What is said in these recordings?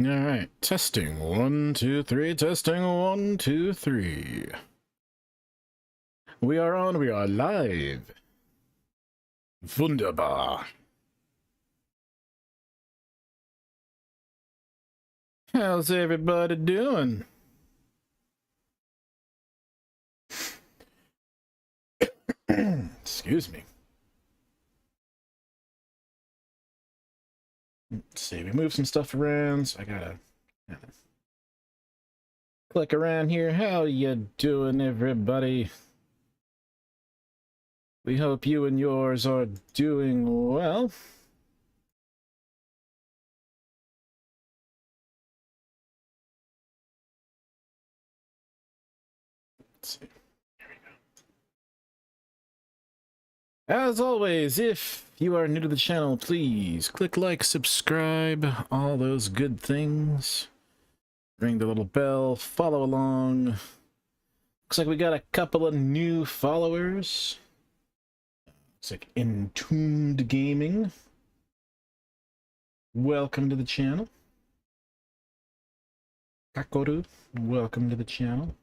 All right, testing 1, 2, 3, testing 1, 2, 3. We are on, we are live. Wunderbar. How's everybody doing? Excuse me. Let's see, we moved some stuff around, so I gotta click around here. How you doing, everybody? We hope you and yours are doing well. Let's see. Here we go. As always, if you are new to the channel, please click like, subscribe, all those good things. Ring the little bell, follow along. Looks like we got a couple of new followers. Looks like Entombed Gaming. Welcome to the channel. Kakoru, welcome to the channel.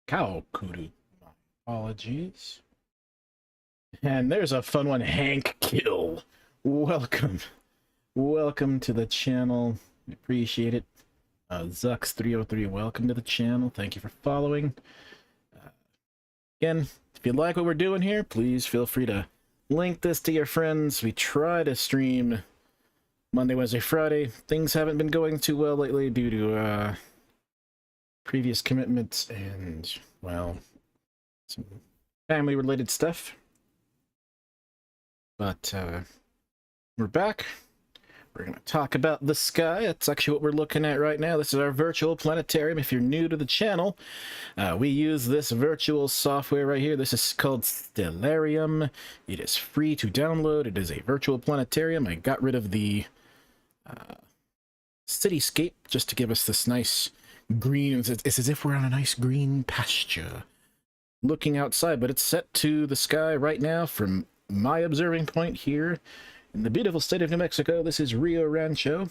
Kaokuru, my apologies. And there's a fun one, Hank Kill. Welcome. Welcome to the channel. We appreciate it. Zux303, welcome to the channel. Thank you for following. Again, if you like what we're doing here, please feel free to link this to your friends. We try to stream Monday, Wednesday, Friday. Things haven't been going too well lately due to previous commitments and, well, some family-related stuff. But we're back. We're going to talk about the sky. That's actually what we're looking at right now. This is our virtual planetarium. If you're new to the channel, we use this virtual software right here. This is called Stellarium. It is free to download. It is a virtual planetarium. I got rid of the cityscape just to give us this nice green. It's as if we're on a nice green pasture looking outside, but it's set to the sky right now from my observing point here in the beautiful state of New Mexico. This is Rio Rancho.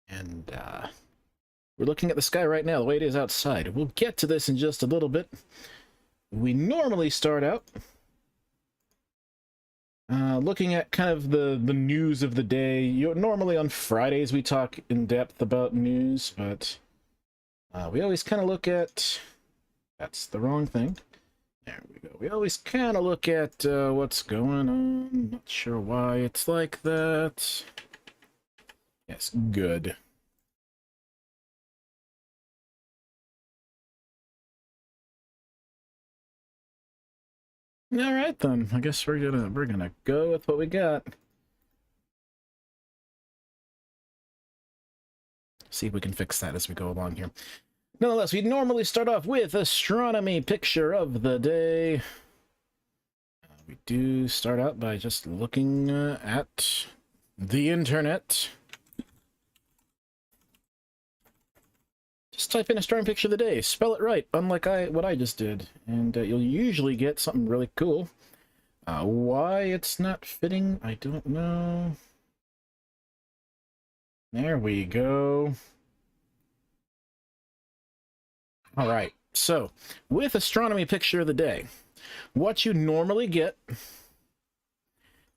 And we're looking at the sky right now, the way it is outside. We'll get to this in just a little bit. We normally start out looking at kind of the news of the day. Normally on Fridays we talk in depth about news, but we always kind of look at... That's the wrong thing. There we go. We always kind of look at what's going on. Not sure why it's like that. Yes, good. All right then. I guess we're gonna go with what we got. See if we can fix that as we go along here. Nonetheless, we normally start off with astronomy picture of the day. We do start out by just looking at the internet. Just type in astronomy picture of the day. Spell it right, unlike what I just did. And you'll usually get something really cool. Why it's not fitting, I don't know. There we go. All right, so with astronomy picture of the day, what you normally get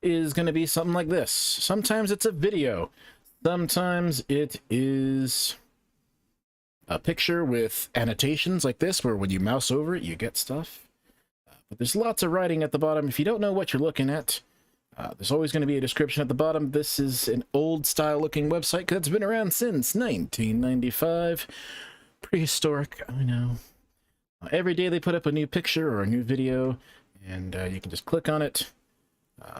is going to be something like this. Sometimes it's a video. Sometimes it is a picture with annotations like this, where when you mouse over it, you get stuff. But there's lots of writing at the bottom. If you don't know what you're looking at, there's always going to be a description at the bottom. This is an old style looking website that's been around since 1995. Prehistoric, I know. Every day they put up a new picture or a new video, and you can just click on it,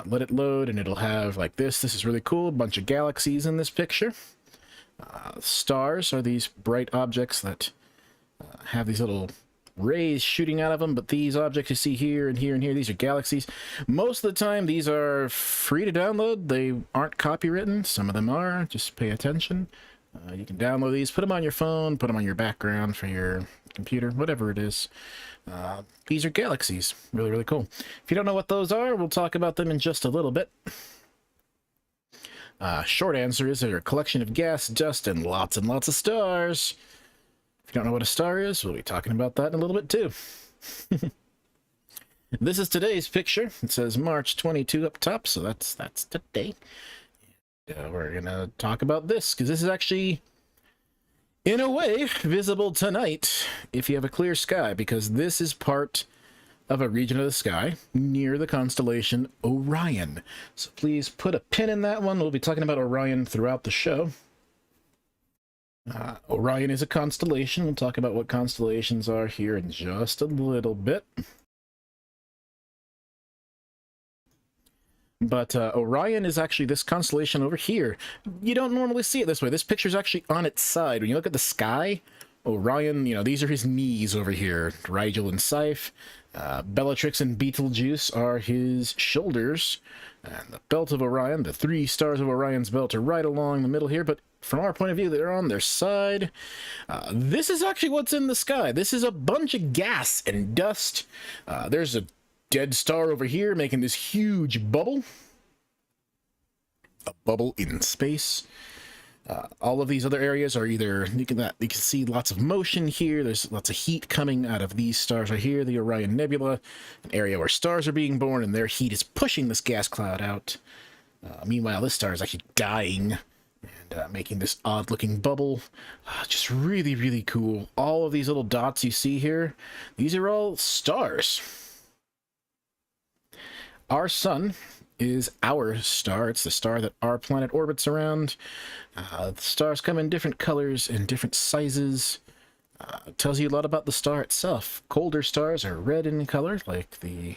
let it load, and it'll have like this. This is really cool. A bunch of galaxies in this picture. Stars are these bright objects that have these little rays shooting out of them, but these objects you see here and here and here, these are galaxies. Most of the time these are free to download. They aren't copywritten. Some of them are. Just pay attention. You can download these, put them on your phone, put them on your background for your computer, whatever it is. These are galaxies. Really, really cool. If you don't know what those are, we'll talk about them in just a little bit. Short answer is they're a collection of gas, dust, and lots of stars. If you don't know what a star is, we'll be talking about that in a little bit too. This is today's picture. It says March 22 up top, so that's today. We're gonna talk about this because this is actually, in a way, visible tonight if you have a clear sky, because this is part of a region of the sky near the constellation Orion. So please put a pin in that one. We'll be talking about Orion throughout the show. Orion is a constellation. We'll talk about what constellations are here in just a little bit. But Orion is actually this constellation over here. You don't normally see it this way. This picture's actually on its side. When you look at the sky, Orion, you know, these are his knees over here. Rigel and Scythe. Bellatrix and Betelgeuse are his shoulders. And the belt of Orion, the 3 stars of Orion's belt, are right along the middle here. But from our point of view, they're on their side. This is actually what's in the sky. This is a bunch of gas and dust. There's a dead star over here making this huge bubble. A bubble in space. All of these other areas are either, you can see lots of motion here. There's lots of heat coming out of these stars right here. The Orion Nebula, an area where stars are being born, and their heat is pushing this gas cloud out. Meanwhile, this star is actually dying and making this odd-looking bubble. Just really, really cool. All of these little dots you see here, these are all stars. Our sun is our star. It's the star that our planet orbits around. The stars come in different colors and different sizes. It tells you a lot about the star itself. Colder stars are red in color, like the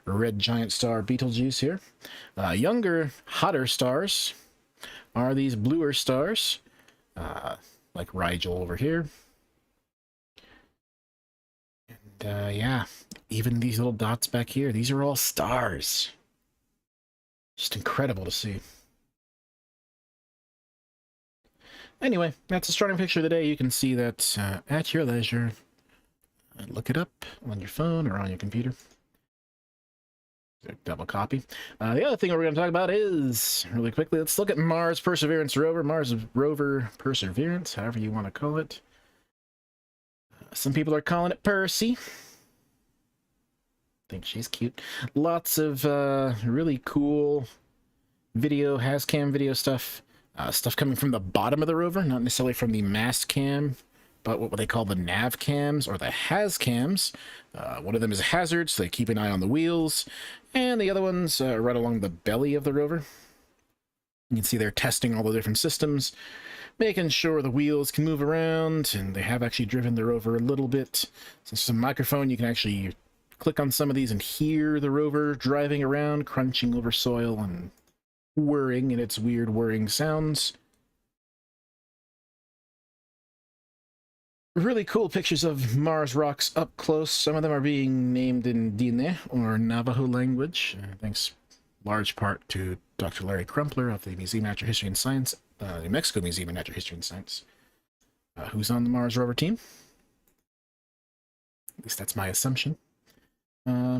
red giant star Betelgeuse here. Younger, hotter stars are these bluer stars, like Rigel over here. And yeah, even these little dots back here, these are all stars. Just incredible to see. Anyway, that's the starting picture of the day. You can see that at your leisure. Look it up on your phone or on your computer. Double copy. The other thing we're going to talk about is, really quickly, let's look at Mars Perseverance rover. Mars rover Perseverance, however you want to call it. Some people are calling it Percy. I think she's cute. Lots of really cool video, Hascam video stuff. Stuff coming from the bottom of the rover, not necessarily from the mast cam, but what they call the nav cams or the has cams. One of them is a hazard, so they keep an eye on the wheels, and the other one's right along the belly of the rover. You can see they're testing all the different systems, making sure the wheels can move around, and they have actually driven the rover a little bit. Since it's a microphone, you can actually click on some of these and hear the rover driving around, crunching over soil and whirring in its weird whirring sounds. Really cool pictures of Mars rocks up close. Some of them are being named in Diné, or Navajo language, thanks large part to Dr. Larry Crumpler of the Museum of Natural History and Science, New Mexico Museum of Natural History and Science, who's on the Mars rover team. At least that's my assumption,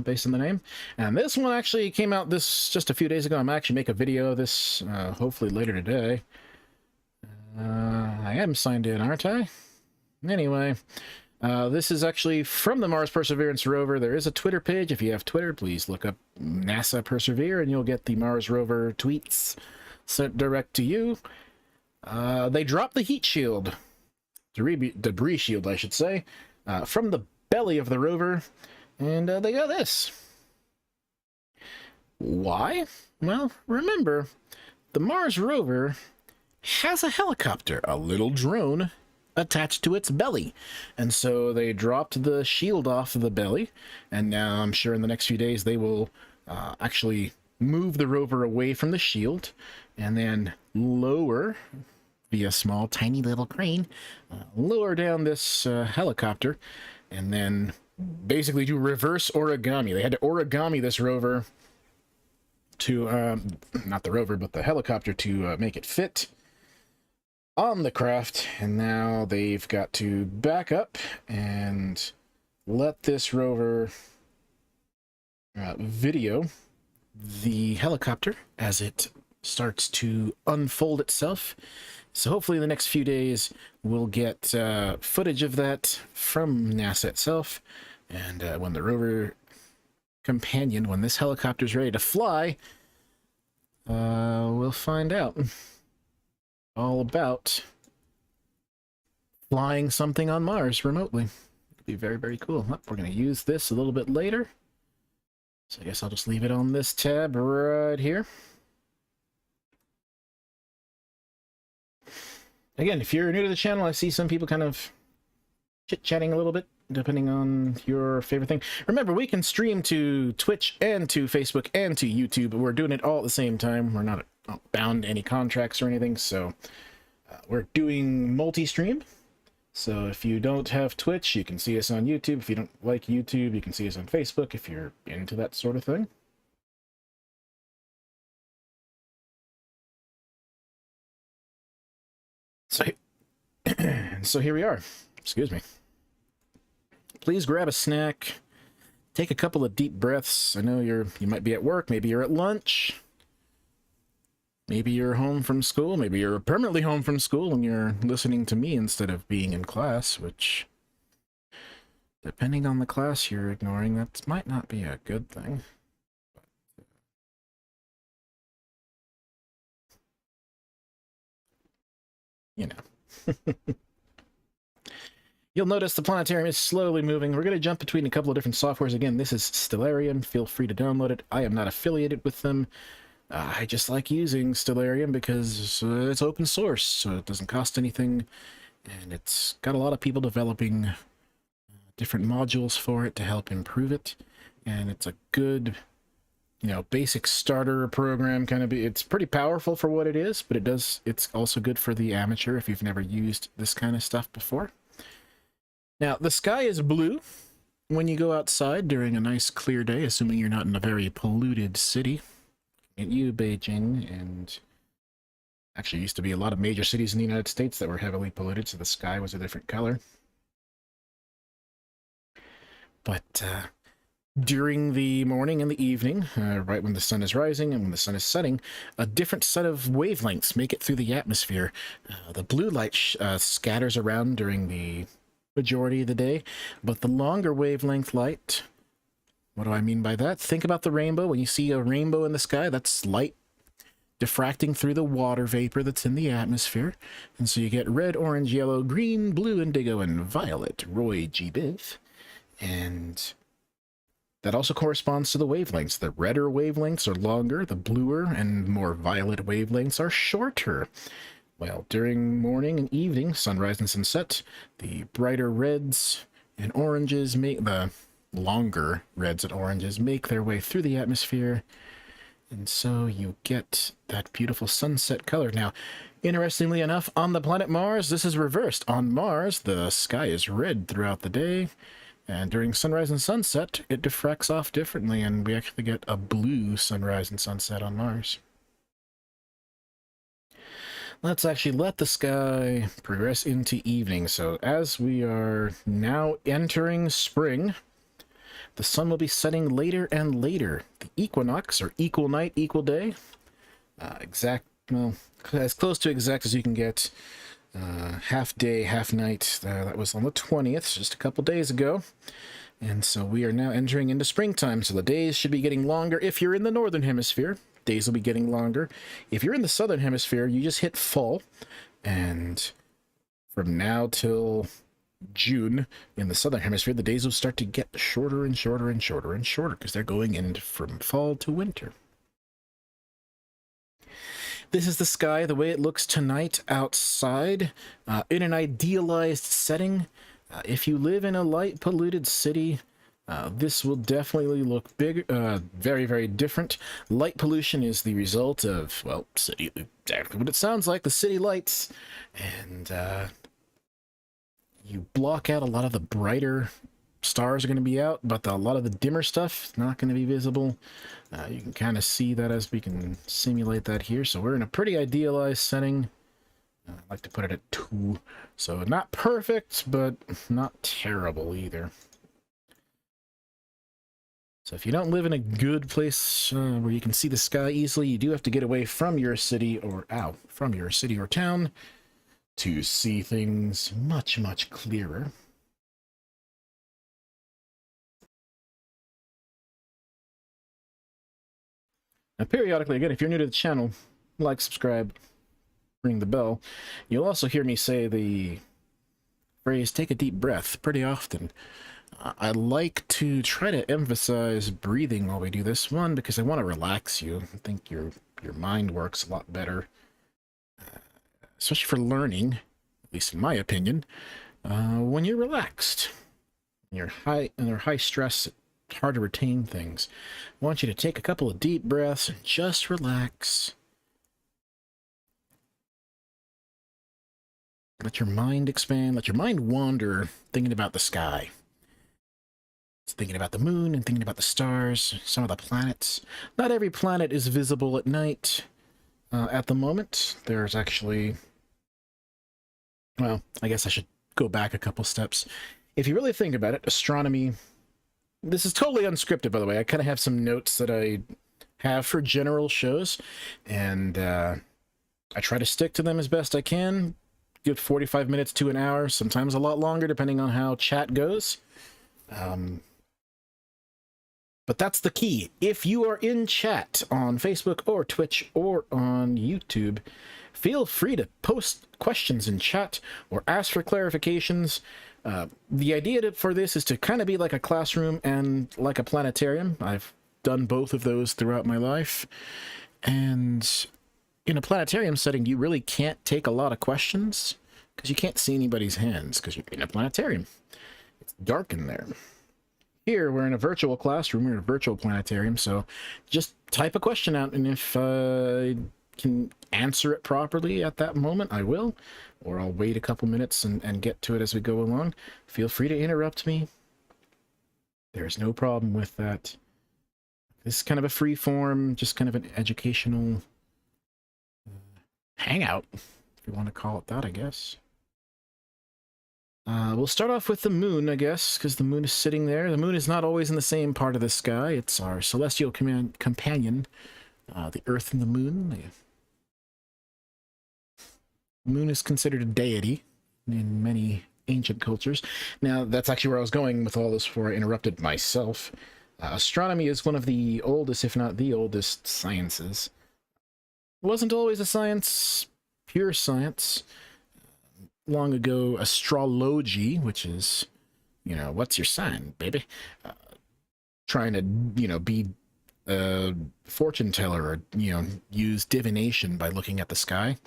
based on the name. And this one actually came out just a few days ago. I'm actually make a video of this, hopefully later today. I am signed in, aren't I? Anyway, this is actually from the Mars Perseverance rover. There is a Twitter page. If you have Twitter, please look up NASA Persevere, and you'll get the Mars rover tweets sent direct to you. They dropped the heat shield, debris shield, I should say, from the belly of the rover, and they got this. Why? Well, remember, the Mars rover has a helicopter, a little drone, attached to its belly, and so they dropped the shield off of the belly, and now I'm sure in the next few days they will actually move the rover away from the shield and then lower via small tiny little crane, lower down this helicopter, and then basically do reverse origami. They had to origami this rover to not the rover but the helicopter to make it fit on the craft, and now they've got to back up and let this rover video the helicopter as it starts to unfold itself. So hopefully in the next few days, we'll get footage of that from NASA itself. And when the rover companion, when this helicopter's ready to fly, we'll find out all about flying something on Mars remotely. It'll be very, very cool. Oh, we're going to use this a little bit later. So I guess I'll just leave it on this tab right here. Again, if you're new to the channel, I see some people kind of chit-chatting a little bit, depending on your favorite thing. Remember, we can stream to Twitch and to Facebook and to YouTube, but we're doing it all at the same time. We're not bound to any contracts or anything, so we're doing multi-stream. So if you don't have Twitch, you can see us on YouTube. If you don't like YouTube, you can see us on Facebook if you're into that sort of thing. So here we are. Excuse me. Please grab a snack. Take a couple of deep breaths. I know you might be at work. Maybe you're at lunch. Maybe you're home from school. Maybe you're permanently home from school and you're listening to me instead of being in class, which, depending on the class you're ignoring, that might not be a good thing. You know. You'll notice the planetarium is slowly moving. We're going to jump between a couple of different softwares. Again, this is Stellarium. Feel free to download it. I am not affiliated with them. I just like using Stellarium because it's open source, so it doesn't cost anything, and it's got a lot of people developing different modules for it to help improve it, and it's a good, basic starter program kind of. It's pretty powerful for what it is, but it's also good for the amateur if you've never used this kind of stuff before. Now, the sky is blue when you go outside during a nice clear day, assuming you're not in a very polluted city. At you, Beijing, and actually used to be a lot of major cities in the United States that were heavily polluted, so the sky was a different color. But during the morning and the evening, right when the sun is rising and when the sun is setting, a different set of wavelengths make it through the atmosphere. The blue light scatters around during the majority of the day, but the longer wavelength light... What do I mean by that? Think about the rainbow. When you see a rainbow in the sky, that's light diffracting through the water vapor that's in the atmosphere. And so you get red, orange, yellow, green, blue, indigo, and violet. Roy G. Biv. And that also corresponds to the wavelengths. The redder wavelengths are longer, the bluer and more violet wavelengths are shorter. Well, during morning and evening, sunrise and sunset, the brighter reds and oranges make the longer reds and oranges make their way through the atmosphere, and so you get that beautiful sunset color. Now, interestingly enough, on the planet Mars, this is reversed. On Mars, the sky is red throughout the day, and during sunrise and sunset, it diffracts off differently, and we actually get a blue sunrise and sunset on Mars. Let's actually let the sky progress into evening. So as we are now entering spring, the sun will be setting later and later. The equinox, or equal night, equal day, well, as close to exact as you can get. Half day, half night, that was on the 20th, just a couple days ago. And so we are now entering into springtime, so the days should be getting longer. If you're in the northern hemisphere, days will be getting longer. If you're in the southern hemisphere, you just hit fall, and from now till June in the southern hemisphere, the days will start to get shorter and shorter and shorter and shorter because they're going in from fall to winter. This is the sky, the way it looks tonight outside, in an idealized setting. If you live in a light polluted city, this will definitely look very, very different. Light pollution is the result of, well, exactly what it sounds like, the city lights, and you block out a lot of the brighter stars are going to be out, but a lot of the dimmer stuff is not going to be visible. You can kind of see that as we can simulate that here. So we're in a pretty idealized setting. I like to put it at 2. So not perfect, but not terrible either. So if you don't live in a good place where you can see the sky easily, you do have to get away from your city or town to see things much, much clearer. Now, periodically, again, if you're new to the channel, like, subscribe, ring the bell. You'll also hear me say the phrase, take a deep breath, pretty often. I like to try to emphasize breathing while we do this one, because I want to relax you. I think your mind works a lot better, especially for learning, at least in my opinion, when you're relaxed. You're under high stress, it's hard to retain things. I want you to take a couple of deep breaths and just relax. Let your mind expand, let your mind wander, thinking about the sky. It's thinking about the moon and thinking about the stars, some of the planets. Not every planet is visible at night at the moment. There's actually... Well, I guess I should go back a couple steps. If you really think about it, astronomy... This is totally unscripted, by the way. I kind of have some notes that I have for general shows, and I try to stick to them as best I can. Good 45 minutes to an hour, sometimes a lot longer, depending on how chat goes. But that's the key. If you are in chat on Facebook or Twitch or on YouTube, feel free to post questions in chat or ask for clarifications. The idea for this is to kind of be like a classroom and like a planetarium. I've done both of those throughout my life. And in a planetarium setting, you really can't take a lot of questions because you can't see anybody's hands because you're in a planetarium. It's dark in there. Here, we're in a virtual classroom, we're in a virtual planetarium, so just type a question out, and if I can answer it properly at that moment, I will, or I'll wait a couple minutes and get to it as we go along. Feel free to interrupt me. There's no problem with that. This is kind of a free form, just kind of an educational hangout, if you want to call it that, I guess. We'll start off with the moon, I guess, because the moon is sitting there. The moon is not always in the same part of the sky. It's our celestial companion, the Earth and the moon. The moon is considered a deity in many ancient cultures. Now, that's actually where I was going with all this before I interrupted myself. Astronomy is one of the oldest, if not the oldest, sciences. It wasn't always a science, pure science. Long ago, astrology, which is, what's your sign, baby? Trying to, be a fortune teller or, use divination by looking at the sky.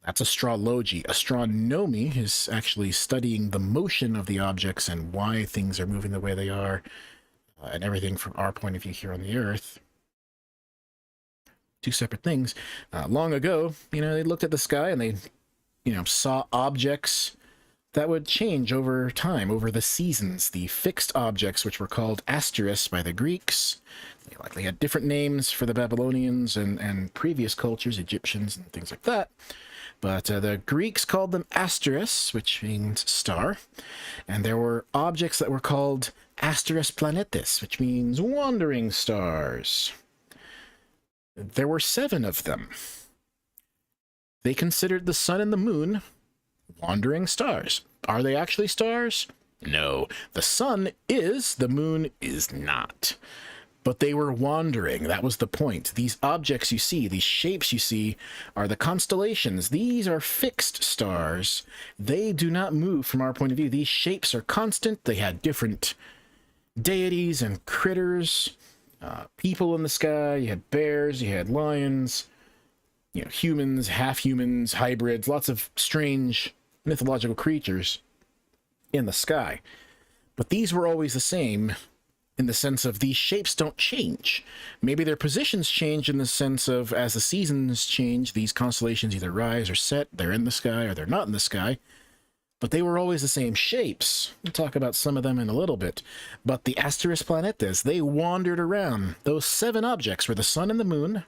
That's astrology. Astronomy is actually studying the motion of the objects and why things are moving the way they are, and everything from our point of view here on the Earth. Two separate things. Long ago, they looked at the sky and they saw objects that would change over time, over the seasons. The fixed objects, which were called asterisks by the Greeks. They likely had different names for the Babylonians and previous cultures, Egyptians and things like that. But the Greeks called them asterisks, which means star. And there were objects that were called asteris planetis, which means wandering stars. There were 7 of them. They considered the sun and the moon wandering stars. Are they actually stars? No. The sun is, the moon is not. But they were wandering. That was the point. These objects you see, these shapes you see, are the constellations. These are fixed stars. They do not move from our point of view. These shapes are constant. They had different deities and critters. People in the sky. You had bears. You had lions. Humans, half-humans, hybrids, lots of strange mythological creatures in the sky. But these were always the same in the sense of these shapes don't change. Maybe their positions change in the sense of as the seasons change, these constellations either rise or set, they're in the sky or they're not in the sky. But they were always the same shapes. We'll talk about some of them in a little bit. But the asteris planetes, they wandered around. Those 7 objects were the sun and the moon,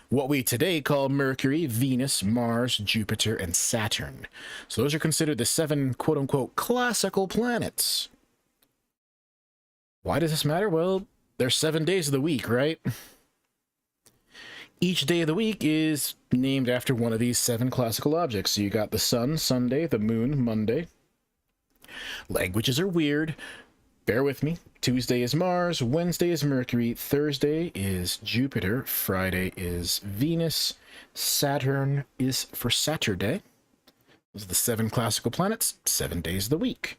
what we today call Mercury, Venus, Mars, Jupiter, and Saturn. So those are considered the 7 quote-unquote classical planets. Why does this matter? Well, There's 7 days of the week, right? Each day of the week is named after one of these 7 classical objects. So you got the sun, Sunday, the moon, Monday. Languages are weird. Bear with me. Tuesday is Mars, Wednesday is Mercury, Thursday is Jupiter, Friday is Venus, Saturn is for Saturday. Those are the 7 classical planets, 7 days of the week.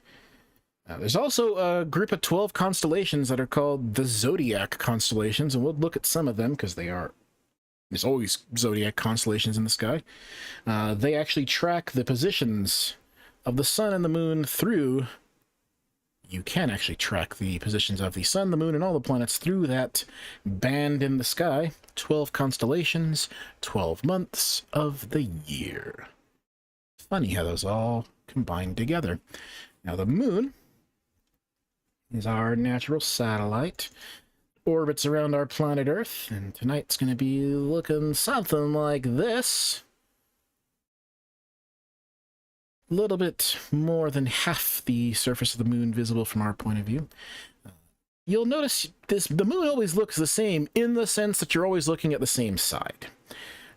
There's also a group of 12 constellations that are called the Zodiac constellations, and we'll look at some of them because there's always zodiac constellations in the sky. They actually track the positions of the sun and the moon through. You can actually track the positions of the sun, the moon, and all the planets through that band in the sky. 12 constellations, 12 months of the year. Funny how those all combine together. Now, the moon is our natural satellite. Orbits around our planet Earth, and tonight's going to be looking something like this. A little bit more than half the surface of the moon visible from our point of view. You'll notice the moon always looks the same in the sense that you're always looking at the same side.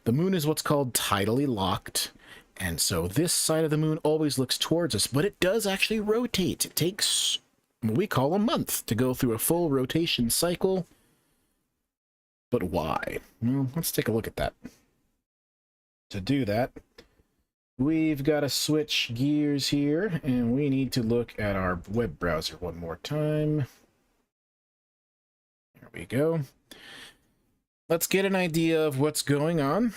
The moon is what's called tidally locked, and so this side of the moon always looks towards us, but it does actually rotate. It takes what we call a month to go through a full rotation cycle. But why? Well, let's take a look at that. To do that, we've got to switch gears here, and we need to look at our web browser one more time. There we go. Let's get an idea of what's going on.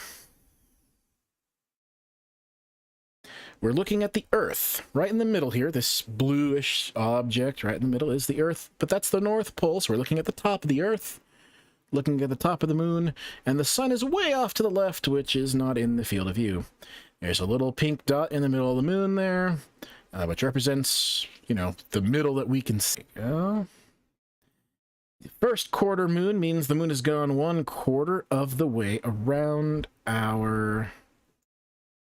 We're looking at the Earth, right in the middle here. This bluish object right in the middle is the Earth, but that's the North Pole, so we're looking at the top of the Earth, looking at the top of the moon, and the sun is way off to the left, which is not in the field of view. There's a little pink dot in the middle of the moon there, which represents, the middle that we can see. The first quarter moon means the moon has gone 1/4 of the way around our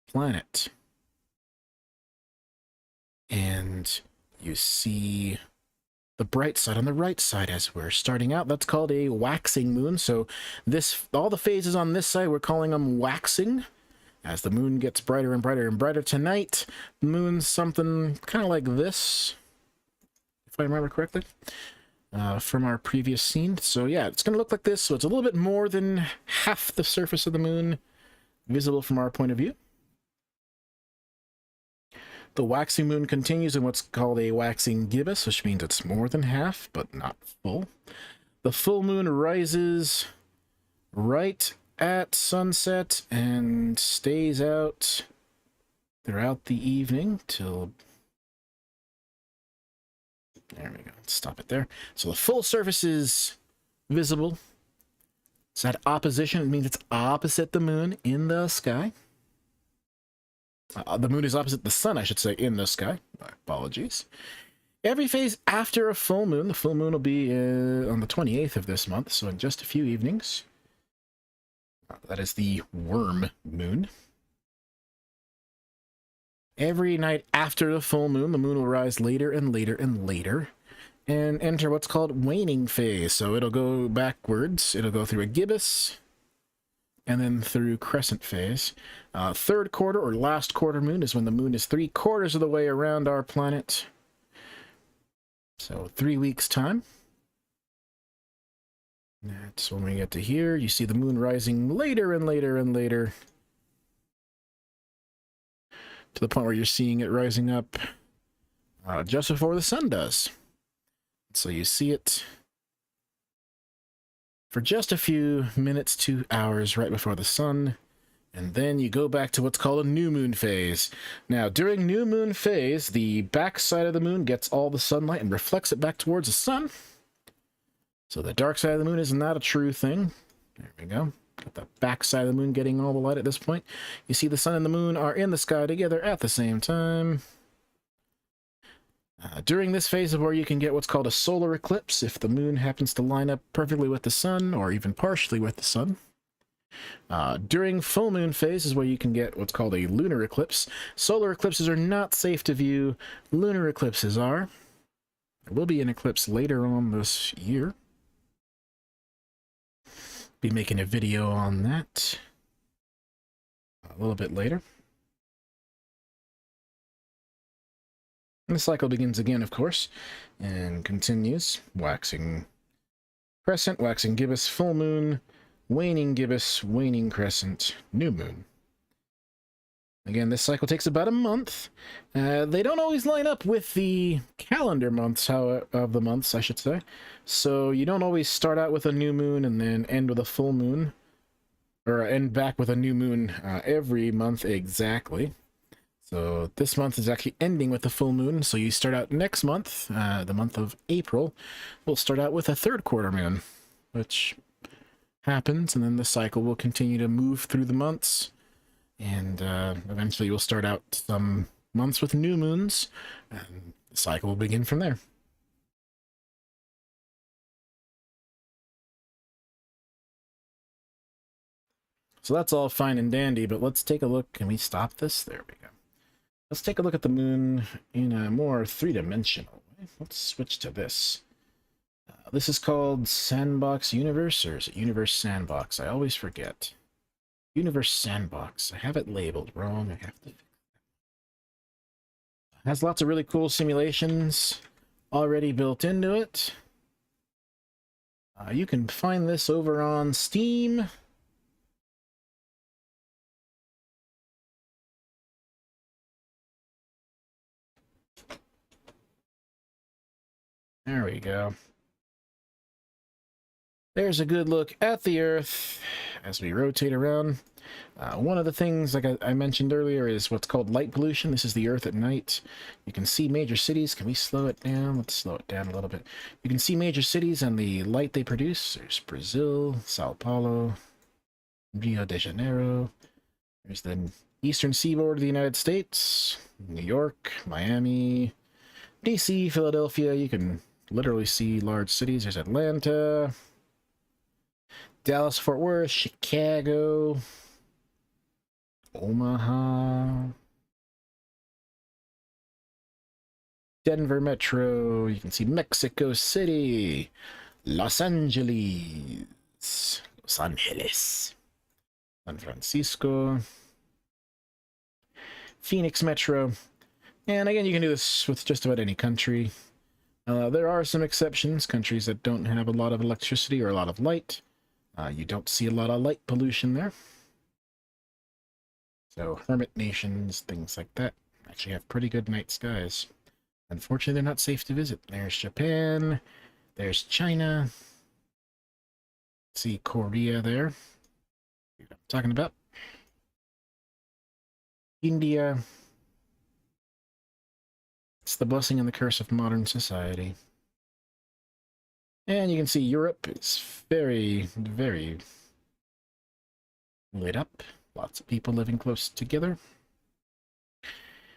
planet. And you see the bright side on the right side as we're starting out. That's called a waxing moon. So all the phases on this side, we're calling them waxing. As the moon gets brighter and brighter and brighter tonight, the moon's something kind of like this, if I remember correctly, from our previous scene. So yeah, it's going to look like this. So it's a little bit more than half the surface of the moon visible from our point of view. The waxing moon continues in what's called a waxing gibbous, which means it's more than half, but not full. The full moon rises right at sunset and stays out throughout the evening till... There we go. Stop it there. So the full surface is visible. It's at opposition. It means it's opposite the moon in the sky. The moon is opposite the sun, I should say, in the sky. My apologies. Every phase after a full moon, the full moon will be on the 28th of this month, so in just a few evenings. That is the worm moon. Every night after the full moon, the moon will rise later and later and later and enter what's called waning phase. So it'll go backwards. It'll go through a gibbous and then through crescent phase. Third quarter or last quarter moon is when the moon is 3/4 of the way around our planet. So 3 weeks time. That's when we get to here. You see the moon rising later and later and later, to the point where you're seeing it rising up just before the sun does. So you see it for just a few minutes to hours right before the sun, and then you go back to what's called a new moon phase. Now, during new moon phase, the back side of the moon gets all the sunlight and reflects it back towards the sun. So the dark side of the moon is not a true thing. There we go. Got the back side of the moon getting all the light at this point. You see the sun and the moon are in the sky together at the same time. During this phase of where you can get what's called a solar eclipse, if the moon happens to line up perfectly with the sun, or even partially with the sun. During full moon phase is where you can get what's called a lunar eclipse. Solar eclipses are not safe to view. Lunar eclipses are. There will be an eclipse later on this year. Be making a video on that a little bit later. And the cycle begins again, of course, and continues. Waxing crescent, waxing gibbous, full moon, waning gibbous, waning crescent, new moon. Again, this cycle takes about a month. They don't always line up with the calendar months, of the months, I should say. So you don't always start out with a new moon and then end with a full moon, or end back with a new moon every month exactly. So this month is actually ending with a full moon, so you start out next month, the month of April, we'll start out with a third quarter moon, which happens, and then the cycle will continue to move through the months. And eventually you'll start out some months with new moons, and the cycle will begin from there. So that's all fine and dandy, but let's take a look. Can we stop this? There we go. Let's take a look at the moon in a more three-dimensional way. Let's switch to this. This is called Sandbox Universe, or is it Universe Sandbox? I always forget. Universe Sandbox. I have it labeled wrong. I have to fix it. It has lots of really cool simulations already built into it. You can find this over on Steam. There we go. There's a good look at the Earth as we rotate around. One of the things, like I mentioned earlier, is what's called light pollution. This is the Earth at night. You can see major cities. Can we slow it down? Let's slow it down a little bit. You can see major cities and the light they produce. There's Brazil, Sao Paulo, Rio de Janeiro. There's the eastern seaboard of the United States, New York, Miami, DC, Philadelphia. You can literally see large cities. There's Atlanta, Dallas, Fort Worth, Chicago, Omaha, Denver Metro. You can see Mexico City, Los Angeles, San Francisco, Phoenix Metro. And again, you can do this with just about any country. There are some exceptions, countries that don't have a lot of electricity or a lot of light. You don't see a lot of light pollution there. So hermit nations, things like that, actually have pretty good night skies. Unfortunately, they're not safe to visit. There's Japan, there's China. See Korea there. See what I'm talking about. India. It's the blessing and the curse of modern society. And you can see Europe is very, very lit up. Lots of people living close together.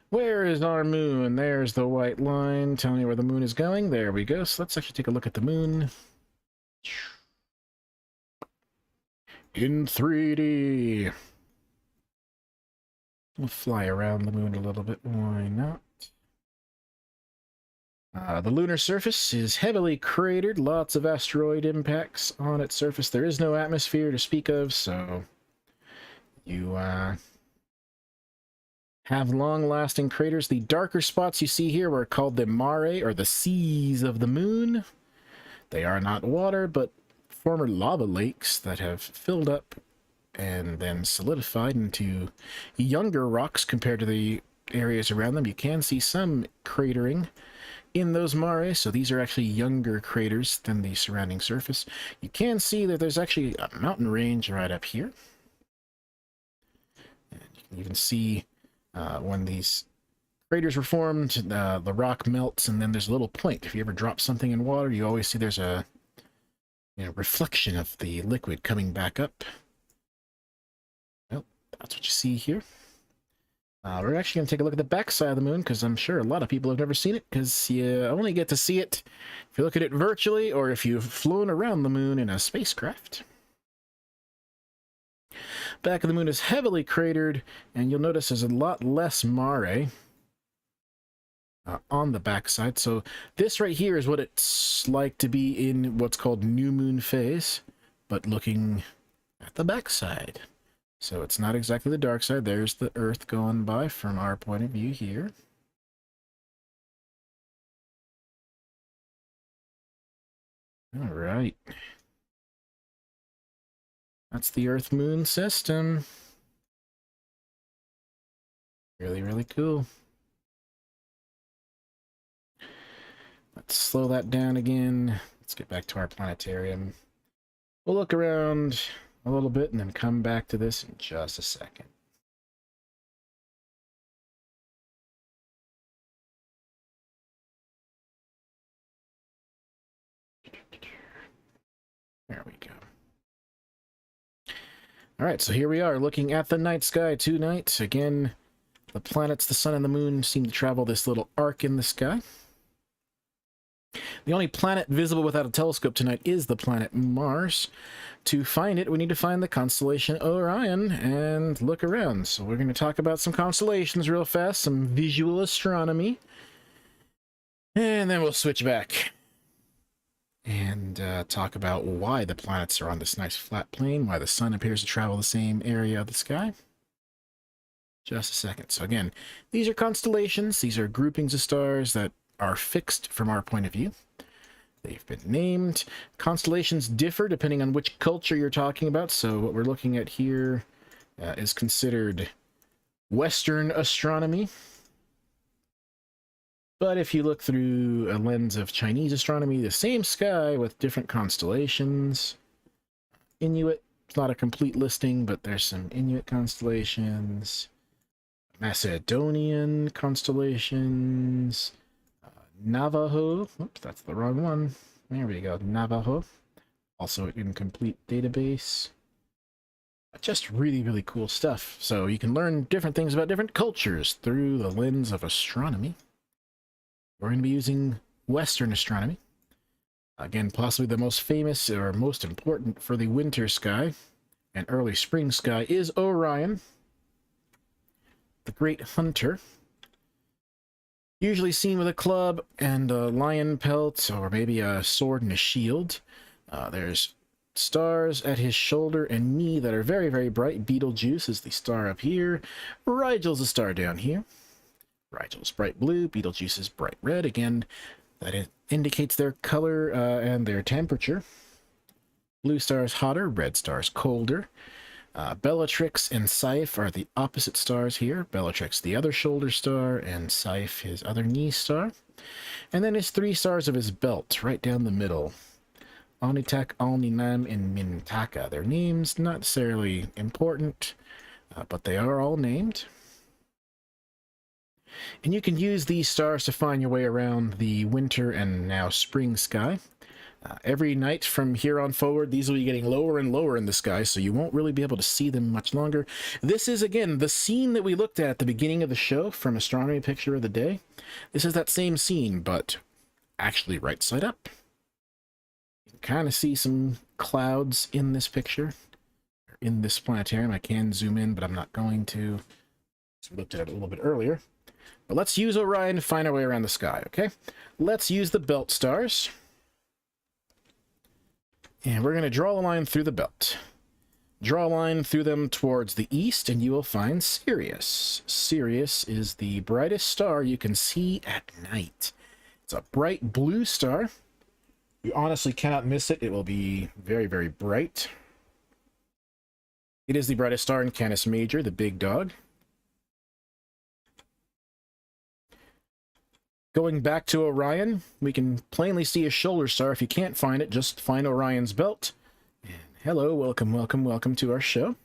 Where is our moon? There's the white line telling you where the moon is going. There we go. So let's actually take a look at the moon. In 3D. We'll fly around the moon a little bit. Why not? The lunar surface is heavily cratered, lots of asteroid impacts on its surface. There is no atmosphere to speak of, so you have long-lasting craters. The darker spots you see here were called the mare, or the seas of the moon. They are not water, but former lava lakes that have filled up and then solidified into younger rocks compared to the areas around them. You can see some cratering in those mares, so these are actually younger craters than the surrounding surface. You can see that there's actually a mountain range right up here. And you can even see when these craters were formed, the rock melts, and then there's a little point. If you ever drop something in water, you always see there's a reflection of the liquid coming back up. Well, that's what you see here. We're actually going to take a look at the backside of the moon, because I'm sure a lot of people have never seen it, because you only get to see it if you look at it virtually, or if you've flown around the moon in a spacecraft. Back of the moon is heavily cratered, and you'll notice there's a lot less mare on the backside. So this right here is what it's like to be in what's called new moon phase, but looking at the backside. So it's not exactly the dark side. There's the Earth going by from our point of view here. All right. That's the Earth-Moon system. Really, really cool. Let's slow that down again. Let's get back to our planetarium. We'll look around a little bit and then come back to this in just a second. There we go. All right, so here we are looking at the night sky tonight. Again, the planets, the sun and the moon seem to travel this little arc in the sky. The only planet visible without a telescope tonight is the planet Mars. To find it, we need to find the constellation Orion and look around. So we're going to talk about some constellations real fast, some visual astronomy. And then we'll switch back and talk about why the planets are on this nice flat plane, why the sun appears to travel the same area of the sky. Just a second. So again, these are constellations. These are groupings of stars that are fixed from our point of view. They've been named. Constellations differ depending on which culture you're talking about. So what we're looking at here is considered Western astronomy. But if you look through a lens of Chinese astronomy, the same sky with different constellations. Inuit, it's not a complete listing, but there's some Inuit constellations. Macedonian constellations. Navajo. Oops, that's the wrong one. There we go. Navajo. Also an incomplete database. Just really, really cool stuff. So you can learn different things about different cultures through the lens of astronomy. We're going to be using Western astronomy. Again, possibly the most famous or most important for the winter sky and early spring sky is Orion, the Great Hunter. Usually seen with a club and a lion pelt, or maybe a sword and a shield. There's stars at his shoulder and knee that are very, very bright. Betelgeuse is the star up here. Rigel's the star down here. Rigel's bright blue, Betelgeuse is bright red. Again, that indicates their color and their temperature. Blue star is hotter, red star is colder. Bellatrix and Scythe are the opposite stars here. Bellatrix, the other shoulder star, and Scythe, his other knee star. And then his three stars of his belt, right down the middle. Onitak, Alninam, and Mintaka. Their names not necessarily important, but they are all named. And you can use these stars to find your way around the winter and now spring sky. Every night from here on forward, these will be getting lower and lower in the sky, so you won't really be able to see them much longer. This is, again, the scene that we looked at the beginning of the show from Astronomy Picture of the Day. This is that same scene, but actually right side up. You can kind of see some clouds in this picture, in this planetarium. I can zoom in, but I'm not going to. So we looked at it a little bit earlier. But let's use Orion to find our way around the sky, okay? Let's use the belt stars. And we're going to draw a line through the belt. Draw a line through them towards the east, and you will find Sirius. Sirius is the brightest star you can see at night. It's a bright blue star. You honestly cannot miss it. It will be very, very bright. It is the brightest star in Canis Major, the big dog. Going back to Orion, we can plainly see a shoulder star. If you can't find it, just find Orion's belt. And hello, welcome, welcome, welcome to our show.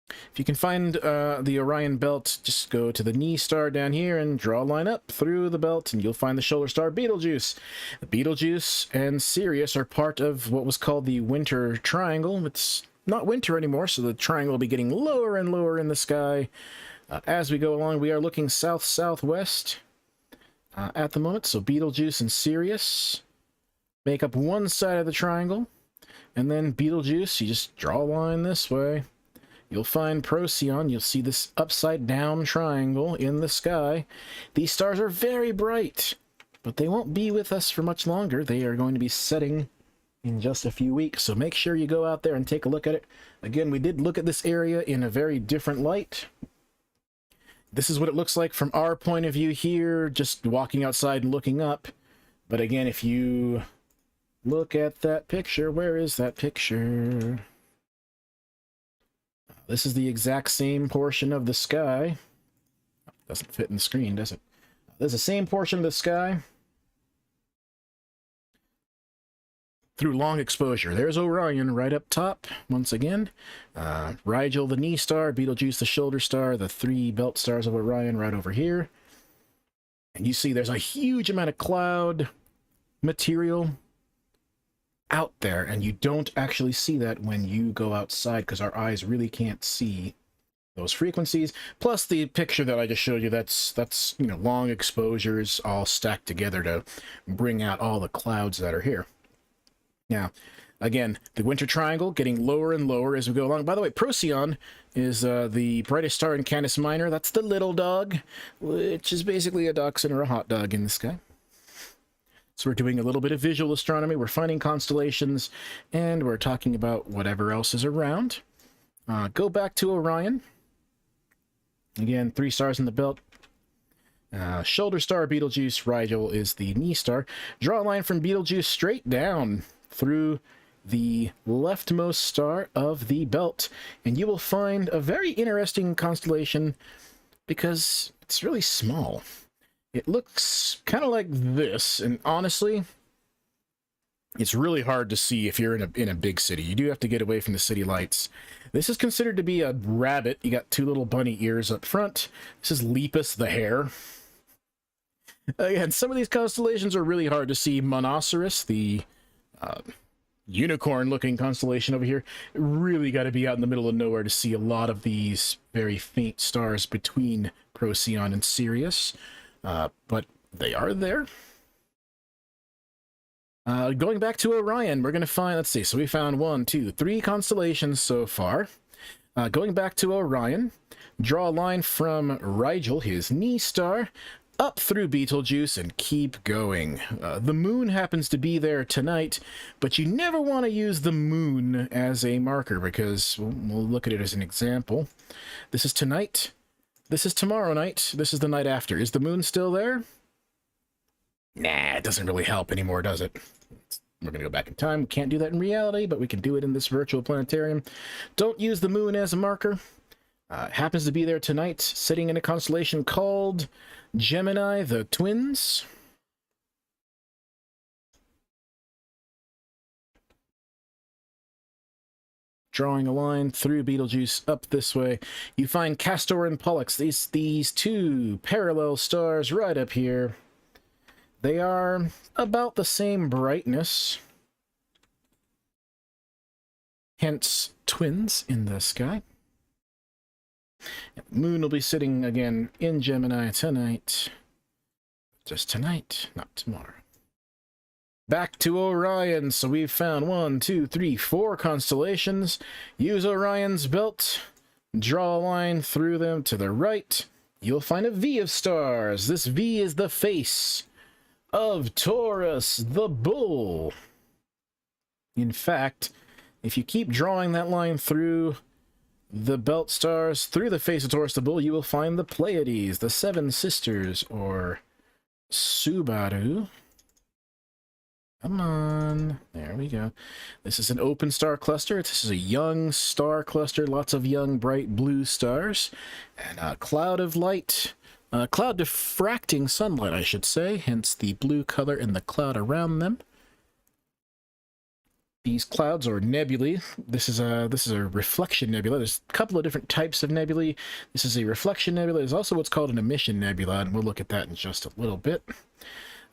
If you can find the Orion belt, just go to the knee star down here and draw a line up through the belt, and you'll find the shoulder star Betelgeuse. Betelgeuse and Sirius are part of what was called the Winter Triangle. It's not winter anymore, so the triangle will be getting lower and lower in the sky. As we go along, we are looking south-southwest. At the moment, so Betelgeuse and Sirius make up one side of the triangle, and then Betelgeuse, you just draw a line this way. You'll find Procyon. You'll see this upside down triangle in the sky. These stars are very bright, but they won't be with us for much longer. They are going to be setting in just a few weeks, so make sure you go out there and take a look at it. Again, we did look at this area in a very different light. This is what it looks like from our point of view here, just walking outside and looking up. But again, if you look at that picture, where is that picture? This is the exact same portion of the sky. Doesn't fit in the screen, does it? This is the same portion of the sky through long exposure. There's Orion right up top, once again. Rigel, the knee star, Betelgeuse, the shoulder star, the 3 belt stars of Orion right over here. And you see there's a huge amount of cloud material out there, and you don't actually see that when you go outside because our eyes really can't see those frequencies. Plus the picture that I just showed you, that's you know, long exposures all stacked together to bring out all the clouds that are here. Now, again, the winter triangle getting lower and lower as we go along. By the way, Procyon is the brightest star in Canis Minor. That's the little dog, which is basically a dachshund or a hot dog in the sky. So we're doing a little bit of visual astronomy. We're finding constellations, and we're talking about whatever else is around. Go back to Orion. Again, 3 stars in the belt. Shoulder star, Betelgeuse. Rigel is the knee star. Draw a line from Betelgeuse straight down through the leftmost star of the belt, and you will find a very interesting constellation because it's really small. It looks kind of like this, and honestly, it's really hard to see if you're in a big city. You do have to get away from the city lights. This is considered to be a rabbit. You got 2 little bunny ears up front. This is Lepus the hare. Again, some of these constellations are really hard to see. Monoceros, the unicorn-looking constellation over here, really got to be out in the middle of nowhere to see a lot of these very faint stars between Procyon and Sirius. But they are there. Going back to Orion, we're going to find, let's see, so we found 1, 2, 3 constellations so far. Going back to Orion, draw a line from Rigel, his knee star, up through Betelgeuse and keep going. The moon happens to be there tonight, but you never want to use the moon as a marker because we'll look at it as an example. This is tonight. This is tomorrow night. This is the night after. Is the moon still there? Nah, it doesn't really help anymore, does it? We're going to go back in time. We can't do that in reality, but we can do it in this virtual planetarium. Don't use the moon as a marker. It happens to be there tonight, sitting in a constellation called Gemini, the twins. Drawing a line through Betelgeuse up this way, you find Castor and Pollux, these 2 parallel stars right up here. They are about the same brightness, hence twins in the sky. The moon will be sitting again in Gemini tonight. Just tonight, not tomorrow. Back to Orion. So we've found 1, 2, 3, 4 constellations. Use Orion's belt. Draw a line through them to the right. You'll find a V of stars. This V is the face of Taurus, the bull. In fact, if you keep drawing that line through the belt stars, through the face of Taurus, the bull, you will find the Pleiades, the 7 sisters, or Subaru. Come on. There we go. This is an open star cluster. This is a young star cluster. Lots of young, bright blue stars. And a cloud of light. Cloud diffracting sunlight, I should say. Hence the blue color in the cloud around them. These clouds are nebulae. This is a reflection nebula. There's a couple of different types of nebulae. This is a reflection nebula. There's also what's called an emission nebula, and we'll look at that in just a little bit.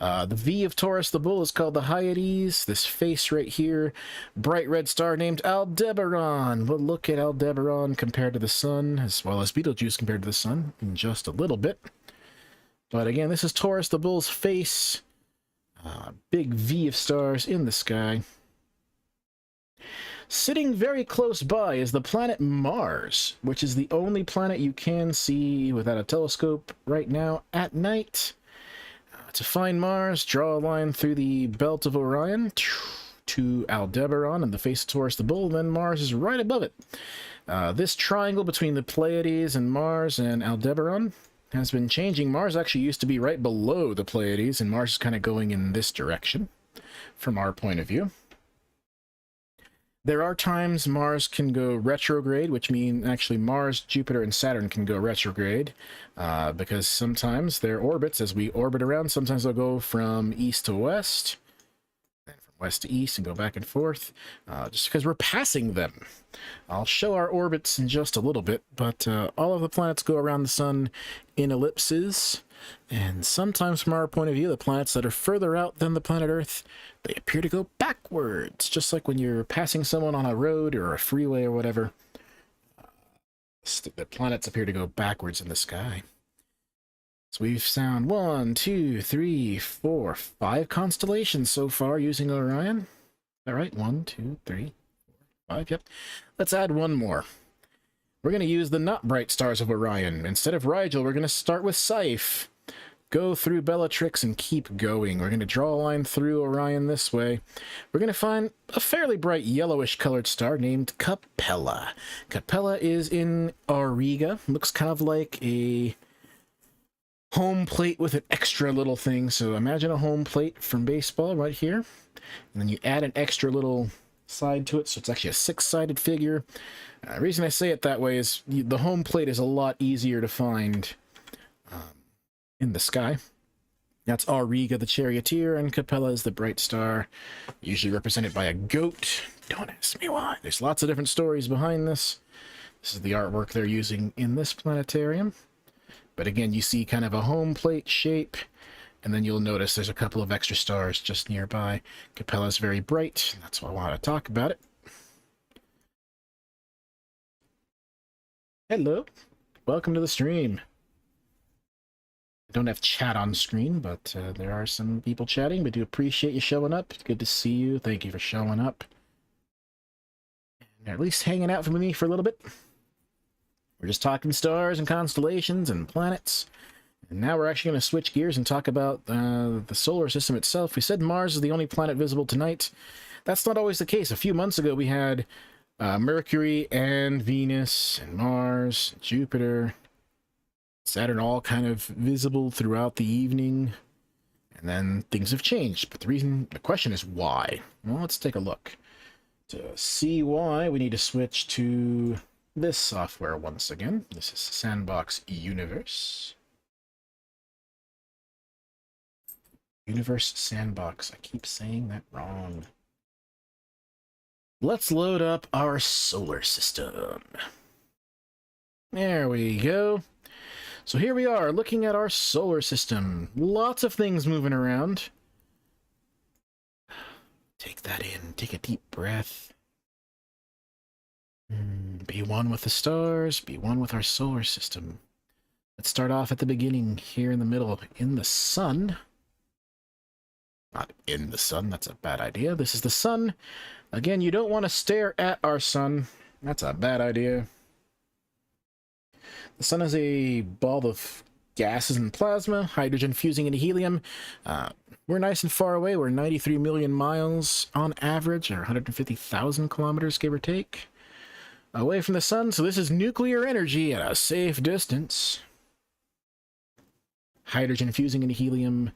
The V of Taurus, the bull, is called the Hyades. This face right here, bright red star named Aldebaran. We'll look at Aldebaran compared to the sun, as well as Betelgeuse compared to the sun, in just a little bit. But again, this is Taurus, the bull's face. Big V of stars in the sky. Sitting very close by is the planet Mars, which is the only planet you can see without a telescope right now at night. To find Mars, draw a line through the belt of Orion. to Aldebaran and the face of Taurus the Bull, and then Mars is right above it. This triangle between the Pleiades and Mars and Aldebaran has been changing. Mars actually used to be right below the Pleiades, and Mars is kind of going in this direction from our point of view. There are times Mars can go retrograde, which means actually Mars, Jupiter, and Saturn can go retrograde, because sometimes their orbits, as we orbit around, sometimes they'll go from east to west, and from west to east, and go back and forth, just because we're passing them. I'll show our orbits in just a little bit, but all of the planets go around the sun in ellipses, and sometimes from our point of view, the planets that are further out than the planet Earth, they appear to go backwards, just like when you're passing someone on a road or a freeway or whatever. The planets appear to go backwards in the sky. So we've found 1, 2, 3, 4, 5 constellations so far using Orion. Is that right? 1, 2, 3, 4, 5. Yep. Let's add one more. We're going to use the not bright stars of Orion. Instead of Rigel, we're going to start with Saiph. Go through Bellatrix and keep going. We're going to draw a line through Orion this way. We're going to find a fairly bright yellowish colored star named Capella. Capella is in Auriga. Looks kind of like a home plate with an extra little thing. So imagine a home plate from baseball right here. And then you add an extra little side to it, so it's actually a 6-sided figure. The reason I say it that way is the home plate is a lot easier to find in the sky. That's Auriga the charioteer, and Capella is the bright star, usually represented by a goat. Don't ask me why. There's lots of different stories behind this. This is the artwork they're using in this planetarium. But again, you see kind of a home plate shape, and then you'll notice there's a couple of extra stars just nearby. Capella's very bright, and that's why I want to talk about it. Hello, welcome to the stream. I don't have chat on screen, but there are some people chatting. We do appreciate you showing up. It's good to see you. Thank you for showing up. And at least hanging out with me for a little bit. We're just talking stars and constellations and planets. And now we're actually going to switch gears and talk about the solar system itself. We said Mars is the only planet visible tonight. That's not always the case. A few months ago, we had Mercury and Venus and Mars, Jupiter, Saturn all kind of visible throughout the evening, and then things have changed. But the question is why? Well, let's take a look. To see why, we need to switch to this software once again. This is Sandbox Universe. Universe Sandbox. I keep saying that wrong. Let's load up our solar system. There we go. So here we are, looking at our solar system. Lots of things moving around. Take that in. Take a deep breath. Be one with the stars. Be one with our solar system. Let's start off at the beginning, here in the middle, in the sun. Not in the sun, that's a bad idea. This is the sun. Again, you don't want to stare at our sun. That's a bad idea. The sun is a ball of gases and plasma, hydrogen fusing into helium. We're nice and far away. We're 93 million miles on average, or 150,000 kilometers, give or take, away from the sun. So this is nuclear energy at a safe distance. Hydrogen fusing into helium,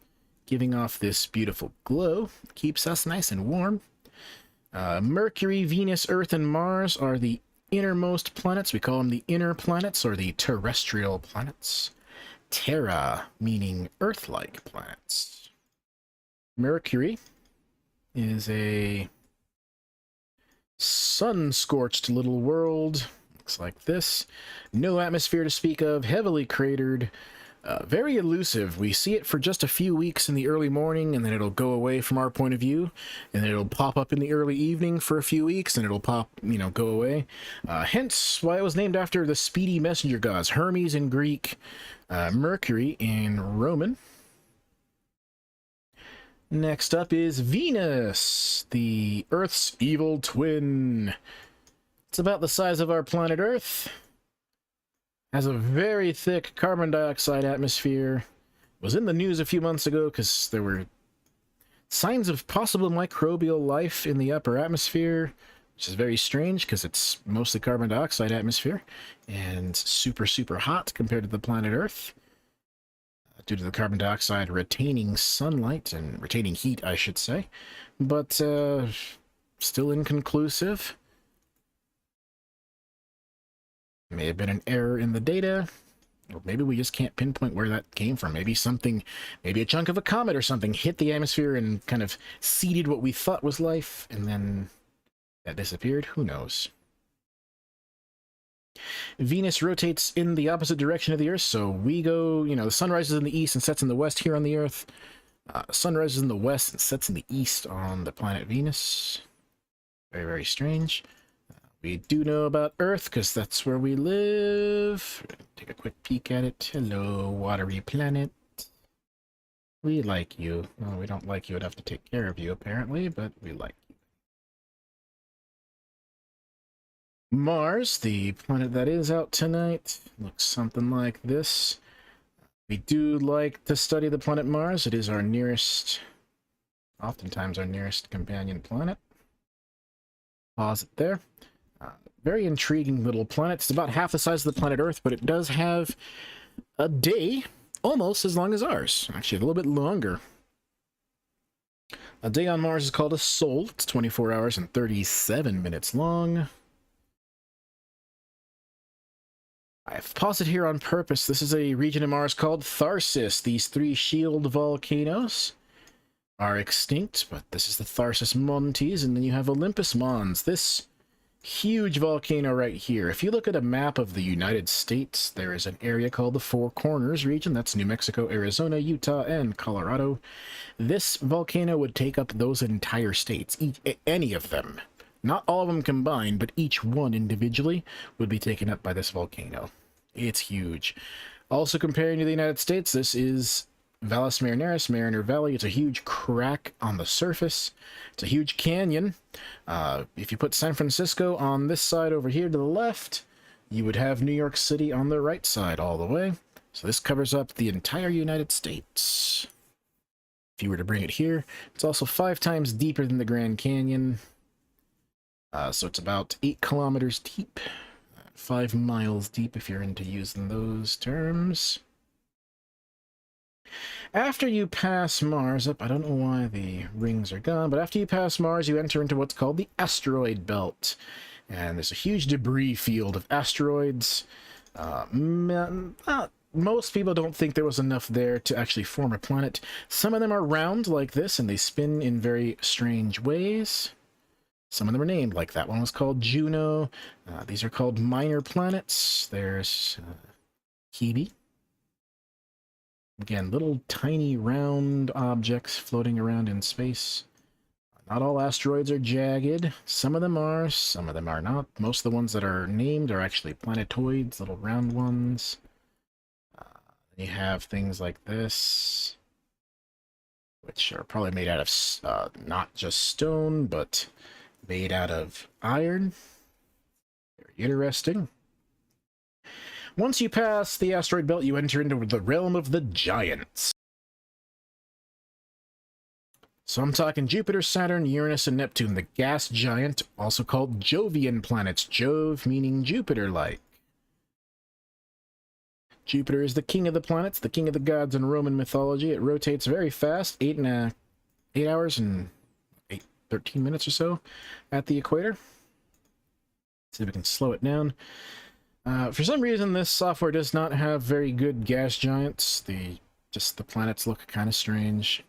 giving off this beautiful glow. Keeps us nice and warm. Mercury, Venus, Earth, and Mars are the innermost planets. We call them the inner planets, or the terrestrial planets. Terra meaning Earth-like planets. Mercury is a sun-scorched little world. Looks like this. No atmosphere to speak of, heavily cratered, very elusive. We see it for just a few weeks in the early morning, and then it'll go away from our point of view, and then it'll pop up in the early evening for a few weeks, and it'll pop, go away. Hence why it was named after the speedy messenger gods, Hermes in Greek, Mercury in Roman. Next up is Venus, the Earth's evil twin. It's about the size of our planet Earth. Has a very thick carbon dioxide atmosphere. Was in the news a few months ago because there were Signs of possible microbial life in the upper atmosphere, which is very strange because it's mostly carbon dioxide atmosphere and super, super hot compared to the planet Earth due to the carbon dioxide retaining sunlight and retaining heat, I should say. But still inconclusive. May have been an error in the data. Or maybe we just can't pinpoint where that came from. Maybe something, maybe a chunk of a comet or something hit the atmosphere and kind of seeded what we thought was life, and then that disappeared. Who knows? Venus rotates in the opposite direction of the Earth, so we go, you know, the sun rises in the east and sets in the west here on the Earth. Sun rises in the west and sets in the east on the planet Venus. Very, very strange. We do know about Earth, because that's where we live. Take a quick peek at it. Hello, watery planet. We like you. Well, we don't like you enough to take care of you, apparently, but we like you. Mars, the planet that is out tonight, looks something like this. We do like to study the planet Mars. It is our nearest, oftentimes our nearest companion planet. Pause it there. Very intriguing little planet. It's about half the size of the planet Earth, but it does have a day almost as long as ours. Actually, a little bit longer. A day on Mars is called a sol. It's 24 hours and 37 minutes long. I've paused it here on purpose. This is a region of Mars called Tharsis. These three shield volcanoes are extinct, but this is the Tharsis Montes, and then you have Olympus Mons. This huge volcano right here. If you look at a map of the United States, there is an area called the Four Corners region. That's New Mexico, Arizona, Utah, and Colorado. This volcano would take up those entire states, any of them. Not all of them combined, but each one individually would be taken up by this volcano. It's huge. Also comparing to the United States, this is Valles Marineris, Mariner Valley. It's a huge crack on the surface. It's a huge canyon. If you put San Francisco on this side over here to the left, you would have New York City on the right side all the way. So this covers up the entire United States. If you were to bring it here, it's also 5 times deeper than the Grand Canyon. So it's about 8 kilometers deep. 5 miles deep if you're into using those terms. After you pass Mars, I don't know why the rings are gone, but after you pass Mars, you enter into what's called the asteroid belt. And there's a huge debris field of asteroids. Most people don't think there was enough there to actually form a planet. Some of them are round like this, and they spin in very strange ways. Some of them are named, like that one was called Juno. These are called minor planets. There's Hebe. Again, little tiny round objects floating around in space. Not all asteroids are jagged. Some of them are, some of them are not. Most of the ones that are named are actually planetoids, little round ones. You have things like this, which are probably made out of not just stone, but made out of iron. Very interesting. Once you pass the asteroid belt, you enter into the realm of the giants. So I'm talking Jupiter, Saturn, Uranus, and Neptune, the gas giant, also called Jovian planets. Jove meaning Jupiter-like. Jupiter is the king of the planets, the king of the gods in Roman mythology. It rotates very fast, 8 hours and 13 minutes or so at the equator. See if we can slow it down. For some reason, this software does not have very good gas giants. The planets look kind of strange.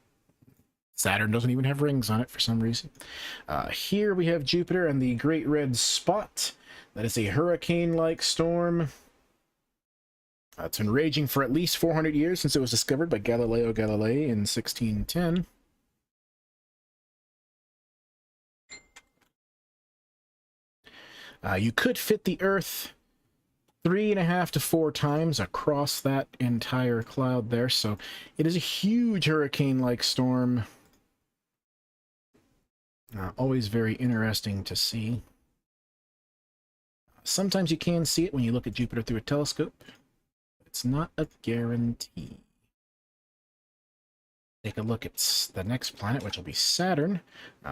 Saturn doesn't even have rings on it for some reason. Here we have Jupiter and the Great Red Spot. That is a hurricane-like storm. It's been raging for at least 400 years since it was discovered by Galileo Galilei in 1610. You could fit the Earth 3.5 to 4 times across that entire cloud there, so it is a huge hurricane-like storm. Always very interesting to see. Sometimes you can see it when you look at Jupiter through a telescope. It's not a guarantee. take a look at the next planet, which will be Saturn.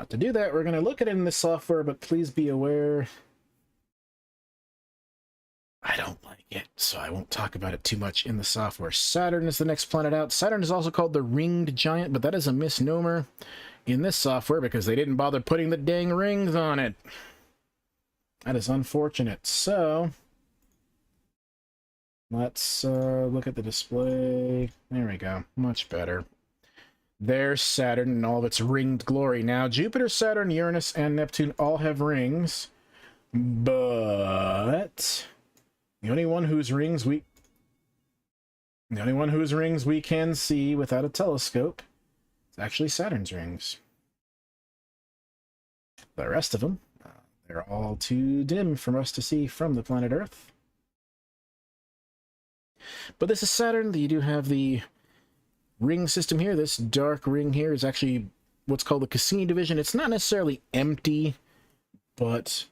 To do that, we're going to look at it in the software, but please be aware I don't like it, so I won't talk about it too much in the software. Saturn is the next planet out. Saturn is also called the Ringed Giant, but that is a misnomer in this software because they didn't bother putting the dang rings on it. That is unfortunate. So, let's look at the display. There we go. Much better. There's Saturn in all of its ringed glory. Now, Jupiter, Saturn, Uranus, and Neptune all have rings, but the only one whose rings we can see without a telescope is actually Saturn's rings. The rest of them, they're all too dim for us to see from the planet Earth. But this is Saturn. You do have the ring system here. This dark ring here is actually what's called the Cassini division. It's not necessarily empty, but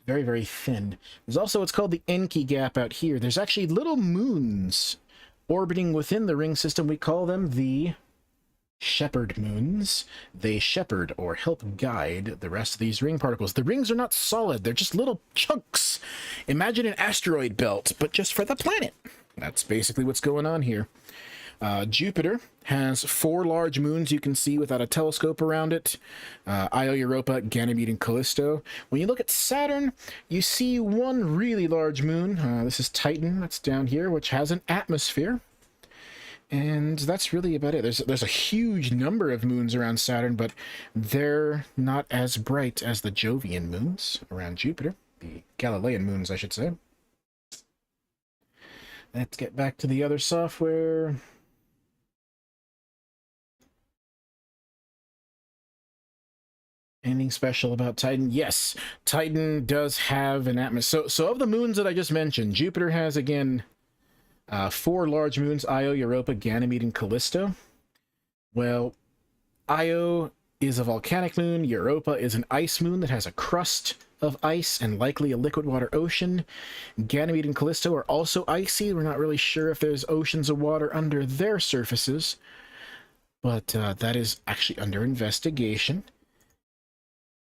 very, very thin. There's also what's called the Encke gap out here. There's actually little moons orbiting within the ring system. We call them the shepherd moons. They shepherd or help guide the rest of these ring particles. The rings are not solid. They're just little chunks. Imagine an asteroid belt, but just for the planet. That's basically what's going on here. Jupiter has 4 large moons you can see without a telescope around it. Io, Europa, Ganymede, and Callisto. When you look at Saturn, you see one really large moon. This is Titan, that's down here, which has an atmosphere. And that's really about it. There's a huge number of moons around Saturn, but they're not as bright as the Jovian moons around Jupiter. The Galilean moons, I should say. Let's get back to the other software. Anything special about Titan? Yes, Titan does have an atmosphere. So of the moons that I just mentioned, Jupiter has, again, 4 large moons, Io, Europa, Ganymede, and Callisto. Well, Io is a volcanic moon. Europa is an ice moon that has a crust of ice and likely a liquid water ocean. Ganymede and Callisto are also icy. We're not really sure if there's oceans of water under their surfaces, but that is actually under investigation.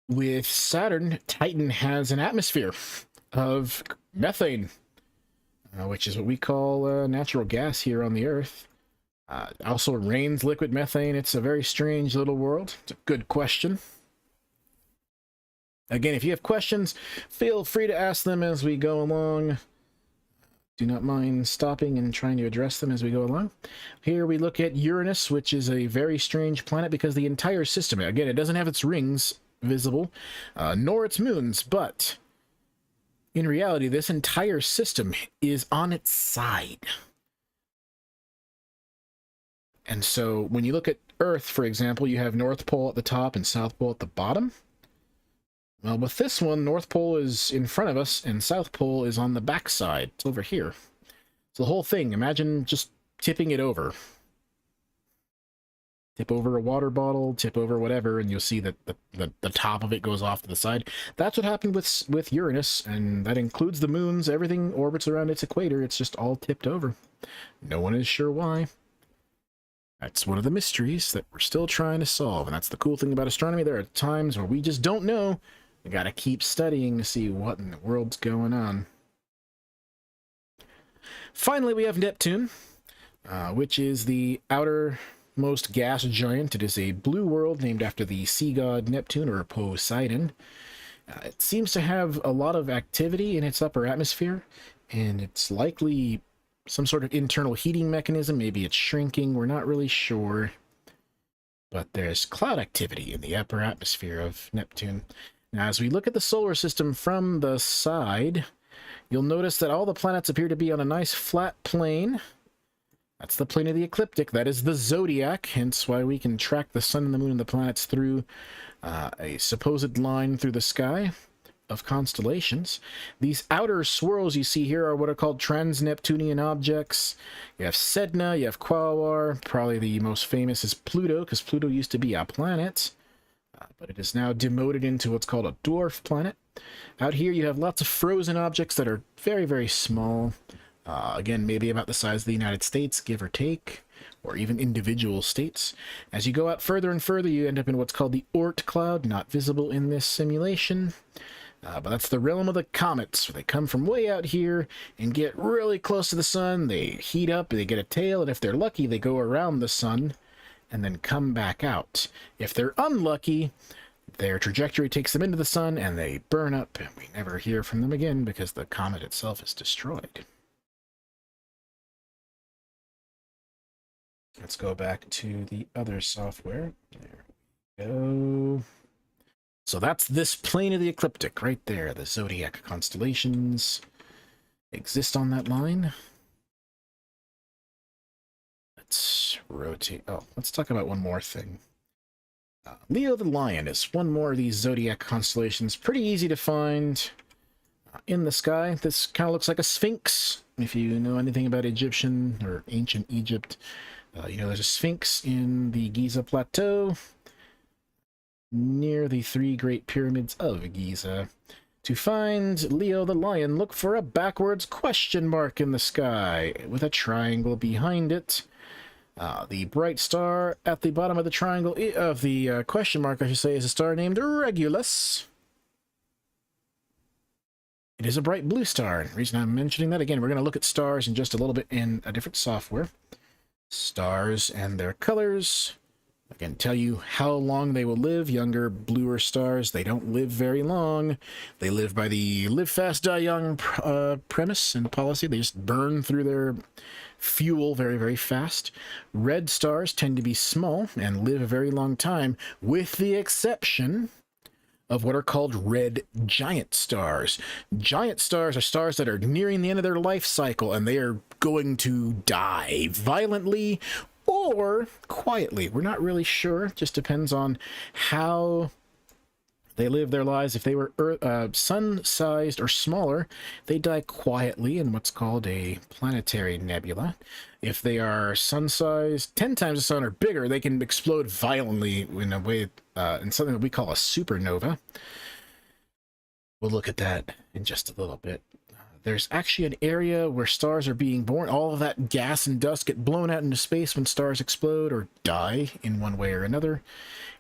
With Saturn, Titan has an atmosphere of methane, which is what we call natural gas here on the Earth. Also rains liquid methane. It's a very strange little world. It's a good question. Again, if you have questions, feel free to ask them as we go along. Do not mind stopping and trying to address them as we go along. Here we look at Uranus, which is a very strange planet because the entire system, again, it doesn't have its rings visible, nor its moons, but in reality, this entire system is on its side. And so when you look at Earth, for example, you have North Pole at the top and South Pole at the bottom. Well, with this one, North Pole is in front of us and South Pole is on the back side. It's over here. So the whole thing, imagine just tipping it over. Tip over a water bottle, tip over whatever, and you'll see that the top of it goes off to the side. That's what happened with Uranus, and that includes the moons. Everything orbits around its equator. It's just all tipped over. No one is sure why. That's one of the mysteries that we're still trying to solve, and that's the cool thing about astronomy. There are times where we just don't know. We gotta keep studying to see what in the world's going on. Finally, we have Neptune, which is the outermost gas giant. It is a blue world named after the sea god Neptune, or Poseidon. It seems to have a lot of activity in its upper atmosphere, and it's likely some sort of internal heating mechanism. Maybe it's shrinking. We're not really sure. But there's cloud activity in the upper atmosphere of Neptune. Now, as we look at the solar system from the side, you'll notice that all the planets appear to be on a nice flat plane. That's the plane of the ecliptic. That is the zodiac, hence why we can track the sun and the moon and the planets through a supposed line through the sky of constellations. These outer swirls you see here are what are called trans-Neptunian objects. You have Sedna, you have Quaoar. Probably the most famous is Pluto, because Pluto used to be a planet, but it is now demoted into what's called a dwarf planet. Out here you have lots of frozen objects that are very, very small. Again, maybe about the size of the United States, give or take. or even individual states. As you go out further and further, you end up in what's called the Oort cloud, not visible in this simulation. But that's the realm of the comets. They come from way out here and get really close to the sun. They heat up, they get a tail, and if they're lucky, they go around the sun and then come back out. If they're unlucky, their trajectory takes them into the sun and they burn up, and we never hear from them again because the comet itself is destroyed. Let's go back to the other software. There we go. So that's this plane of the ecliptic right there. The zodiac constellations exist on that line. Let's rotate. Oh, let's talk about one more thing. Leo the Lion is one more of these zodiac constellations. Pretty easy to find in the sky. This kind of looks like a sphinx. If you know anything about Egyptian or ancient Egypt, you know there's a sphinx in the Giza Plateau near the three great pyramids of Giza. To find Leo the Lion, look for a backwards question mark in the sky with a triangle behind it. The bright star at the bottom of the triangle, of the question mark, I should say, is a star named Regulus. It is a bright blue star. The reason I'm mentioning that, again, we're going to look at stars in just a little bit in a different software. Stars and their colors. I can tell you how long they will live. Younger, bluer stars, they don't live very long. They live by the live fast, die young premise and policy. They just burn through their fuel very, very fast. Red stars tend to be small and live a very long time, with the exception of what are called red giant stars. Giant stars are stars that are nearing the end of their life cycle, and they are going to die violently or quietly. We're not really sure. It just depends on how they live their lives. If they were sun-sized or smaller, they die quietly in what's called a planetary nebula. If they are sun-sized, 10 times the sun or bigger, they can explode violently in a way, in something that we call a supernova. We'll look at that in just a little bit. There's actually an area where stars are being born. All of that gas and dust get blown out into space when stars explode or die in one way or another.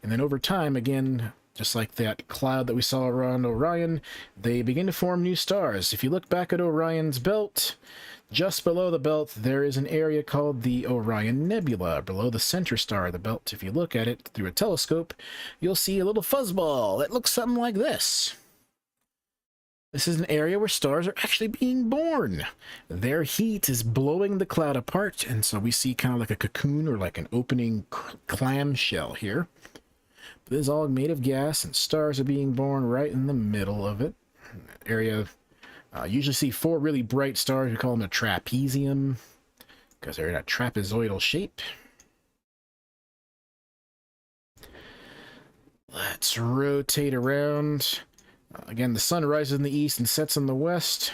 And then over time, again, just like that cloud that we saw around Orion, they begin to form new stars. If you look back at Orion's belt, just below the belt, there is an area called the Orion Nebula, below the center star of the belt. If you look at it through a telescope, you'll see a little fuzzball that looks something like this. This is an area where stars are actually being born. Their heat is blowing the cloud apart, and so we see kind of like a cocoon or like an opening clamshell here. But this is all made of gas, and stars are being born right in the middle of it. Area, usually see four really bright stars. We call them a trapezium because they're in a trapezoidal shape. Let's rotate around. Again, the sun rises in the east and sets in the west.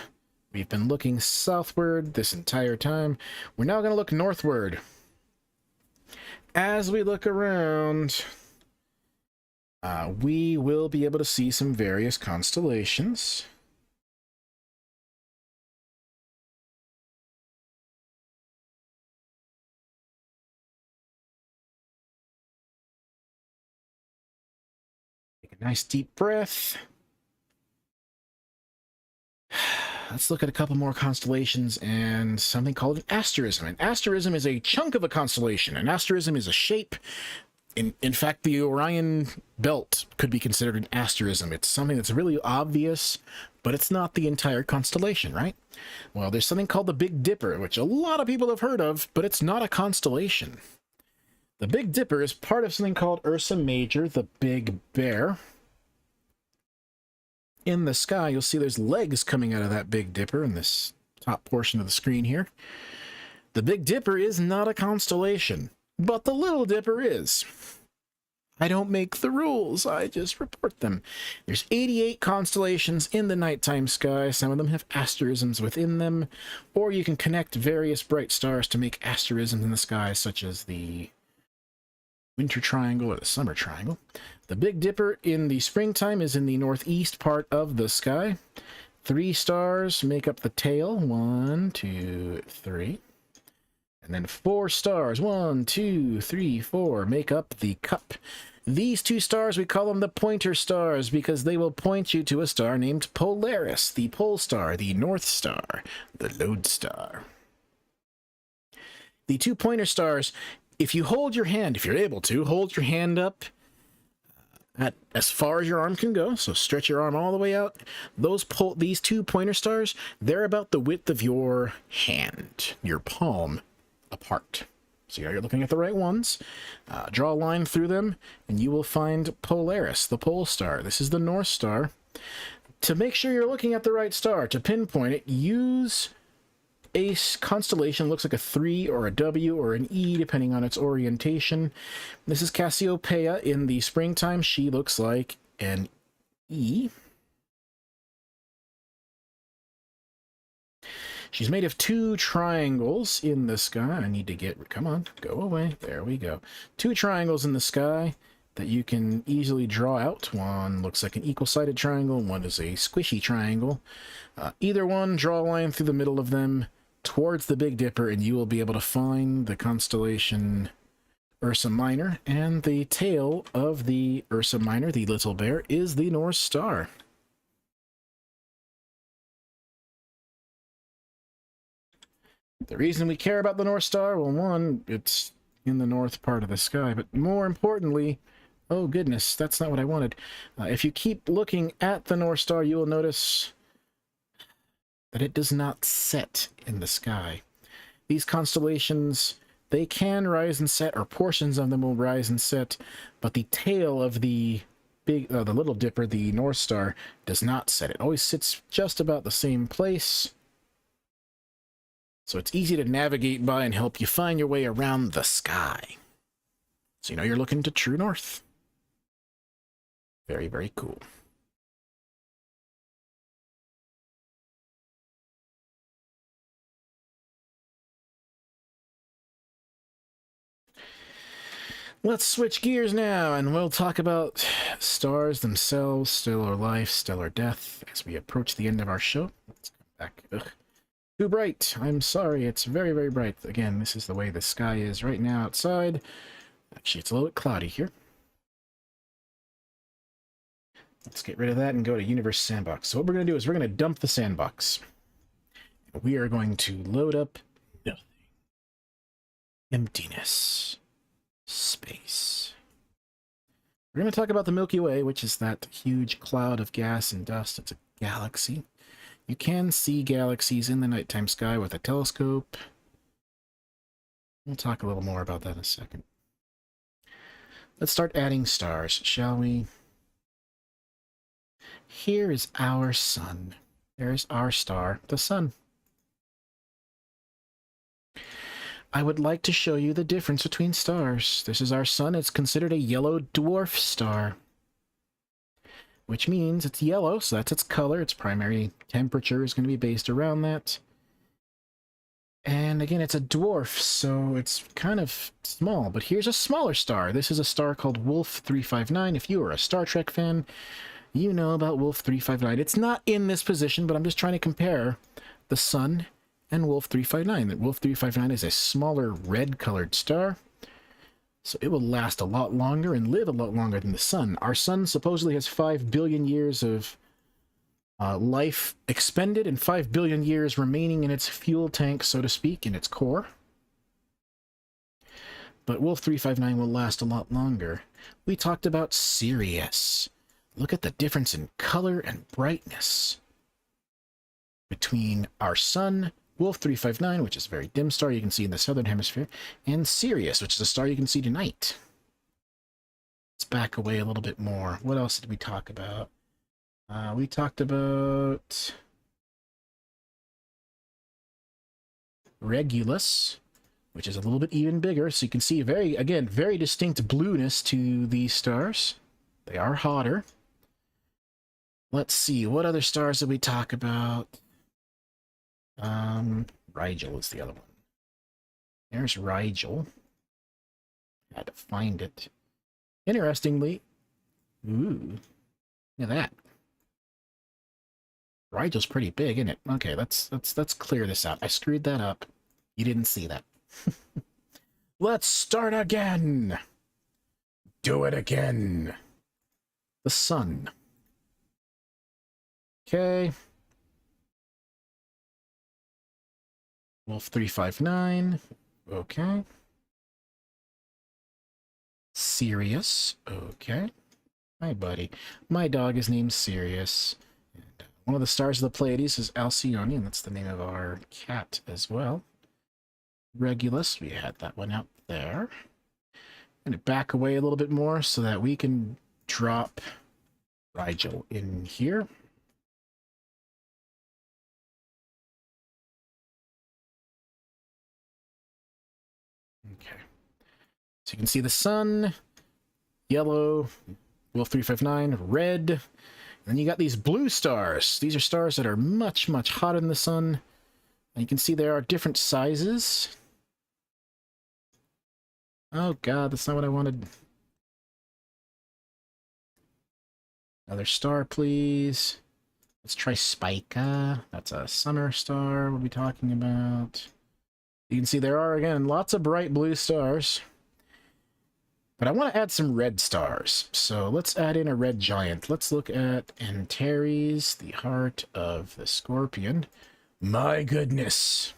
We've been looking southward this entire time. We're now going to look northward. As we look around, we will be able to see some various constellations. Take a nice deep breath. Let's look at a couple more constellations and something called an asterism. An asterism is a chunk of a constellation. An asterism is a shape. In fact, the Orion belt could be considered an asterism. It's something that's really obvious, but it's not the entire constellation, right? Well, there's something called the Big Dipper, which a lot of people have heard of, but it's not a constellation. The Big Dipper is part of something called Ursa Major, the Big Bear. In the sky, you'll see there's legs coming out of that Big Dipper in this top portion of the screen here. The Big Dipper is not a constellation, but the Little Dipper is. I don't make the rules, I just report them. There's 88 constellations in the nighttime sky. Some of them have asterisms within them, or you can connect various bright stars to make asterisms in the sky, such as the Winter Triangle or the Summer Triangle. The Big Dipper in the springtime is in the northeast part of the sky. 3 stars make up the tail. 1, 2, 3. And then 4 stars, 1, 2, 3, 4, make up the cup. These 2 stars, we call them the pointer stars because they will point you to a star named Polaris, the pole star, the North Star, the lodestar. The 2 pointer stars, if you hold your hand, if you're able to, hold your hand up at as far as your arm can go, so stretch your arm all the way out. These 2 pointer stars, they're about the width of your hand, your palm, apart. So you're looking at the right ones. Draw a line through them, and you will find Polaris, the pole star. This is the North Star. To make sure you're looking at the right star, to pinpoint it, use a constellation. Looks like a 3 or a W or an E, depending on its orientation. This is Cassiopeia. In the springtime, she looks like an E. She's made of 2 triangles in the sky. I need to get... Come on, go away. There we go. 2 triangles in the sky that you can easily draw out. One looks like an equal-sided triangle, and one is a squishy triangle. Either one, draw a line through the middle of them towards the Big Dipper, and you will be able to find the constellation Ursa Minor. And the tail of the Ursa Minor, the little bear, is the North Star. The reason we care about the North Star, well, one, it's in the north part of the sky, but more importantly, oh goodness, that's not what I wanted. If you keep looking at the North Star, you will notice that it does not set in the sky. These constellations, they can rise and set, or portions of them will rise and set, but the tail of the Little Dipper, the North Star, does not set. It always sits just about the same place. So it's easy to navigate by and help you find your way around the sky. So you know you're looking to true north. Very, very cool. Let's switch gears now, and we'll talk about stars themselves, stellar life, stellar death, as we approach the end of our show. Let's come back. Ugh. Too bright. I'm sorry. It's very, very bright. Again, this is the way the sky is right now outside. Actually, it's a little bit cloudy here. Let's get rid of that and go to Universe Sandbox. So what we're going to do is we're going to dump the sandbox. We are going to load up nothing. Emptiness. Space. We're going to talk about the Milky Way, which is that huge cloud of gas and dust. It's a galaxy. You can see galaxies in the nighttime sky with a telescope. We'll talk a little more about that in a second. Let's start adding stars, shall we? Here is our sun. There's our star, the sun. I would like to show you the difference between stars. This is our sun. It's considered a yellow dwarf star, which means it's yellow, so that's its color. Its primary temperature is going to be based around that. And again, it's a dwarf, so it's kind of small. But here's a smaller star. This is a star called Wolf 359. If you are a Star Trek fan, you know about Wolf 359. It's not in this position, but I'm just trying to compare the sun and Wolf 359. That Wolf 359 is a smaller red-colored star, so it will last a lot longer and live a lot longer than the sun. Our sun supposedly has 5 billion years of life expended and 5 billion years remaining in its fuel tank, so to speak, in its core. But Wolf 359 will last a lot longer. We talked about Sirius. Look at the difference in color and brightness between our sun, Wolf 359, which is a very dim star you can see in the southern hemisphere, and Sirius, which is a star you can see tonight. Let's back away a little bit more. What else did we talk about? We talked about Regulus, which is a little bit even bigger, so you can see very distinct blueness to these stars. They are hotter. Let's see, what other stars did we talk about? Rigel is the other one. There's Rigel. Had to find it. Interestingly, ooh, look at that. Rigel's pretty big, isn't it? Okay, let's clear this out. I screwed that up. You didn't see that. Let's start again. Do it again. The sun. Okay. Wolf 359. Okay. Sirius. Okay. Hi, buddy. My dog is named Sirius. And one of the stars of the Pleiades is Alcyone, and that's the name of our cat as well. Regulus, we had that one out there. I'm going to back away a little bit more so that we can drop Rigel in here. Okay. So you can see the sun, yellow, Wolf 359, red, and then you got these blue stars. These are stars that are much, much hotter than the sun. And you can see there are different sizes. Oh god, that's not what I wanted. Another star, please. Let's try Spica. That's a summer star we'll be talking about. You can see there are, again, lots of bright blue stars. But I want to add some red stars. So let's add in a red giant. Let's look at Antares, the heart of the Scorpion. My goodness.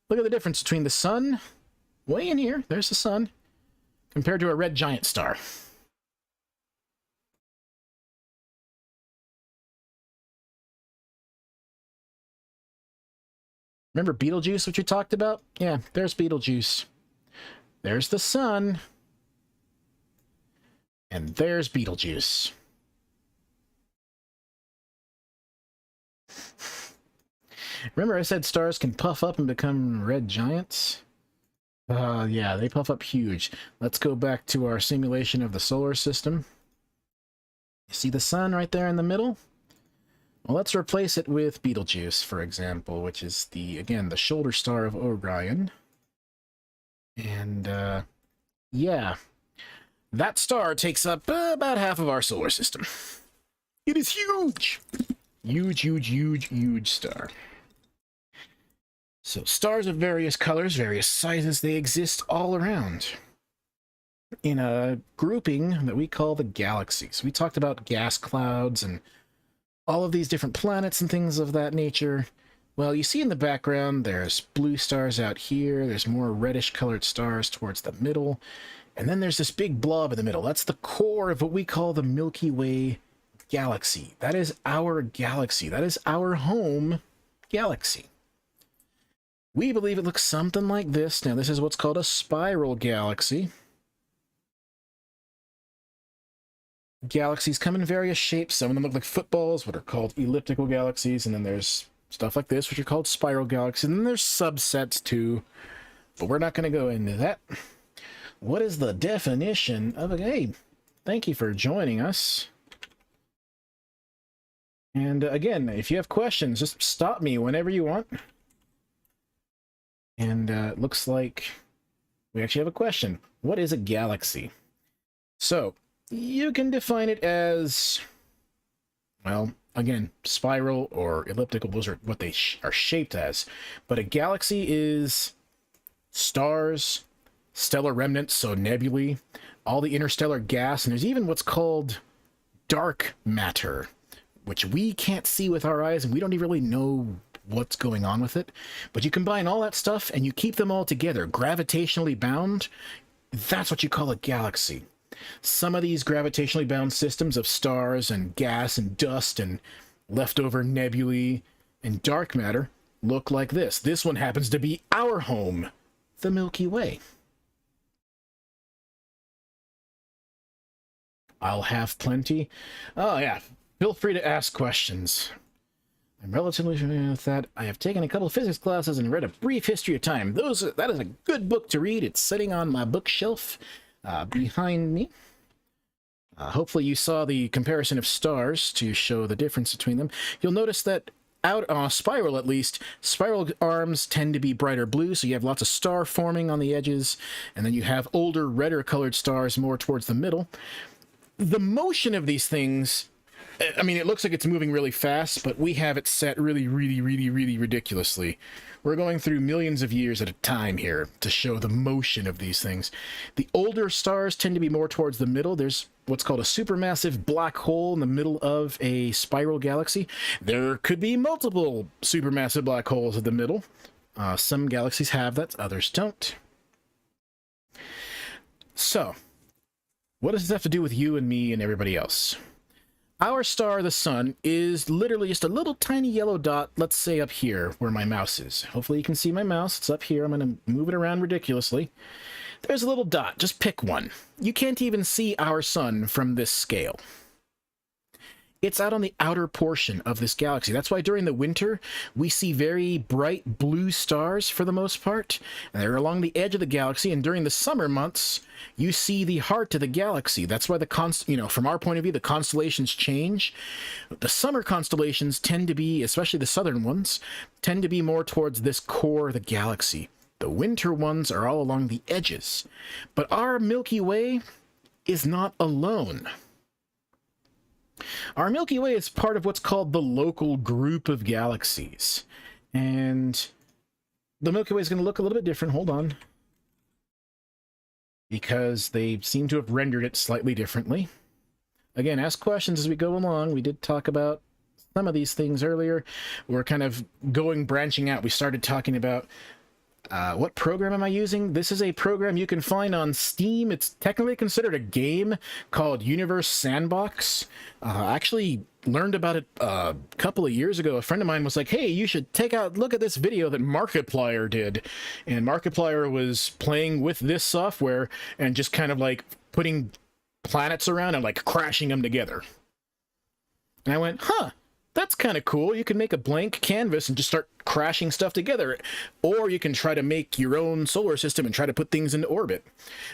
Look at the difference between the sun, way in here, there's the sun, compared to a red giant star. Remember Betelgeuse, which we talked about? Yeah, there's Betelgeuse. There's the sun. And there's Betelgeuse. Remember I said stars can puff up and become red giants? Yeah, they puff up huge. Let's go back to our simulation of the solar system. You see the sun right there in the middle? Well, let's replace it with Betelgeuse, for example, which is again, the shoulder star of Orion. And, yeah. That star takes up about half of our solar system. It is huge! Huge, huge, huge, huge star. So stars of various colors, various sizes, they exist all around in a grouping that we call the galaxies. We talked about gas clouds and all of these different planets and things of that nature. Well, you see in the background, there's blue stars out here, there's more reddish colored stars towards the middle, and then there's this big blob in the middle. That's the core of what we call the Milky Way galaxy. That is our galaxy. That is our home galaxy. We believe it looks something like this. Now, this is what's called a spiral galaxy. Galaxies come in various shapes. Some of them look like footballs, what are called elliptical galaxies, and then there's stuff like this, which are called spiral galaxies, and then there's subsets too, but we're not going to go into that. What is the definition of a... Hey, thank you for joining us. And again, if you have questions, just stop me whenever you want. And it looks like we actually have a question. What is a galaxy? So, you can define it as, well, again, spiral or elliptical. Those are what they are shaped as. But a galaxy is stars, stellar remnants, so nebulae, all the interstellar gas, and there's even what's called dark matter, which we can't see with our eyes, and we don't even really know what's going on with it. But you combine all that stuff, and you keep them all together, gravitationally bound. That's what you call a galaxy. Some of these gravitationally bound systems of stars and gas and dust and leftover nebulae and dark matter look like this. This one happens to be our home, the Milky Way. I'll have plenty. Oh yeah, feel free to ask questions. I'm relatively familiar with that. I have taken a couple of physics classes and read A Brief History of Time. That is a good book to read. It's sitting on my bookshelf behind me. Hopefully you saw the comparison of stars to show the difference between them. You'll notice that out on a spiral, at least, spiral arms tend to be brighter blue, so you have lots of star forming on the edges, and then you have older, redder colored stars more towards the middle. The motion of these things I mean, it looks like it's moving really fast, but we have it set really, really, really, really ridiculously. We're going through millions of years at a time here to show the motion of these things. The older stars tend to be more towards the middle. There's what's called a supermassive black hole in the middle of a spiral galaxy. There could be multiple supermassive black holes in the middle. Some galaxies have that, others don't. So, what does this have to do with you and me and everybody else? Our star, the sun, is literally just a little tiny yellow dot, let's say up here, where my mouse is. Hopefully you can see my mouse. It's up here. I'm going to move it around ridiculously. There's a little dot. Just pick one. You can't even see our sun from this scale. It's out on the outer portion of this galaxy. That's why during the winter, we see very bright blue stars for the most part. And they're along the edge of the galaxy, and during the summer months, you see the heart of the galaxy. That's why from our point of view, the constellations change. The summer constellations tend to be, especially the southern ones, tend to be more towards this core of the galaxy. The winter ones are all along the edges. But our Milky Way is not alone. Our Milky Way is part of what's called the local group of galaxies. And the Milky Way is going to look a little bit different. Hold on. Because they seem to have rendered it slightly differently. Again, ask questions as we go along. We did talk about some of these things earlier. We're kind of branching out. We started talking about what program am I using? This is a program you can find on Steam. It's technically considered a game called Universe Sandbox. I actually learned about it a couple of years ago. A friend of mine was like, hey, you should look at this video that Markiplier did. And Markiplier was playing with this software and just kind of like putting planets around and like crashing them together. And I went, huh. That's kind of cool. You can make a blank canvas and just start crashing stuff together. Or you can try to make your own solar system and try to put things into orbit.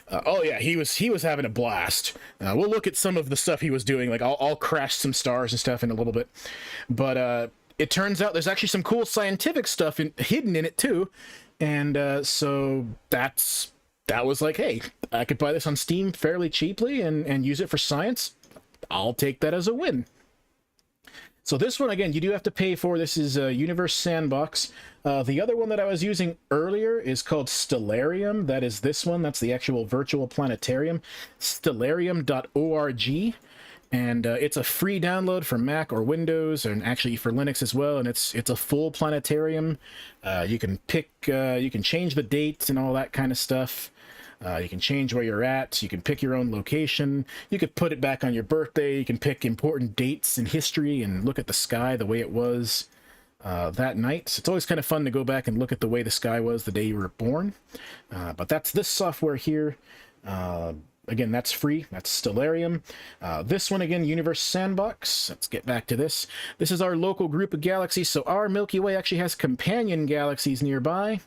Oh yeah, he was having a blast. We'll look at some of the stuff he was doing. Like I'll crash some stars and stuff in a little bit. But it turns out there's actually some cool scientific stuff hidden in it too. And so that was like, hey, I could buy this on Steam fairly cheaply and use it for science. I'll take that as a win. So this one, again, you do have to pay for. This is Universe Sandbox. The other one that I was using earlier is called Stellarium. That is this one. That's the actual virtual planetarium. Stellarium.org. And it's a free download for Mac or Windows, and actually for Linux as well. And it's a full planetarium. You can change the dates and all that kind of stuff. You can change where you're at. You can pick your own location. You could put it back on your birthday. You can pick important dates in history and look at the sky the way it was that night. So it's always kind of fun to go back and look at the way the sky was the day you were born. But that's this software here. Again, that's free. That's Stellarium. This one, again, Universe Sandbox. Let's get back to this. This is our local group of galaxies. So our Milky Way actually has companion galaxies nearby.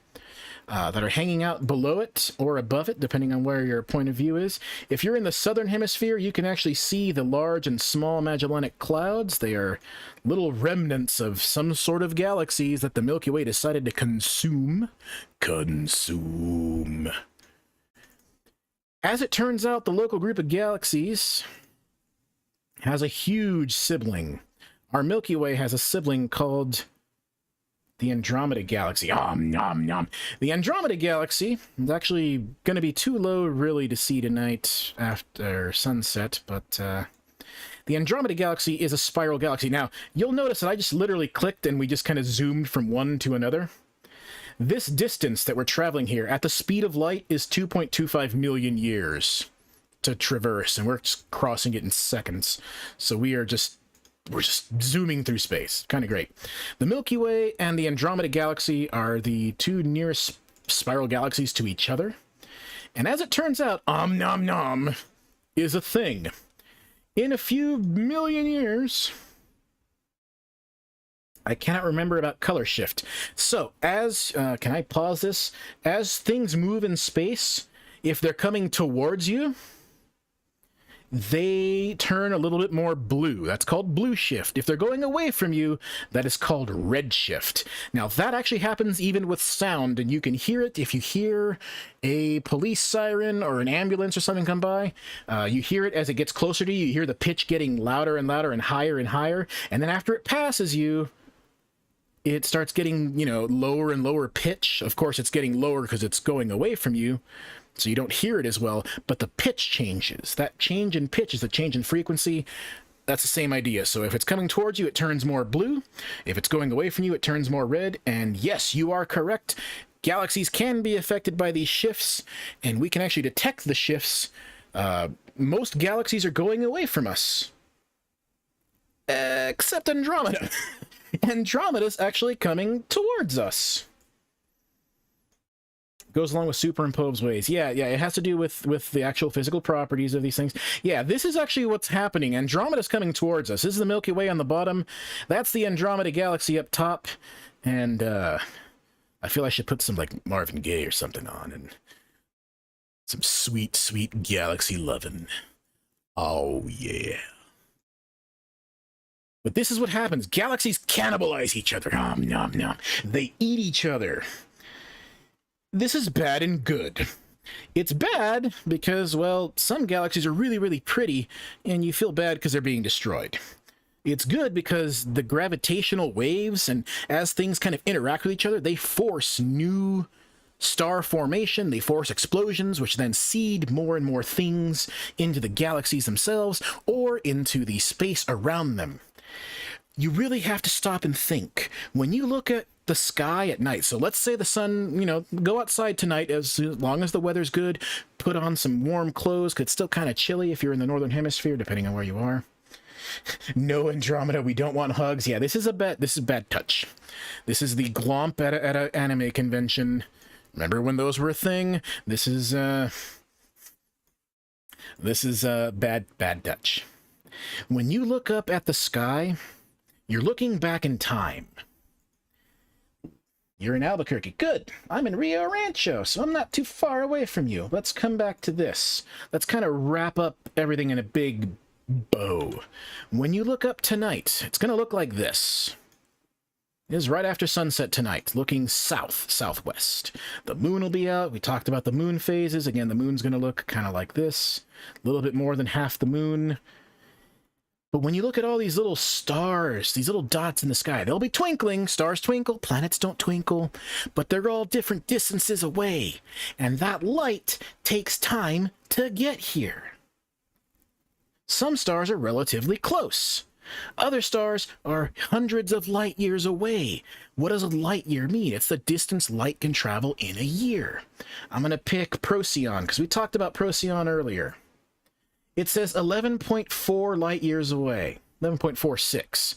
That are hanging out below it or above it, depending on where your point of view is. If you're in the southern hemisphere, you can actually see the large and small Magellanic Clouds. They are little remnants of some sort of galaxies that the Milky Way decided to consume. As it turns out, the local group of galaxies has a huge sibling. Our Milky Way has a sibling called the Andromeda Galaxy. The Andromeda Galaxy is actually going to be too low really to see tonight after sunset, but the Andromeda Galaxy is a spiral galaxy. Now, you'll notice that I just literally clicked and we just kind of zoomed from one to another. This distance that we're traveling here at the speed of light is 2.25 million years to traverse, and we're just crossing it in seconds. So we're just zooming through space. Kind of great. The Milky Way and the Andromeda Galaxy are the two nearest spiral galaxies to each other. And as it turns out, is a thing. In a few million years, I cannot remember about color shift. So, can I pause this? As things move in space, if they're coming towards you, they turn a little bit more blue. That's called blue shift. If they're going away from you, that is called red shift. Now, that actually happens even with sound, and you can hear it if you hear a police siren or an ambulance or something come by. You hear it as it gets closer to you. You hear the pitch getting louder and louder and higher, and then after it passes you, it starts getting, lower and lower pitch. Of course, it's getting lower because it's going away from you, so you don't hear it as well, but the pitch changes. That change in pitch is the change in frequency. That's the same idea. So if it's coming towards you, it turns more blue. If it's going away from you, it turns more red. And yes, you are correct. Galaxies can be affected by these shifts, and we can actually detect the shifts. Most galaxies are going away from us, except Andromeda. Andromeda's actually coming towards us. Goes along with superimposed waves. Yeah, it has to do with the actual physical properties of these things. Yeah, this is actually what's happening. Andromeda's coming towards us. This is the Milky Way on the bottom. That's the Andromeda Galaxy up top. And I feel I should put some, like, Marvin Gaye or something on, and some sweet, sweet galaxy lovin'. Oh, yeah. But this is what happens. Galaxies cannibalize each other. Nom, nom, nom. They eat each other. This is bad and good. It's bad because, well, some galaxies are really, really pretty, and you feel bad because they're being destroyed. It's good because the gravitational waves, and as things kind of interact with each other, they force new star formation, they force explosions, which then seed more and more things into the galaxies themselves, or into the space around them. You really have to stop and think. When you look at the sky at night, so let's say the sun, go outside tonight as long as the weather's good, put on some warm clothes, 'cause it's still kind of chilly if you're in the northern hemisphere, depending on where you are. No, Andromeda, we don't want hugs. Yeah, this is bad touch. This is the glomp at an anime convention. Remember when those were a thing? This is bad touch. When you look up at the sky, you're looking back in time. You're in Albuquerque. Good. I'm in Rio Rancho, so I'm not too far away from you. Let's come back to this. Let's kind of wrap up everything in a big bow. When you look up tonight, it's going to look like this. It is right after sunset tonight, looking southwest. The moon will be out. We talked about the moon phases. Again, the moon's going to look kind of like this. A little bit more than half the moon. But when you look at all these little stars, these little dots in the sky, they'll be twinkling. Stars twinkle, planets don't twinkle, but they're all different distances away. And that light takes time to get here. Some stars are relatively close. Other stars are hundreds of light years away. What does a light year mean? It's the distance light can travel in a year. I'm going to pick Procyon, because we talked about Procyon earlier. It says 11.4 light years away, 11.46.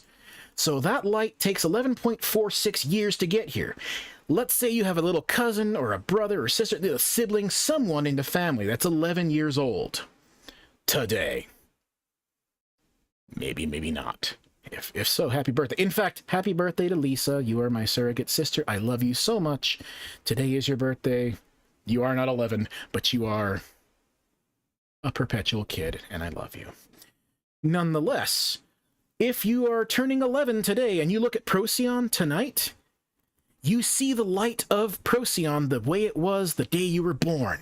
So that light takes 11.46 years to get here. Let's say you have a little cousin or a brother or sister, a sibling, someone in the family that's 11 years old today. Maybe, maybe not. If so, happy birthday. In fact, happy birthday to Lisa. You are my surrogate sister. I love you so much. Today is your birthday. You are not 11, but you are a perpetual kid, and I love you. Nonetheless, if you are turning 11 today and you look at Procyon tonight, you see the light of Procyon the way it was the day you were born.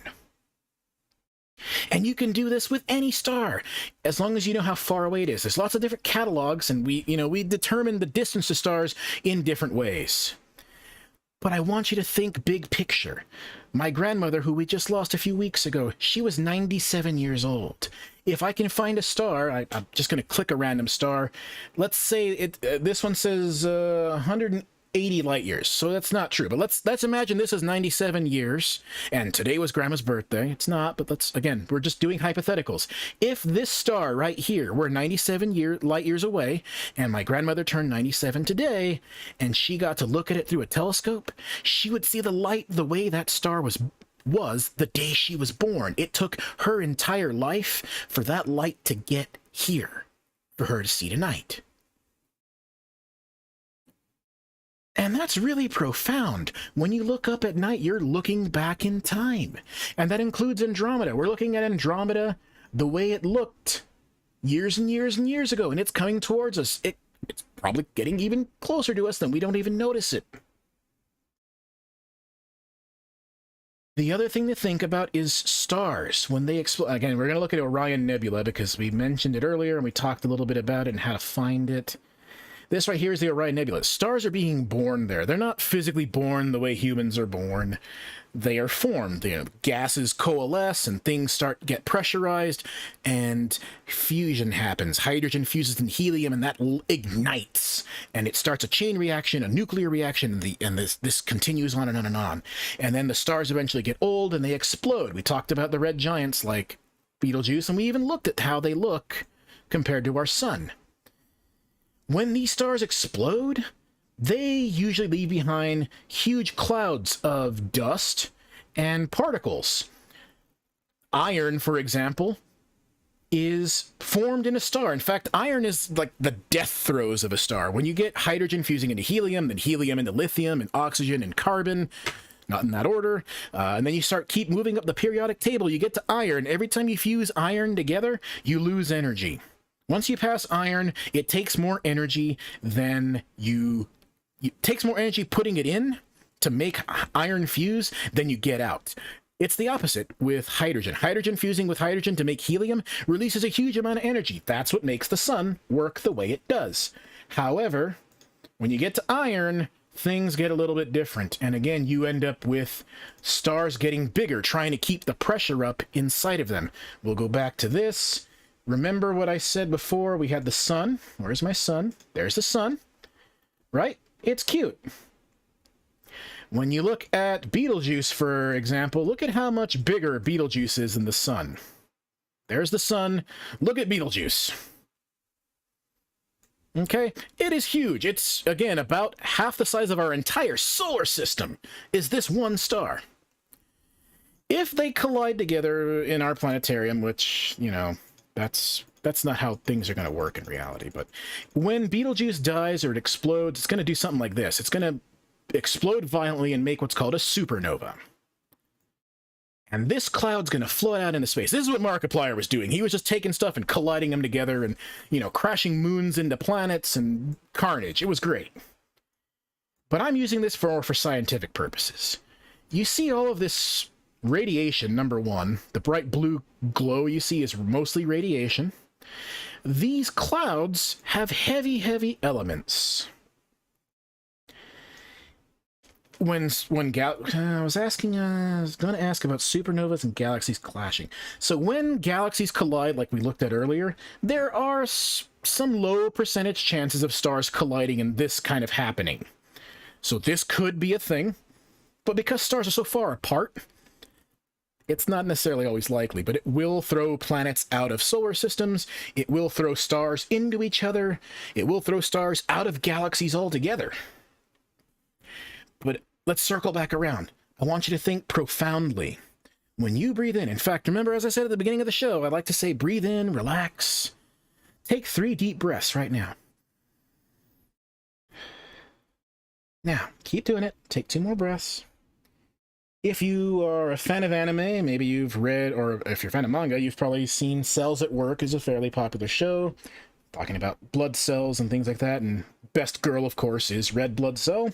And you can do this with any star, as long as you know how far away it is. There's lots of different catalogs, and we determine the distance to stars in different ways. But I want you to think big picture. My grandmother, who we just lost a few weeks ago, she was 97 years old. If I can find a star, I'm just going to click a random star. Let's say this one says 180 light years, so that's not true. But let's imagine this is 97 years, and today was Grandma's birthday. It's not, but again, we're just doing hypotheticals. If this star right here were 97 light years away, and my grandmother turned 97 today, and she got to look at it through a telescope, she would see the light the way that star was the day she was born. It took her entire life for that light to get here, for her to see tonight. And that's really profound. When you look up at night, you're looking back in time. And that includes Andromeda. We're looking at Andromeda the way it looked years and years and years ago, and it's coming towards us. It's probably getting even closer to us than we don't even notice it. The other thing to think about is stars. When they explode, again, we're going to look at Orion Nebula because we mentioned it earlier and we talked a little bit about it and how to find it. This right here is the Orion Nebula. Stars are being born there. They're not physically born the way humans are born. They are formed. You know, gases coalesce and things get pressurized, and fusion happens. Hydrogen fuses in helium, and that ignites, and it starts a chain reaction, a nuclear reaction, and this continues on and on and on. And then the stars eventually get old and they explode. We talked about the red giants like Betelgeuse, and we even looked at how they look compared to our sun. When these stars explode, they usually leave behind huge clouds of dust and particles. Iron, for example, is formed in a star. In fact, iron is like the death throes of a star. When you get hydrogen fusing into helium, then helium into lithium, and oxygen and carbon, not in that order, and then you keep moving up the periodic table, you get to iron. Every time you fuse iron together, you lose energy. Once you pass iron, it takes more energy than it takes more energy putting it in to make iron fuse than you get out. It's the opposite with hydrogen. Hydrogen fusing with hydrogen to make helium releases a huge amount of energy. That's what makes the sun work the way it does. However, when you get to iron, things get a little bit different. And again, you end up with stars getting bigger, trying to keep the pressure up inside of them. We'll go back to this. Remember what I said before? We had the sun. Where's my sun? There's the sun. Right? It's cute. When you look at Betelgeuse, for example, look at how much bigger Betelgeuse is than the sun. There's the sun. Look at Betelgeuse. Okay? It is huge. It's, again, about half the size of our entire solar system is this one star. If they collide together in our planetarium, which, you know, that's not how things are going to work in reality. But when Betelgeuse dies or it explodes, it's going to do something like this. It's going to explode violently and make what's called a supernova. And this cloud's going to float out into space. This is what Markiplier was doing. He was just taking stuff and colliding them together and, you know, crashing moons into planets and carnage. It was great. But I'm using this for scientific purposes. You see all of this radiation, number one. The bright blue glow you see is mostly radiation. These clouds have heavy, heavy elements. I was going to ask about supernovas and galaxies clashing. So when galaxies collide, like we looked at earlier, there are some low percentage chances of stars colliding and this kind of happening. So this could be a thing, but because stars are so far apart, it's not necessarily always likely, but it will throw planets out of solar systems. It will throw stars into each other. It will throw stars out of galaxies altogether. But let's circle back around. I want you to think profoundly. When you breathe in fact, remember, as I said at the beginning of the show, I like to say breathe in, relax. Take 3 deep breaths right now. Now, keep doing it. Take 2 more breaths. If you are a fan of anime, maybe you've read, or if you're a fan of manga, you've probably seen Cells at Work is a fairly popular show, talking about blood cells and things like that, and best girl, of course, is Red Blood Cell.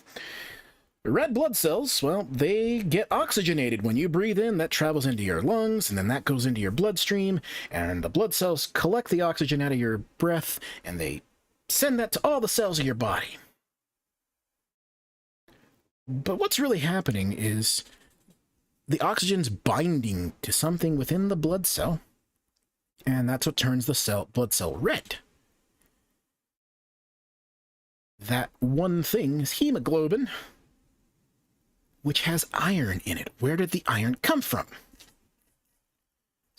Red blood cells, well, they get oxygenated. When you breathe in, that travels into your lungs, and then that goes into your bloodstream, and the blood cells collect the oxygen out of your breath, and they send that to all the cells of your body. But what's really happening is the oxygen's binding to something within the blood cell, and that's what turns the blood cell red. That one thing is hemoglobin, which has iron in it. Where did the iron come from?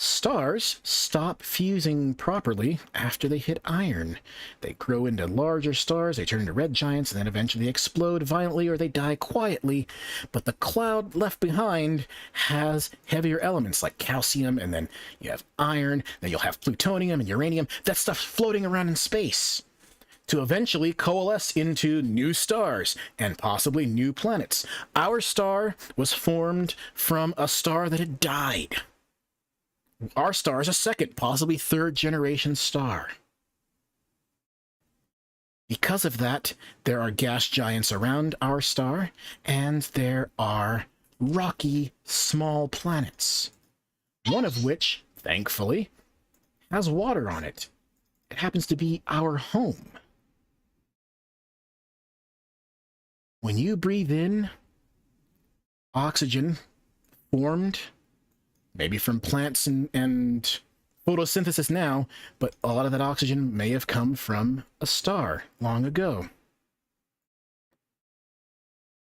Stars stop fusing properly after they hit iron. They grow into larger stars, they turn into red giants, and then eventually explode violently or they die quietly. But the cloud left behind has heavier elements like calcium, and then you have iron, then you'll have plutonium and uranium. That stuff's floating around in space to eventually coalesce into new stars and possibly new planets. Our star was formed from a star that had died. Our star is a second, possibly third generation star. Because of that, there are gas giants around our star, and there are rocky, small planets. One of which, thankfully, has water on it. It happens to be our home. When you breathe in oxygen formed, maybe from plants and photosynthesis now, but a lot of that oxygen may have come from a star long ago.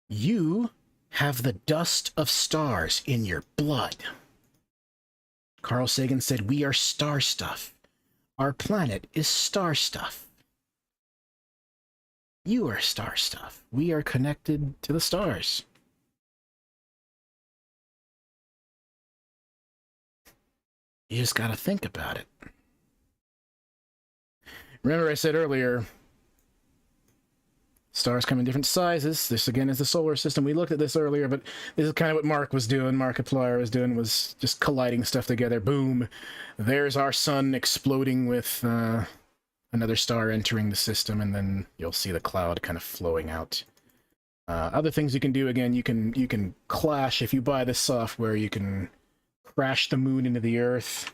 You have the dust of stars in your blood. Carl Sagan said, "We are star stuff. Our planet is star stuff." You are star stuff. We are connected to the stars. You just gotta think about it. Remember I said earlier, stars come in different sizes. This again is the solar system. We looked at this earlier, but this is kind of what Mark was doing. Markiplier was doing, was just colliding stuff together. Boom. There's our sun exploding with another star entering the system, and then you'll see the cloud kind of flowing out. Other things you can do, again, you can clash. If you buy this software, you can crash the moon into the Earth.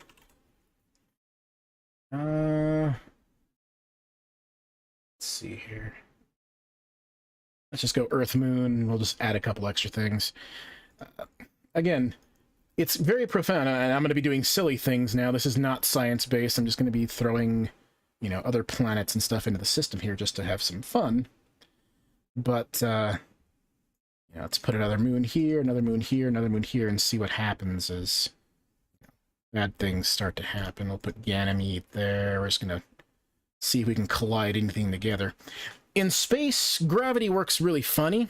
Let's see here. Let's just go Earth, Moon. We'll just add a couple extra things. Again, it's very profound, and I'm going to be doing silly things now. This is not science-based. I'm just going to be throwing, you know, other planets and stuff into the system here just to have some fun. But, you know, let's put another moon here, another moon here, another moon here, and see what happens as bad things start to happen. We'll put Ganymede there. We're just going to see if we can collide anything together. In space, gravity works really funny.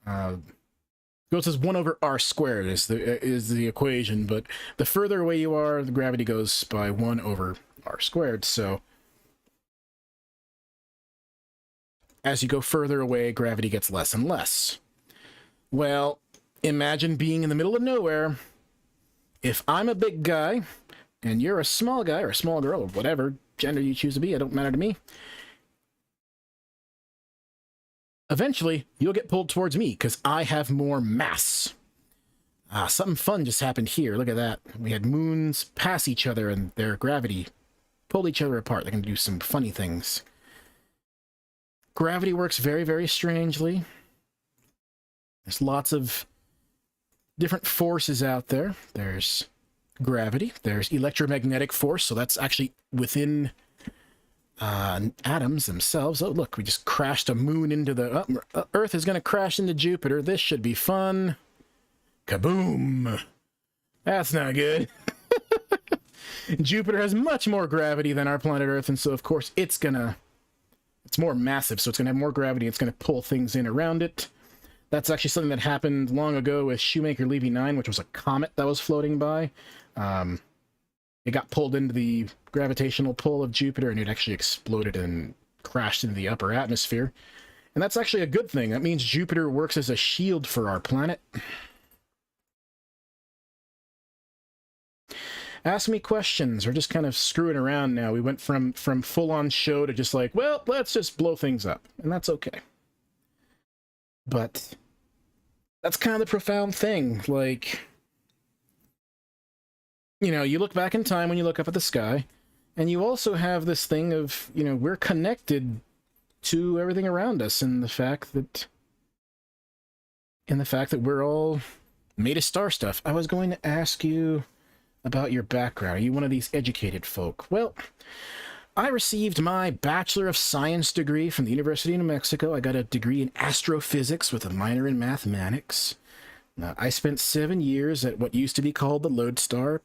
Goes as 1 over r squared is the equation, but the further away you are, the gravity goes by 1 over r squared. So as you go further away, gravity gets less and less. Well, imagine being in the middle of nowhere. If I'm a big guy, and you're a small guy, or a small girl, or whatever gender you choose to be, it don't matter to me. Eventually, you'll get pulled towards me, because I have more mass. Something fun just happened here. Look at that. We had moons pass each other, and their gravity pulled each other apart. They can do some funny things. Gravity works very, very strangely. There's lots of different forces out there. There's gravity. There's electromagnetic force, so that's actually within atoms themselves. Oh, look, we just crashed a moon into the... Earth is going to crash into Jupiter. This should be fun. Kaboom! That's not good. Jupiter has much more gravity than our planet Earth, and so, of course, it's more massive, so it's going to have more gravity. It's going to pull things in around it. That's actually something that happened long ago with Shoemaker Levy 9, which was a comet that was floating by. It got pulled into the gravitational pull of Jupiter, and it actually exploded and crashed into the upper atmosphere. And that's actually a good thing. That means Jupiter works as a shield for our planet. Ask me questions. We're just kind of screwing around now. We went from full-on show to just like, well, let's just blow things up. And that's okay. But that's kind of the profound thing. Like, you know, you look back in time when you look up at the sky, and you also have this thing of, you know, we're connected to everything around us, and the fact that we're all made of star stuff. I was going to ask you about your background. Are you one of these educated folk? Well, I received my Bachelor of Science degree from the University of New Mexico. I got a degree in astrophysics with a minor in mathematics. I spent 7 years at what used to be called the Lodestar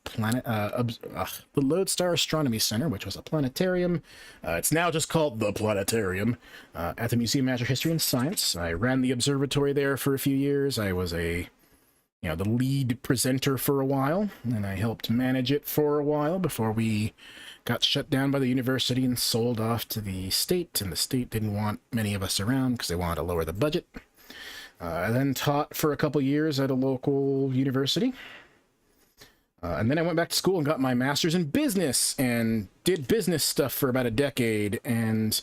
Astronomy Center, which was a planetarium. It's now just called the Planetarium at the Museum of Natural History and Science. I ran the observatory there for a few years. I was the lead presenter for a while, and I helped manage it for a while before we got shut down by the university and sold off to the state, and the state didn't want many of us around because they wanted to lower the budget. I then taught for a couple years at a local university. And then I went back to school and got my master's in business and did business stuff for about a decade. And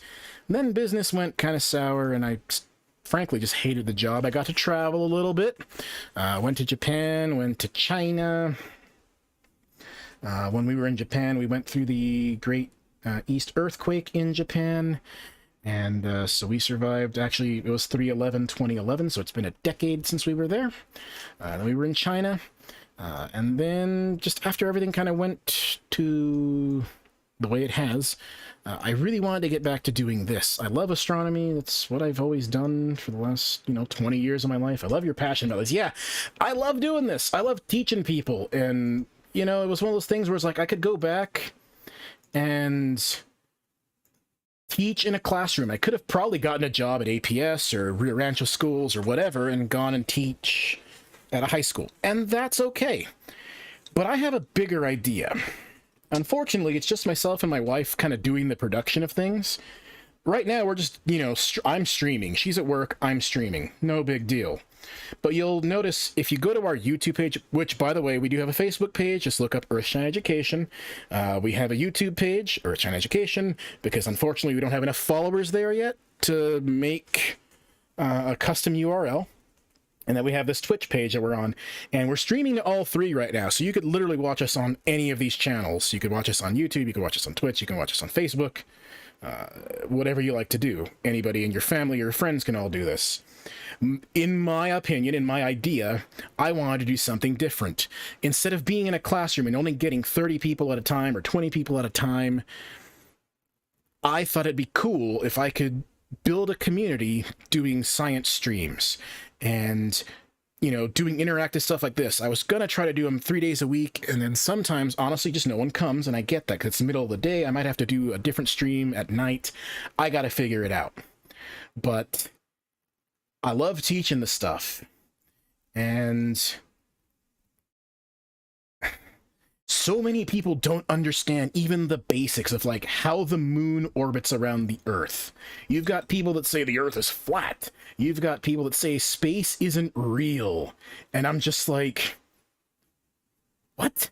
then business went kind of sour, and I frankly just hated the job. I got to travel a little bit. Went to Japan, went to China. When we were in Japan, we went through the Great East Earthquake in Japan. And so we survived. Actually, it was 3/11/2011, so it's been a decade since we were there. Then we were in China. And then just after everything kind of went to the way it has, I really wanted to get back to doing this. I love astronomy. That's what I've always done for the last, 20 years of my life. I love your passion about this. Yeah, I love doing this. I love teaching people. And, it was one of those things where it's like I could go back and teach in a classroom. I could have probably gotten a job at APS or Rio Rancho schools or whatever and gone and teach at a high school, and that's okay. But I have a bigger idea. Unfortunately, it's just myself and my wife kind of doing the production of things. Right now, we're just, I'm streaming. She's at work, I'm streaming. No big deal. But you'll notice if you go to our YouTube page, which, by the way, we do have a Facebook page. Just look up Earthshine Education. We have a YouTube page, Earthshine Education, because unfortunately we don't have enough followers there yet to make a custom URL. And then we have this Twitch page that we're on, and we're streaming to all three right now. So you could literally watch us on any of these channels. You could watch us on YouTube, you can watch us on Twitch, you can watch us on Facebook, whatever you like to do. Anybody in your family or your friends can all do this. In my opinion, in my idea, I wanted to do something different. Instead of being in a classroom and only getting 30 people at a time or 20 people at a time, I thought it'd be cool if I could build a community doing science streams and, doing interactive stuff like this. I was going to try to do them 3 days a week, and then sometimes, honestly, just no one comes, and I get that because it's the middle of the day. I might have to do a different stream at night. I got to figure it out. But I love teaching the stuff, and so many people don't understand even the basics of like how the moon orbits around the Earth. You've got people that say the Earth is flat. You've got people that say space isn't real. And I'm just like, what?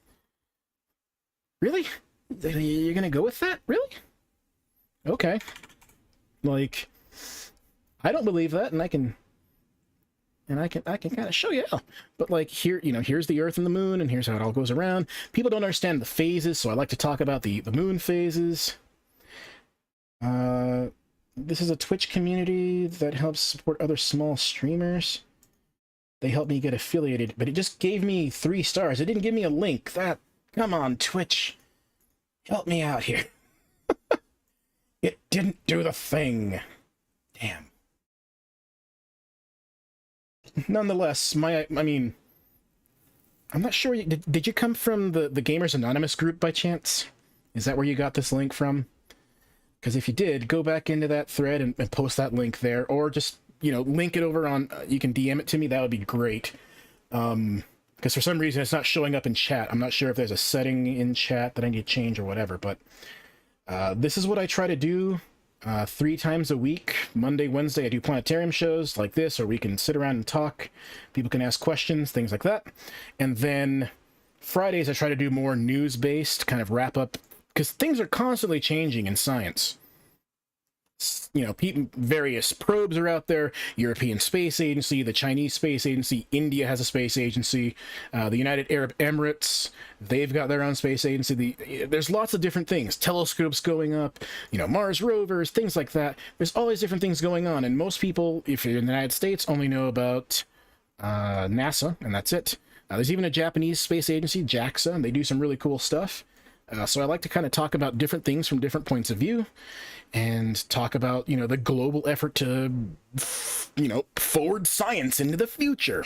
Really? You're gonna go with that? Really? Okay. Like, I don't believe that, and I can kind of show you how. But like here, here's the Earth and the moon, and here's how it all goes around. People don't understand the phases, so I like to talk about the moon phases. This is a Twitch community that helps support other small streamers. They helped me get affiliated, but it just gave me 3 stars. It didn't give me a link. Come on, Twitch. Help me out here. It didn't do the thing. Damn. Nonetheless, I'm not sure. Did you come from the Gamers Anonymous group by chance? Is that where you got this link from? Because if you did, go back into that thread and post that link there, or just, link it over on, you can DM it to me. That would be great. Because for some reason it's not showing up in chat. I'm not sure if there's a setting in chat that I need to change or whatever, but this is what I try to do. 3 times a week. Monday, Wednesday, I do planetarium shows like this, or we can sit around and talk. People can ask questions, things like that. And then Fridays, I try to do more news-based, kind of wrap up, because things are constantly changing in science. Various probes are out there. European Space Agency, the Chinese Space Agency, India has a space agency, the United Arab Emirates, they've got their own space agency. There's lots of different things. Telescopes going up, Mars rovers, things like that. There's always different things going on, and most people, if you're in the United States, only know about NASA, and that's it. There's even a Japanese space agency, JAXA, and they do some really cool stuff. So I like to kind of talk about different things from different points of view, and talk about, the global effort to, forward science into the future.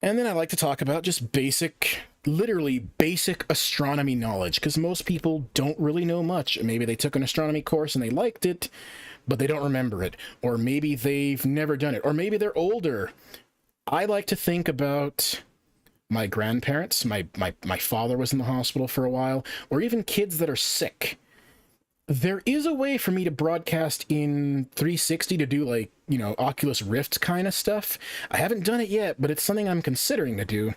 And then I like to talk about just literally basic astronomy knowledge, because most people don't really know much. Maybe they took an astronomy course and they liked it, but they don't remember it. Or maybe they've never done it. Or maybe they're older. I like to think about my grandparents. My father was in the hospital for a while, or even kids that are sick. There is a way for me to broadcast in 360 to do, like, you know, Oculus Rift kind of stuff. I haven't done it yet, but it's something I'm considering to do,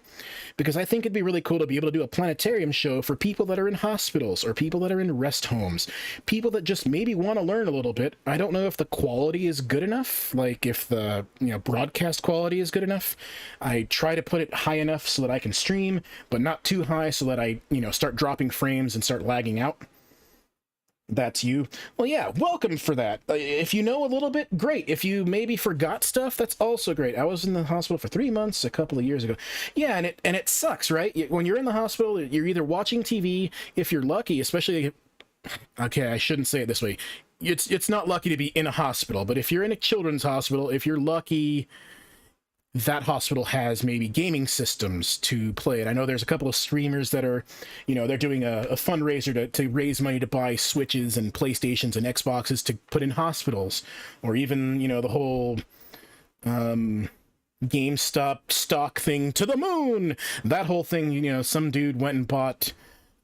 because I think it'd be really cool to be able to do a planetarium show for people that are in hospitals or people that are in rest homes, people that just maybe want to learn a little bit. I don't know if the quality is good enough, like if the, you know, broadcast quality is good enough. I try to put it high enough so that I can stream, but not too high so that I, you know, start dropping frames and start lagging out. That's you. Well, yeah, welcome for that. If you know a little bit, great. If you maybe forgot stuff, that's also great. I was in the hospital for 3 months a couple of years ago. Yeah, and it sucks, right? When you're in the hospital, you're either watching TV, if you're lucky, especially... Okay, I shouldn't say it this way. It's not lucky to be in a hospital, but if you're in a children's hospital, if you're lucky, that hospital has maybe gaming systems to play it. I know there's a couple of streamers that are, you know, they're doing a fundraiser to raise money to buy Switches and PlayStations and Xboxes to put in hospitals, or even, you know, the whole GameStop stock thing to the moon. That whole thing, you know, some dude went and bought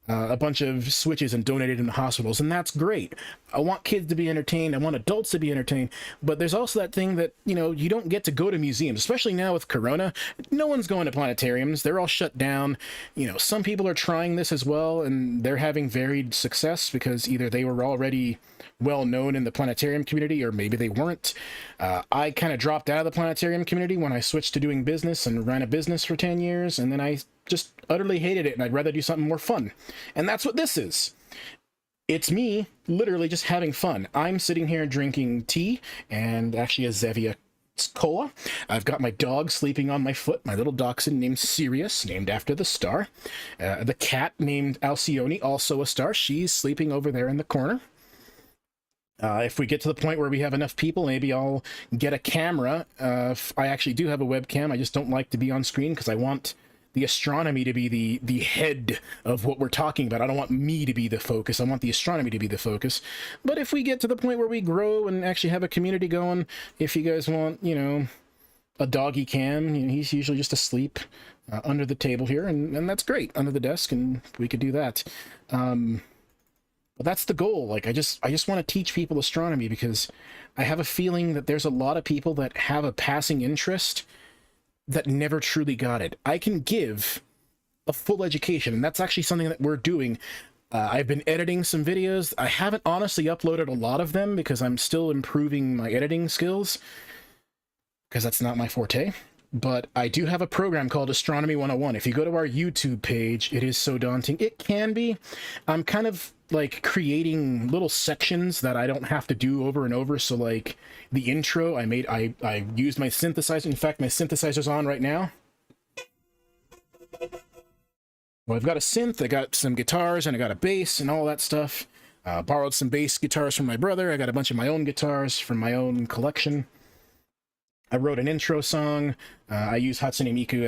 a bunch of Switches and donated in the hospitals, and that's great. I want kids to be entertained. I want adults to be entertained. But there's also that thing that, you know, you don't get to go to museums, especially now with Corona. No one's going to planetariums. They're all shut down. You know, some people are trying this as well, and they're having varied success because either they were already well known in the planetarium community, or maybe they weren't. I kind of dropped out of the planetarium community when I switched to doing business and ran a business for 10 years, and then I just utterly hated it, and I'd rather do something more fun. And that's what this is. It's me literally just having fun. I'm sitting here drinking tea and actually a Zevia cola. I've got my dog sleeping on my foot, my little dachshund named Sirius, named after the star. The cat named Alcyone, also a star. She's sleeping over there in the corner. If we get to the point where we have enough people, maybe I'll get a camera. I actually do have a webcam. I just don't like to be on screen because I want the astronomy to be the head of what we're talking about. I don't want me to be the focus. I want the astronomy to be the focus. But if we get to the point where we grow and actually have a community going, if you guys want, you know, a doggy cam, you know, he's usually just asleep under the table here, and that's great, under the desk, and we could do that. But that's the goal. Like, I just want to teach people astronomy because I have a feeling that there's a lot of people that have a passing interest that never truly got it. I can give a full education, and that's actually something that we're doing. I've been editing some videos. I haven't honestly uploaded a lot of them because I'm still improving my editing skills, because that's not my forte. But I do have a program called Astronomy 101. If you go to our YouTube page, it is so daunting. It can be. I'm kind of like creating little sections that I don't have to do over and over. So like the intro, I used my synthesizer. In fact, my synthesizer's on right now. Well, I've got a synth, I got some guitars, and I got a bass and all that stuff. Borrowed some bass guitars from my brother. I got a bunch of my own guitars from my own collection. I wrote an intro song. I use Hatsune Miku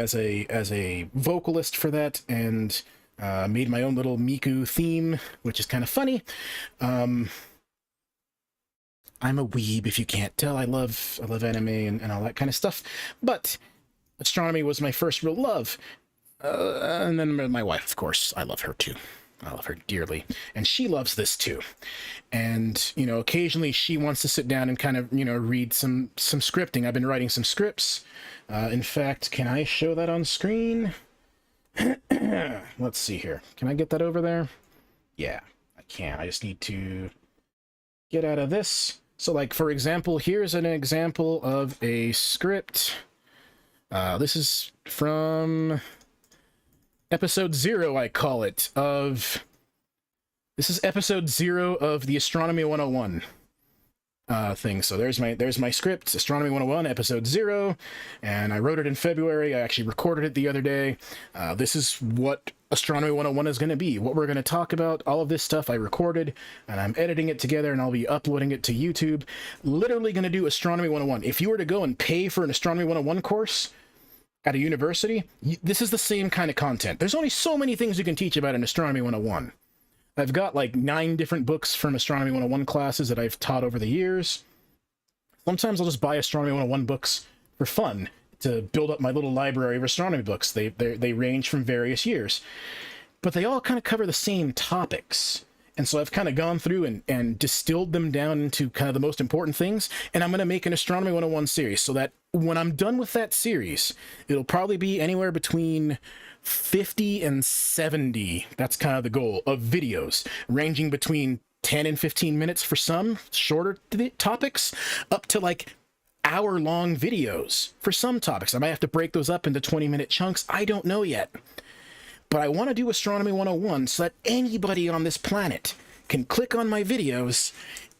as a vocalist for that, and made my own little Miku theme, which is kind of funny. I'm a weeb, if you can't tell. I love anime and all that kind of stuff. But astronomy was my first real love. And then my wife, of course. I love her too. I love her dearly. And she loves this too. And, you know, occasionally she wants to sit down and kind of, you know, read some scripting. I've been writing some scripts. In fact, can I show that on screen? Let's see here. Can I get that over there? Yeah, I can. I just need to get out of this. So, like, for example, here's an example of a script. This is from episode 0, I call it, of... This is episode 0 of the Astronomy 101 thing. So there's my script, Astronomy 101, episode 0, and I wrote it in February. I actually recorded it the other day. This is what Astronomy 101 is going to be, what we're going to talk about. All of this stuff I recorded, and I'm editing it together, and I'll be uploading it to YouTube. Literally going to do Astronomy 101. If you were to go and pay for an Astronomy 101 course at a university, this is the same kind of content. There's only so many things you can teach about an Astronomy 101. I've got like 9 different books from Astronomy 101 classes that I've taught over the years. Sometimes I'll just buy Astronomy 101 books for fun to build up my little library of astronomy books. They range from various years, but they all kind of cover the same topics. And so I've kind of gone through and distilled them down into kind of the most important things. And I'm going to make an Astronomy 101 series so that when I'm done with that series, it'll probably be anywhere between 50 and 70. That's kind of the goal of videos, ranging between 10 and 15 minutes for some shorter topics, up to like hour-long videos for some topics. I might have to break those up into 20-minute chunks. I don't know yet. But I want to do Astronomy 101 so that anybody on this planet can click on my videos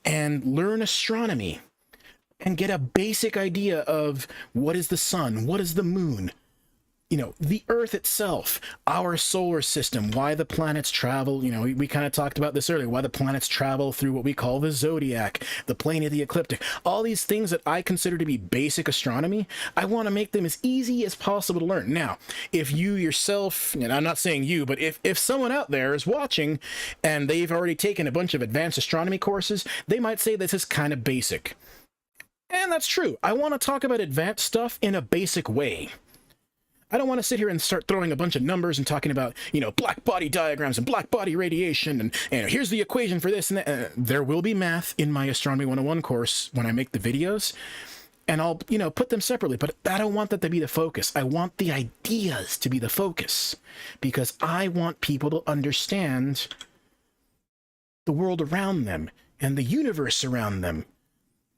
and learn astronomy and get a basic idea of what is the sun, what is the moon, you know, the Earth itself, our solar system, why the planets travel. You know, we kind of talked about this earlier, why the planets travel through what we call the zodiac, the plane of the ecliptic, all these things that I consider to be basic astronomy. I want to make them as easy as possible to learn. Now, if you yourself, and I'm not saying you, but if someone out there is watching and they've already taken a bunch of advanced astronomy courses, they might say this is kind of basic. And that's true. I want to talk about advanced stuff in a basic way. I don't want to sit here and start throwing a bunch of numbers and talking about, you know, black body diagrams and black body radiation and here's the equation for this and that. There will be math in my Astronomy 101 course when I make the videos, and I'll, you know, put them separately, but I don't want that to be the focus. I want the ideas to be the focus because I want people to understand the world around them and the universe around them.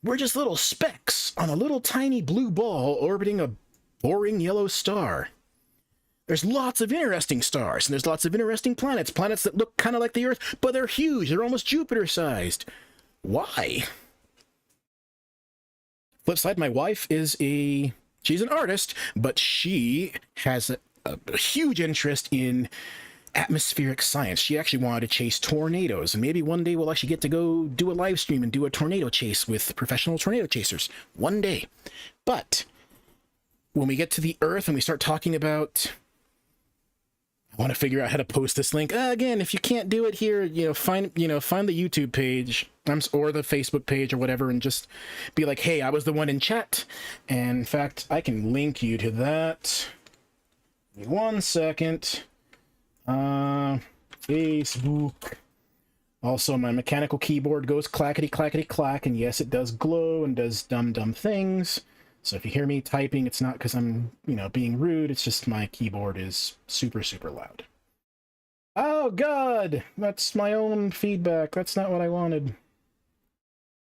We're just little specks on a little tiny blue ball orbiting a boring yellow star. There's lots of interesting stars, and there's lots of interesting planets that look kind of like the Earth, but they're huge. They're almost Jupiter-sized. Why? Flip side, my wife is she's an artist, but she has a huge interest in atmospheric science. She actually wanted to chase tornadoes, and maybe one day we'll actually get to go do a live stream and do a tornado chase with professional tornado chasers. One day. But when we get to the Earth and we start talking about, I want to figure out how to post this link. Again, if you can't do it here, find the YouTube page or the Facebook page or whatever, and just be like, hey, I was the one in chat. And in fact, I can link you to that. Give me 1 second. Facebook. Also, my mechanical keyboard goes clackety clackety clack, and yes, it does glow and does dumb things. So if you hear me typing, it's not because I'm, being rude. It's just my keyboard is super loud. Oh God, that's my own feedback. That's not what I wanted.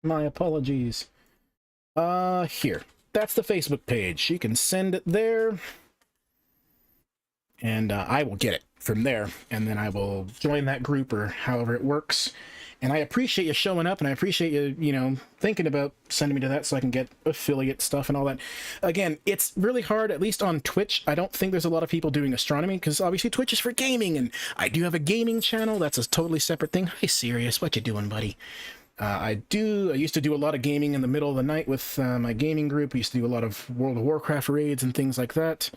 My apologies. Here. That's the Facebook page. You can send it there. And I will get it from there. And then I will join that group or however it works. And I appreciate you showing up, and I appreciate you, thinking about sending me to that so I can get affiliate stuff and all that. Again, it's really hard, at least on Twitch. I don't think there's a lot of people doing astronomy, because obviously Twitch is for gaming, and I do have a gaming channel. That's a totally separate thing. Hi, Sirius. What you doing, buddy? I used to do a lot of gaming in the middle of the night with my gaming group. We used to do a lot of World of Warcraft raids and things like that.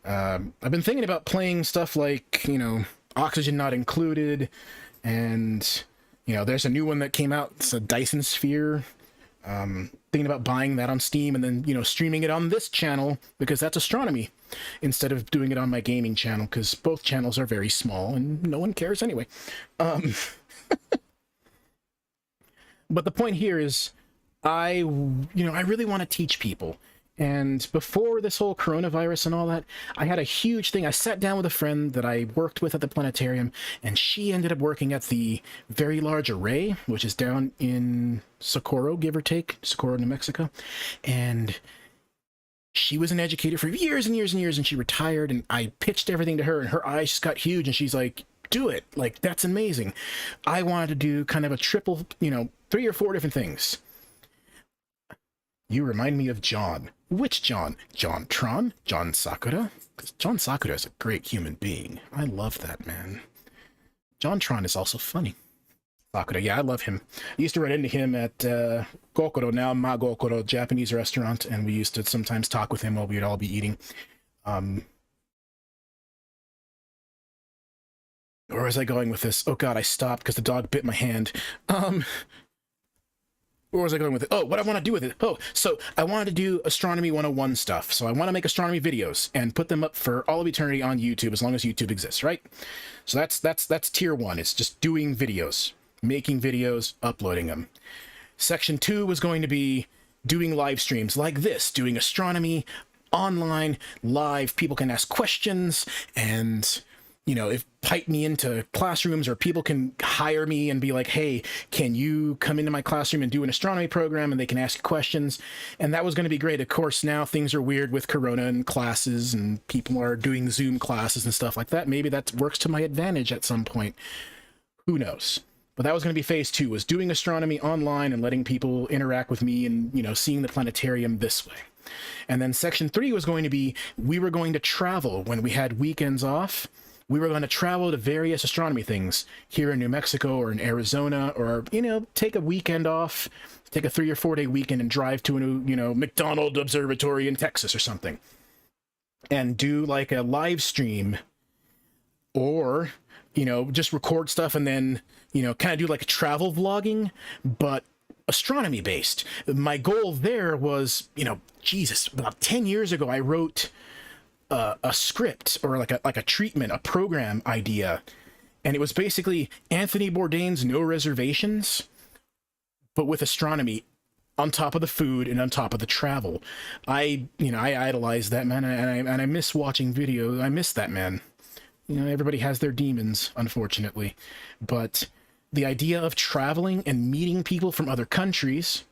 I've been thinking about playing stuff like, Oxygen Not Included, and there's a new one that came out. It's a Dyson Sphere. Thinking about buying that on Steam and then, streaming it on this channel, because that's astronomy, instead of doing it on my gaming channel, because both channels are very small and no one cares anyway. But the point here is I really want to teach people. And before this whole coronavirus and all that, I had a huge thing. I sat down with a friend that I worked with at the planetarium, and she ended up working at the Very Large Array, which is down in Socorro, give or take, Socorro, New Mexico. And she was an educator for years and years and years, and she retired, and I pitched everything to her, and her eyes just got huge, and she's like, do it. Like, that's amazing. I wanted to do kind of a triple, 3 or 4 different things. You remind me of John. Which John? John Tron? John Sakura? Because John Sakura is a great human being. I love that man. John Tron is also funny. Sakura, yeah, I love him. I used to run into him at Gokoro, now Ma Gokoro, Japanese restaurant, and we used to sometimes talk with him while we'd all be eating. Where was I going with this? Oh God, I stopped because the dog bit my hand. Where was I going with it? Oh, what I want to do with it. Oh, so I wanted to do Astronomy 101 stuff. So I want to make astronomy videos and put them up for all of eternity on YouTube, as long as YouTube exists, right? So that's tier 1. It's just doing videos. making videos, uploading them. Section 2 was going to be doing live streams like this, doing astronomy online, live. People can ask questions and, you know, if pipe me into classrooms, or people can hire me and be like, hey, can you come into my classroom and do an astronomy program? And they can ask questions. And that was going to be great. Of course, now things are weird with Corona and classes, and people are doing Zoom classes and stuff like that. Maybe that works to my advantage at some point. Who knows? But that was going to be phase 2, was doing astronomy online and letting people interact with me and, you know, seeing the planetarium this way. And then section 3 was going to be, we were going to travel when we had weekends off. We were going to travel to various astronomy things here in New Mexico or in Arizona, or, you know, take a weekend off, take a 3 or 4 day weekend and drive to a, you know, Astral Observatory in Texas or something, and do like a live stream, or, you know, just record stuff and then, you know, kind of do like a travel vlogging, but astronomy based. My goal there was, you know, Jesus, about 10 years ago, I wrote a script, or like a treatment, a program idea, and it was basically Anthony Bourdain's No Reservations, but with astronomy on top of the food and on top of the travel. I idolize that man, and I miss watching videos. I miss that man. You know, everybody has their demons, unfortunately, but the idea of traveling and meeting people from other countries,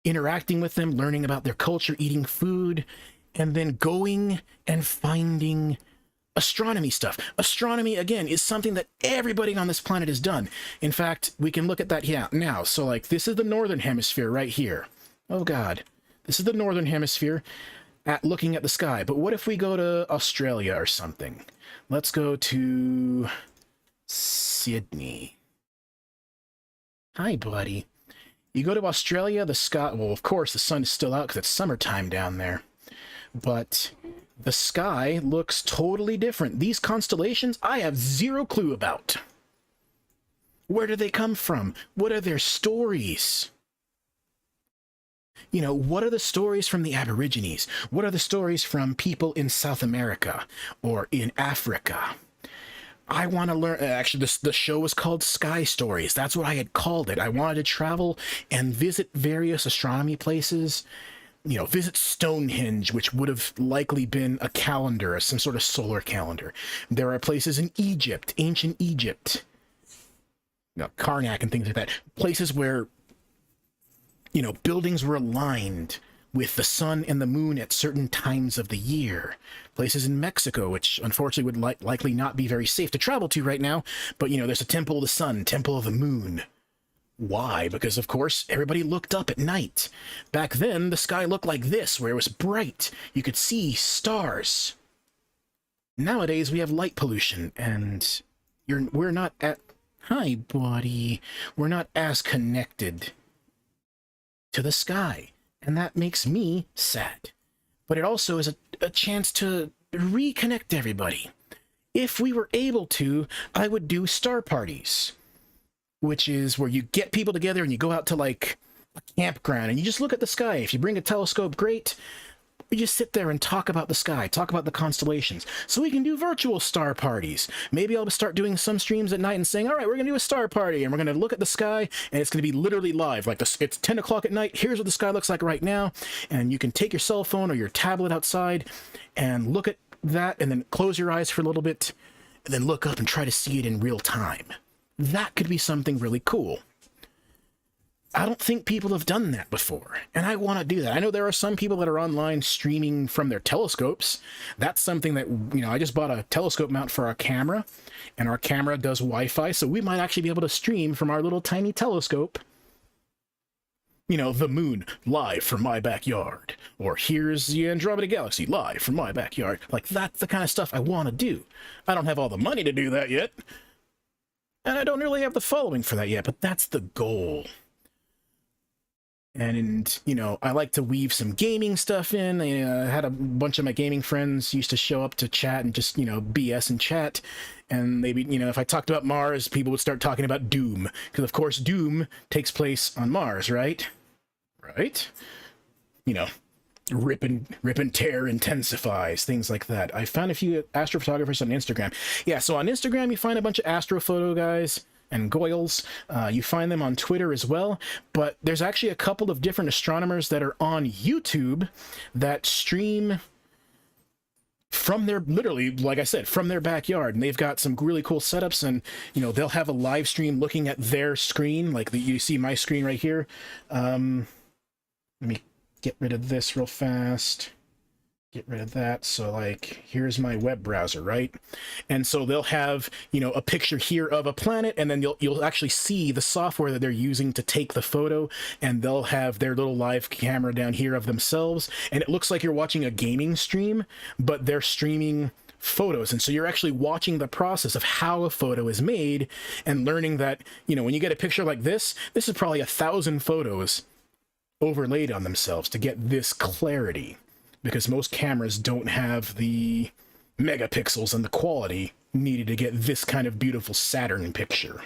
interacting with them, learning about their culture, eating food, and then going and finding astronomy stuff. Astronomy, again, is something that everybody on this planet has done. In fact, we can look at that now. So, like, this is the northern hemisphere right here. Oh, God. This is the northern hemisphere at looking at the sky. But what if we go to Australia or something? Let's go to Sydney. Hi, buddy. You go to Australia, the sky... Well, of course, the sun is still out because it's summertime down there. But the sky looks totally different. These constellations, I have zero clue about. Where do they come from? What are their stories? You know, what are the stories from the Aborigines? What are the stories from people in South America or in Africa? I want to learn. Actually, the show was called Sky Stories. That's what I had called it. I wanted to travel and visit various astronomy places. You know, visit Stonehenge, which would have likely been a calendar, some sort of solar calendar. There are places in Egypt, ancient Egypt, you know, Karnak and things like that. Places where, you know, buildings were aligned with the sun and the moon at certain times of the year. Places in Mexico, which unfortunately would likely not be very safe to travel to right now, but, you know, there's a Temple of the Sun, Temple of the Moon. Why? Because, of course, everybody looked up at night. Back then, the sky looked like this, where it was bright. You could see stars. Nowadays, we have light pollution, and we're not at... Hi, buddy. We're not as connected to the sky, and that makes me sad. But it also is a chance to reconnect everybody. If we were able to, I would do star parties, which is where you get people together and you go out to, like, a campground and you just look at the sky. If you bring a telescope, great. You just sit there and talk about the sky, talk about the constellations. So we can do virtual star parties. Maybe I'll start doing some streams at night and saying, all right, we're going to do a star party, and we're going to look at the sky, and it's going to be literally live. Like, it's 10 o'clock at night. Here's what the sky looks like right now. And you can take your cell phone or your tablet outside and look at that, and then close your eyes for a little bit, and then look up and try to see it in real time. That could be something really cool. I don't think people have done that before, and I want to do that. I know there are some people that are online streaming from their telescopes. That's something that, you know, I just bought a telescope mount for our camera, and our camera does Wi-Fi, so we might actually be able to stream from our little tiny telescope. You know, the moon, live from my backyard. Or here's the Andromeda Galaxy, live from my backyard. Like, that's the kind of stuff I want to do. I don't have all the money to do that yet, and I don't really have the following for that yet, but that's the goal. And, you know, I like to weave some gaming stuff in. I had a bunch of my gaming friends used to show up to chat and just, you know, BS and chat. And maybe, you know, if I talked about Mars, people would start talking about Doom. Because, of course, Doom takes place on Mars, right? Right? You know, rip and tear intensifies, things like that. I found a few astrophotographers on Instagram. Yeah, so on Instagram, you find a bunch of astrophoto guys. and Goyles. You find them on Twitter as well, but there's actually a couple of different astronomers that are on YouTube that stream from their, literally, like I said, from their backyard, and they've got some really cool setups, and they'll have a live stream looking at their screen, like you see my screen right here. Let me get rid of this real fast. Get rid of that. So like, here's my web browser, right? And so they'll have, a picture here of a planet, and then you'll actually see the software that they're using to take the photo, and they'll have their little live camera down here of themselves, and it looks like you're watching a gaming stream, but they're streaming photos. And so you're actually watching the process of how a photo is made, and learning that, when you get a picture like this is probably 1,000 photos overlaid on themselves to get this clarity, because most cameras don't have the megapixels and the quality needed to get this kind of beautiful Saturn picture.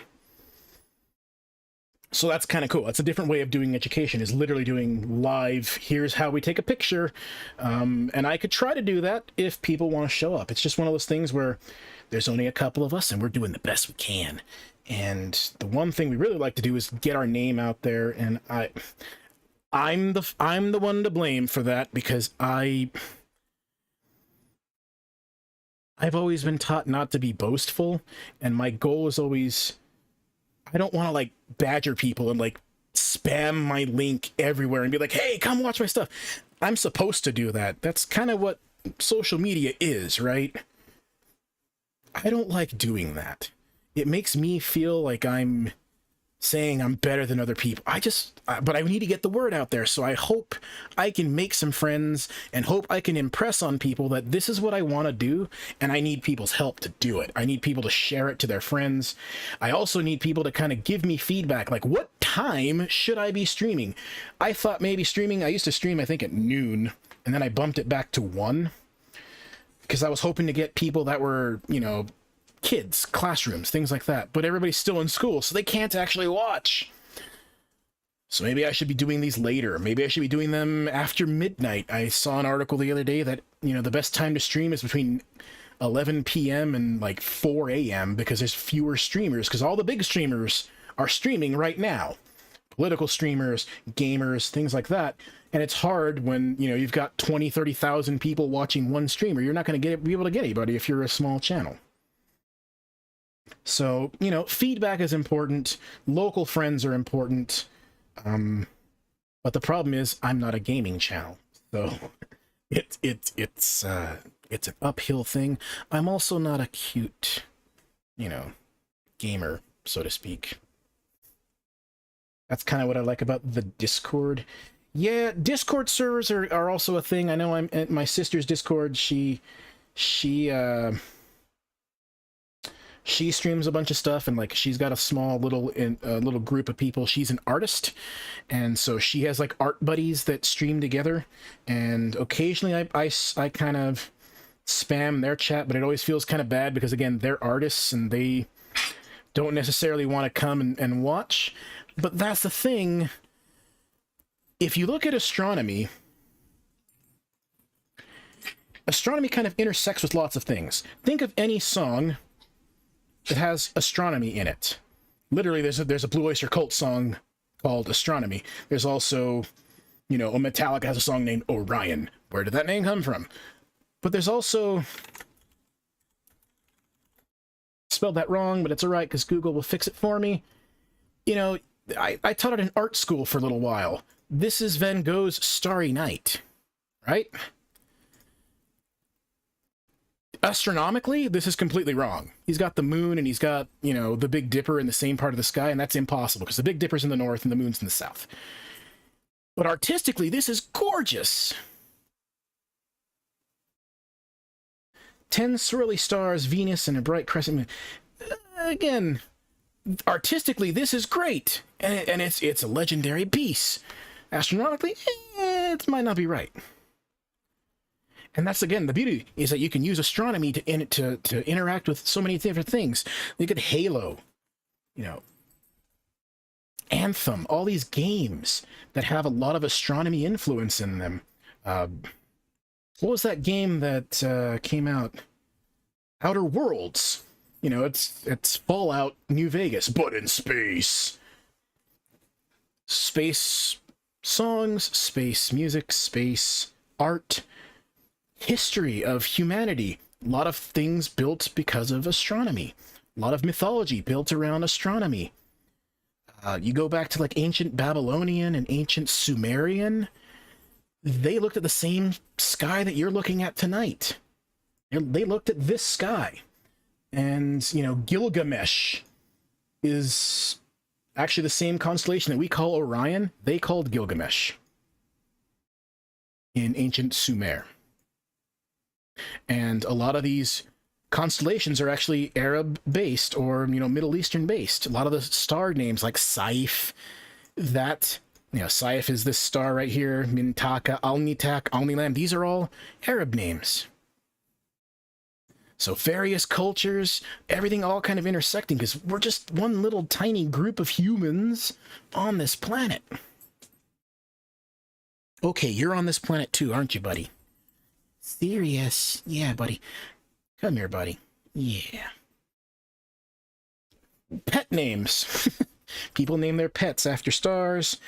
So that's kind of cool. That's a different way of doing education, is literally doing live, here's how we take a picture. And I could try to do that if people want to show up. It's just one of those things where there's only a couple of us and we're doing the best we can. And the one thing we really like to do is get our name out there, and I'm the one to blame for that, because I've always been taught not to be boastful, and my goal is always, I don't want to like badger people and like spam my link everywhere and be like, hey, come watch my stuff. I'm supposed to do that. That's kind of what social media is, right? I don't like doing that. It makes me feel like I'm saying I'm better than other people. But I need to get the word out there, so I hope I can make some friends and hope I can impress on people that this is what I want to do, and I need people's help to do it. I need people to share it to their friends. I also need people to kind of give me feedback, like, what time should I be streaming? I thought maybe streaming, I used to stream I think at noon, and then I bumped it back to 1, because I was hoping to get people that were, kids, classrooms, things like that, but everybody's still in school, so they can't actually watch. So maybe I should be doing these later. Maybe I should be doing them after midnight. I saw an article the other day that, the best time to stream is between 11 p.m. and like 4 a.m. because there's fewer streamers, because all the big streamers are streaming right now. Political streamers, gamers, things like that. And it's hard when, you've got 20, 30,000 people watching one streamer. You're not going to be able to get anybody if you're a small channel. So, feedback is important. Local friends are important. But the problem is I'm not a gaming channel. So it's an uphill thing. I'm also not a cute, gamer, so to speak. That's kind of what I like about the Discord. Yeah, Discord servers are also a thing. I know I'm at my sister's Discord. She streams a bunch of stuff, and like she's got a small little group of people. She's an artist, and so she has like art buddies that stream together, and occasionally I kind of spam their chat, but it always feels kind of bad because, again, they're artists and they don't necessarily want to come and watch. But that's the thing. If you look at astronomy kind of intersects with lots of things. Think of any song that has astronomy in it. Literally, there's a Blue Oyster Cult song called Astronomy. There's also, Metallica has a song named Orion. Where did that name come from? But there's also, spelled that wrong, but it's all right because Google will fix it for me. I taught at an art school for a little while. This is Van Gogh's Starry Night, right? Astronomically, this is completely wrong. He's got the moon and he's got, the Big Dipper in the same part of the sky, and that's impossible because the Big Dipper's in the north and the moon's in the south. But artistically, this is gorgeous. 10 swirly stars, Venus, and a bright crescent moon. Again, artistically, this is great. And it's a legendary piece. Astronomically, it might not be right. And that's, again, the beauty is that you can use astronomy to interact with so many different things. Look at Halo, Anthem, all these games that have a lot of astronomy influence in them. What was that game that came out? Outer Worlds. You know, it's Fallout New Vegas, but in space. Space songs, space music, space art, history of humanity. A lot of things built because of astronomy. A lot of mythology built around astronomy. You go back to like ancient Babylonian and ancient Sumerian, they looked at the same sky that you're looking at tonight. They looked at this sky. And, you know, Gilgamesh is actually the same constellation that we call Orion. They called Gilgamesh in ancient Sumer. And a lot of these constellations are actually Arab-based or, you know, Middle Eastern-based. A lot of the star names like Saif, that, you know, Saif is this star right here, Mintaka, Alnitak, Alnilam. These are all Arab names. So various cultures, everything all kind of intersecting because we're just one little tiny group of humans on this planet. Okay, you're on this planet too, aren't you, buddy? Serious? Yeah, buddy. Come here, buddy. Yeah. Pet names. People name their pets after stars.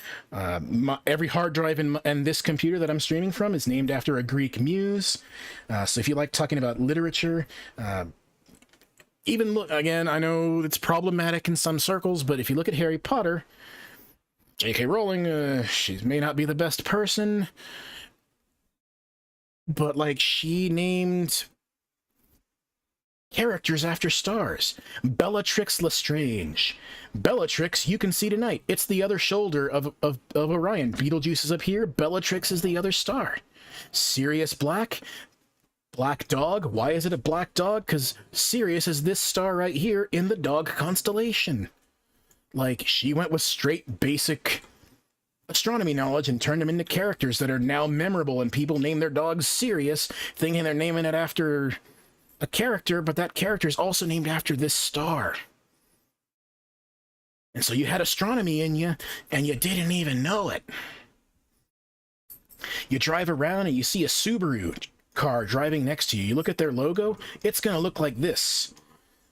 Every hard drive in this computer that I'm streaming from is named after a Greek muse. So if you like talking about literature, even look, again, I know it's problematic in some circles, but if you look at Harry Potter, J.K. Rowling, she may not be the best person, but like she named characters after stars. Bellatrix Lestrange. Bellatrix, you can see tonight. It's the other shoulder of Orion. Betelgeuse is up here. Bellatrix is the other star. Sirius Black. Black Dog. Why is it a black dog? Because Sirius is this star right here in the dog constellation. Like, she went with straight basic astronomy knowledge and turned them into characters that are now memorable, and people name their dogs Sirius, thinking they're naming it after a character, but that character is also named after this star. And so you had astronomy in you, and you didn't even know it. You drive around and you see a Subaru car driving next to you. You look at their logo, it's going to look like this.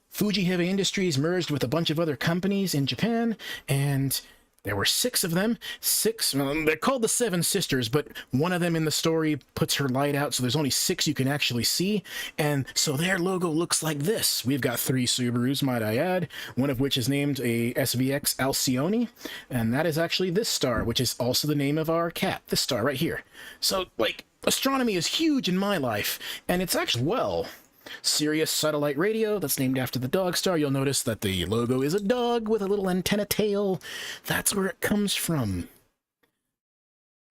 Fuji Heavy Industries merged with a bunch of other companies in Japan, and there were 6 of them. 6, well, they're called the Seven Sisters, but one of them in the story puts her light out, so there's only 6 you can actually see. And so their logo looks like this. We've got 3 Subarus, might I add, one of which is named a SVX Alcyone, and that is actually this star, which is also the name of our cat, this star right here. So, like, astronomy is huge in my life, and it's actually, well, Sirius Satellite Radio, that's named after the dog star. You'll notice that the logo is a dog with a little antenna tail. That's where it comes from.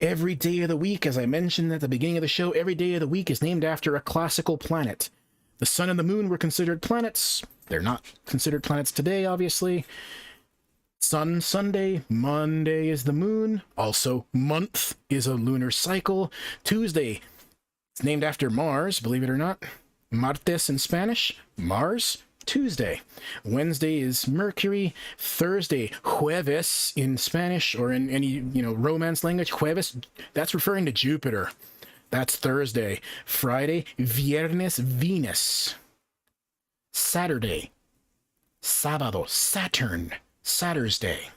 Every day of the week, as I mentioned at the beginning of the show, every day of the week is named after a classical planet. The sun and the moon were considered planets. They're not considered planets today, obviously. Sun, Sunday, Monday is the moon. Also, month is a lunar cycle. Tuesday, it's named after Mars, believe it or not. Martes in Spanish, Mars. Tuesday. Wednesday is Mercury. Thursday, Jueves in Spanish, or in any, you know, Romance language, Jueves, that's referring to Jupiter. That's Thursday. Friday, Viernes, Venus. Saturday, Sábado, Saturn. Saturday.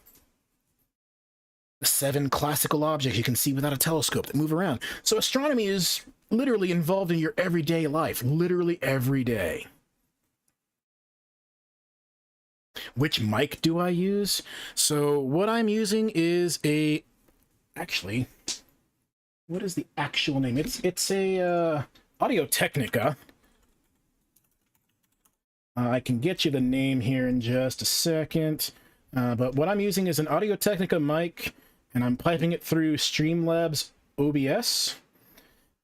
The 7 classical objects you can see without a telescope that move around. So astronomy is literally involved in your everyday life. Literally every day. Which mic do I use? So what I'm using is a... Actually, what is the actual name? It's a Audio-Technica. I can get you the name here in just a second. But what I'm using is an Audio-Technica mic, and I'm piping it through Streamlabs OBS.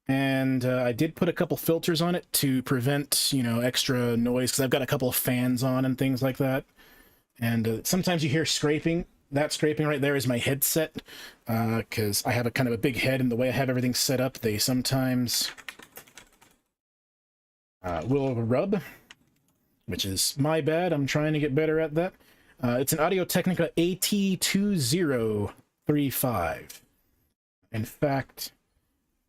And I did put a couple filters on it to prevent, you know, extra noise, because I've got a couple of fans on and things like that. And sometimes you hear scraping. That scraping right there is my headset, because I have a kind of a big head, and the way I have everything set up, they sometimes will rub, which is my bad. I'm trying to get better at that. It's an Audio-Technica AT2035. In fact,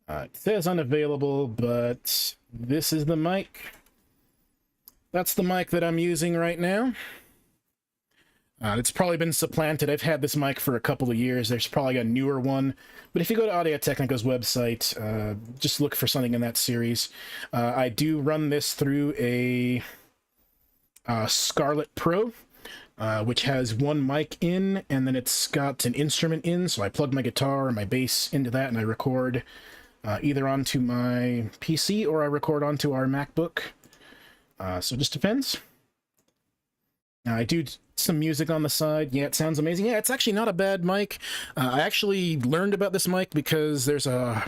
it says unavailable, but this is the mic. that's the mic that I'm using right now. It's probably been supplanted. I've had this mic for a couple of years. There's probably a newer one. But if you go to Audio-Technica's website, just look for something in that series. I do run this through a Scarlett Pro, which has one mic in, and then it's got an instrument in. So I plug my guitar and my bass into that, and I record either onto my PC or I record onto our MacBook. So it just depends. I do some music on the side. Yeah, it sounds amazing. Yeah, it's actually not a bad mic. I actually learned about this mic because there's a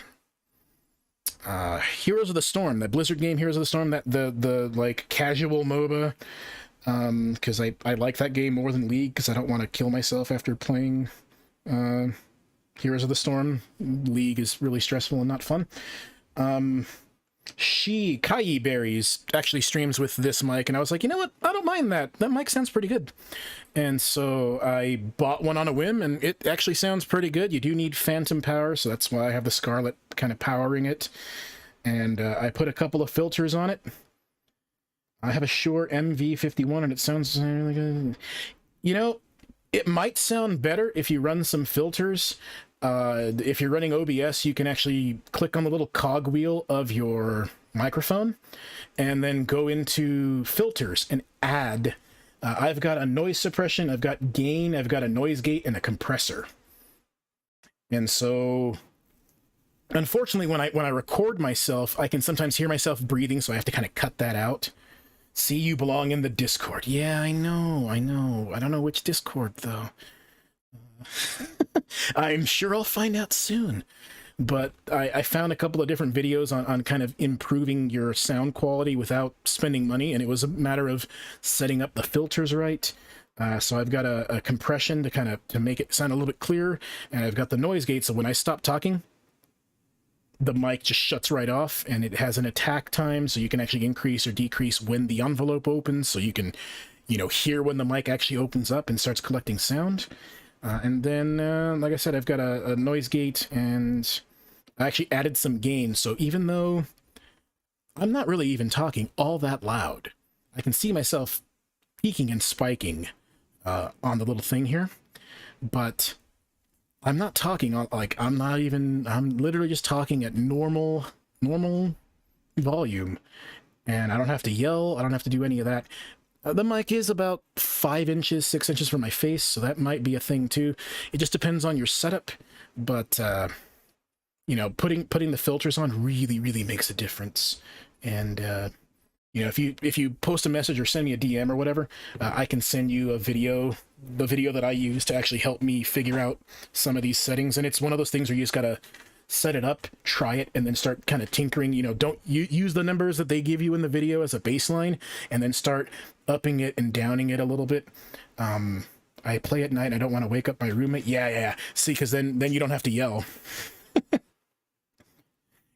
Heroes of the Storm, that Blizzard game Heroes of the Storm, that the like casual MOBA. Because I like that game more than League, because I don't want to kill myself after playing Heroes of the Storm. League is really stressful and not fun. Kai Berries actually streams with this mic, and I was like, you know what? I don't mind that. That mic sounds pretty good. And so I bought one on a whim, and it actually sounds pretty good. You do need phantom power, so that's why I have the Scarlett kind of powering it. And I put a couple of filters on it. I have a Shure MV51, and it sounds really good. You know, it might sound better if you run some filters. If you're running OBS, you can actually click on the little cog wheel of your microphone and then go into filters and add. I've got a noise suppression, I've got gain, I've got a noise gate, and a compressor. And so, unfortunately, when I record myself, I can sometimes hear myself breathing, so I have to kind of cut that out. See, you belong in the Discord. Yeah, I know. I don't know which Discord, though. I'm sure I'll find out soon. But I found a couple of different videos on kind of improving your sound quality without spending money, and it was a matter of setting up the filters right. So I've got a compression to make it sound a little bit clearer, and I've got the noise gate, so when I stop talking, the mic just shuts right off, and it has an attack time, so you can actually increase or decrease when the envelope opens, so you can, hear when the mic actually opens up and starts collecting sound. And then, like I said, I've got a noise gate, and I actually added some gain, so even though I'm not really even talking all that loud, I can see myself peaking and spiking on the little thing here, but I'm not talking I'm literally just talking at normal volume, and I don't have to yell, I don't have to do any of that. The mic is about 5 inches, 6 inches from my face, so that might be a thing too. It just depends on your setup, but putting the filters on really makes a difference. And if you post a message or send me a DM or whatever, I can send you the video that I use to actually help me figure out some of these settings. And it's one of those things where you just gotta set it up, try it, and then start kind of tinkering. Don't use the numbers that they give you in the video as a baseline, and then start upping it and downing it a little bit. I play at night, and I don't want to wake up my roommate. Yeah. See, because then you don't have to yell.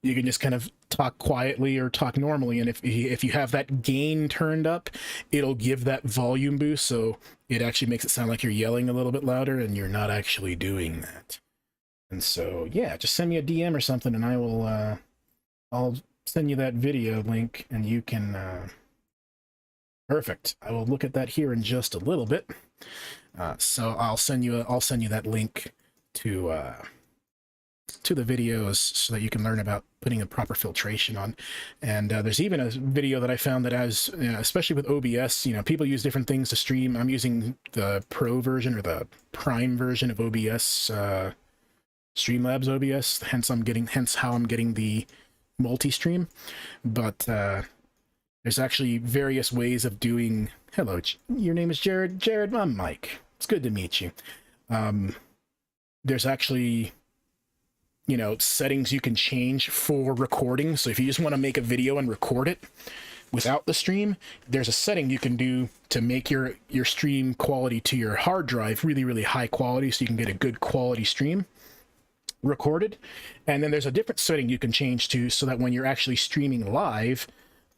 You can just kind of talk quietly or talk normally, and if you have that gain turned up, it'll give that volume boost, so it actually makes it sound like you're yelling a little bit louder, and you're not actually doing that. And so, yeah, just send me a DM or something, and I'll send you that video link, and you can, perfect. I will look at that here in just a little bit. So I'll send you that link to the videos so that you can learn about putting a proper filtration on. And there's even a video that I found that has, especially with OBS, people use different things to stream. I'm using the Pro version or the Prime version of OBS, Streamlabs OBS, hence how I'm getting the multi-stream. But there's actually various ways of doing. Hello, your name is Jared. Jared, I'm Mike. It's good to meet you. There's actually settings you can change for recording. So if you just want to make a video and record it without the stream, there's a setting you can do to make your stream quality to your hard drive really high quality, so you can get a good quality stream recorded. And then there's a different setting you can change to, so that when you're actually streaming live,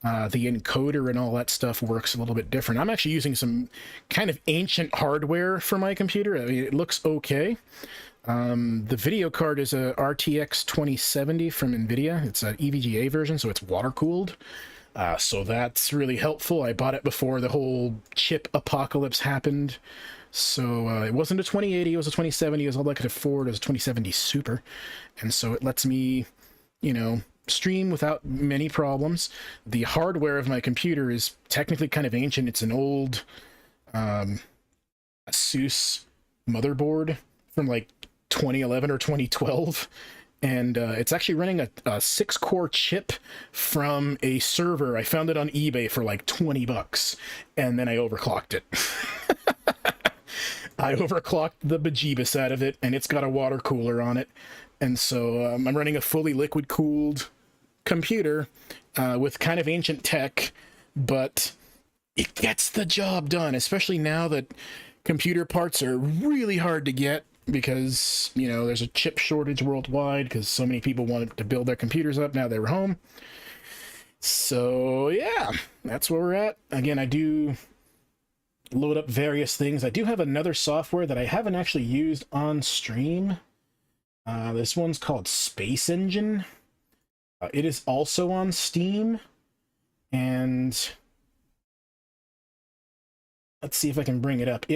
the encoder and all that stuff works a little bit different. I'm actually using some kind of ancient hardware for my computer. I mean, it looks okay. The video card is a RTX 2070 from NVIDIA. It's an EVGA version, so it's water cooled. So that's really helpful. I bought it before the whole chip apocalypse happened. So it wasn't a 2080, it was a 2070. It was all I could afford. It was a 2070 Super. And so it lets me, you know, stream without many problems. The hardware of my computer is technically kind of ancient. It's an old Asus motherboard from like 2011 or 2012. And it's actually running a 6-core chip from a server. I found it on eBay for like 20 bucks, and then I overclocked it. I overclocked the bejeebus out of it, and it's got a water cooler on it. And so I'm running a fully liquid-cooled computer with kind of ancient tech, but it gets the job done, especially now that computer parts are really hard to get because, you know, there's a chip shortage worldwide because so many people wanted to build their computers up now they were home. So, yeah, that's where we're at. Again, I do load up various things. I do have another software that I haven't actually used on stream. This one's called Space Engine. It is also on Steam, and let's see if I can bring it up.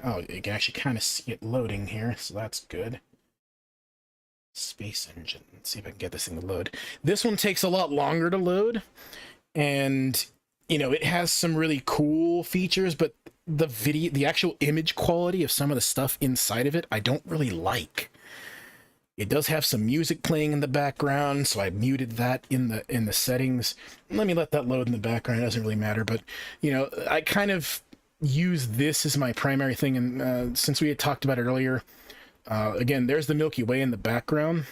Oh, you can actually kind of see it loading here, so that's good. Space Engine. Let's see if I can get this thing to load. This one takes a lot longer to load, and you know, it has some really cool features, but the actual image quality of some of the stuff inside of it, I don't really like. It does have some music playing in the background, so I muted that in the settings. Let me let that load in the background. It doesn't really matter, but you know, I kind of use this as my primary thing, and since we had talked about it earlier, again, there's the Milky Way in the background,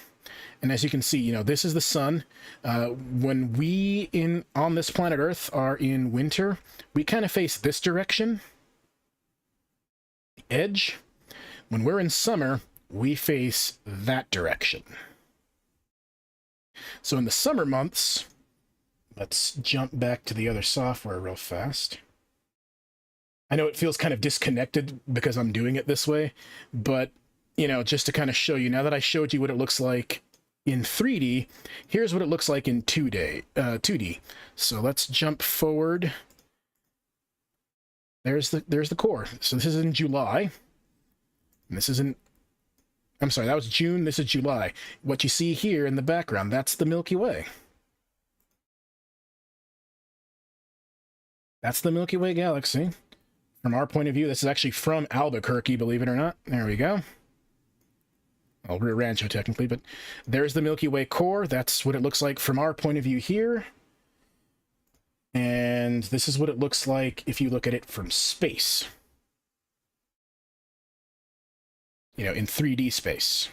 and as you can see, you know, this is the sun. When we on this planet Earth are in winter, we kind of face this direction, the edge. When we're in summer, we face that direction. So in the summer months, let's jump back to the other software real fast. I know it feels kind of disconnected because I'm doing it this way, but, you know, just to kind of show you, now that I showed you what it looks like in 3D, here's what it looks like in 2D. So let's jump forward. There's the core. So this is in July. And this isn't, I'm sorry, that was June, this is July. What you see here in the background, that's the Milky Way. That's the Milky Way galaxy. From our point of view, this is actually from Albuquerque, believe it or not. There we go. Well, Rio Rancho, technically, but there's the Milky Way core. That's what it looks like from our point of view here. And this is what it looks like if you look at it from space. You know, in 3D space.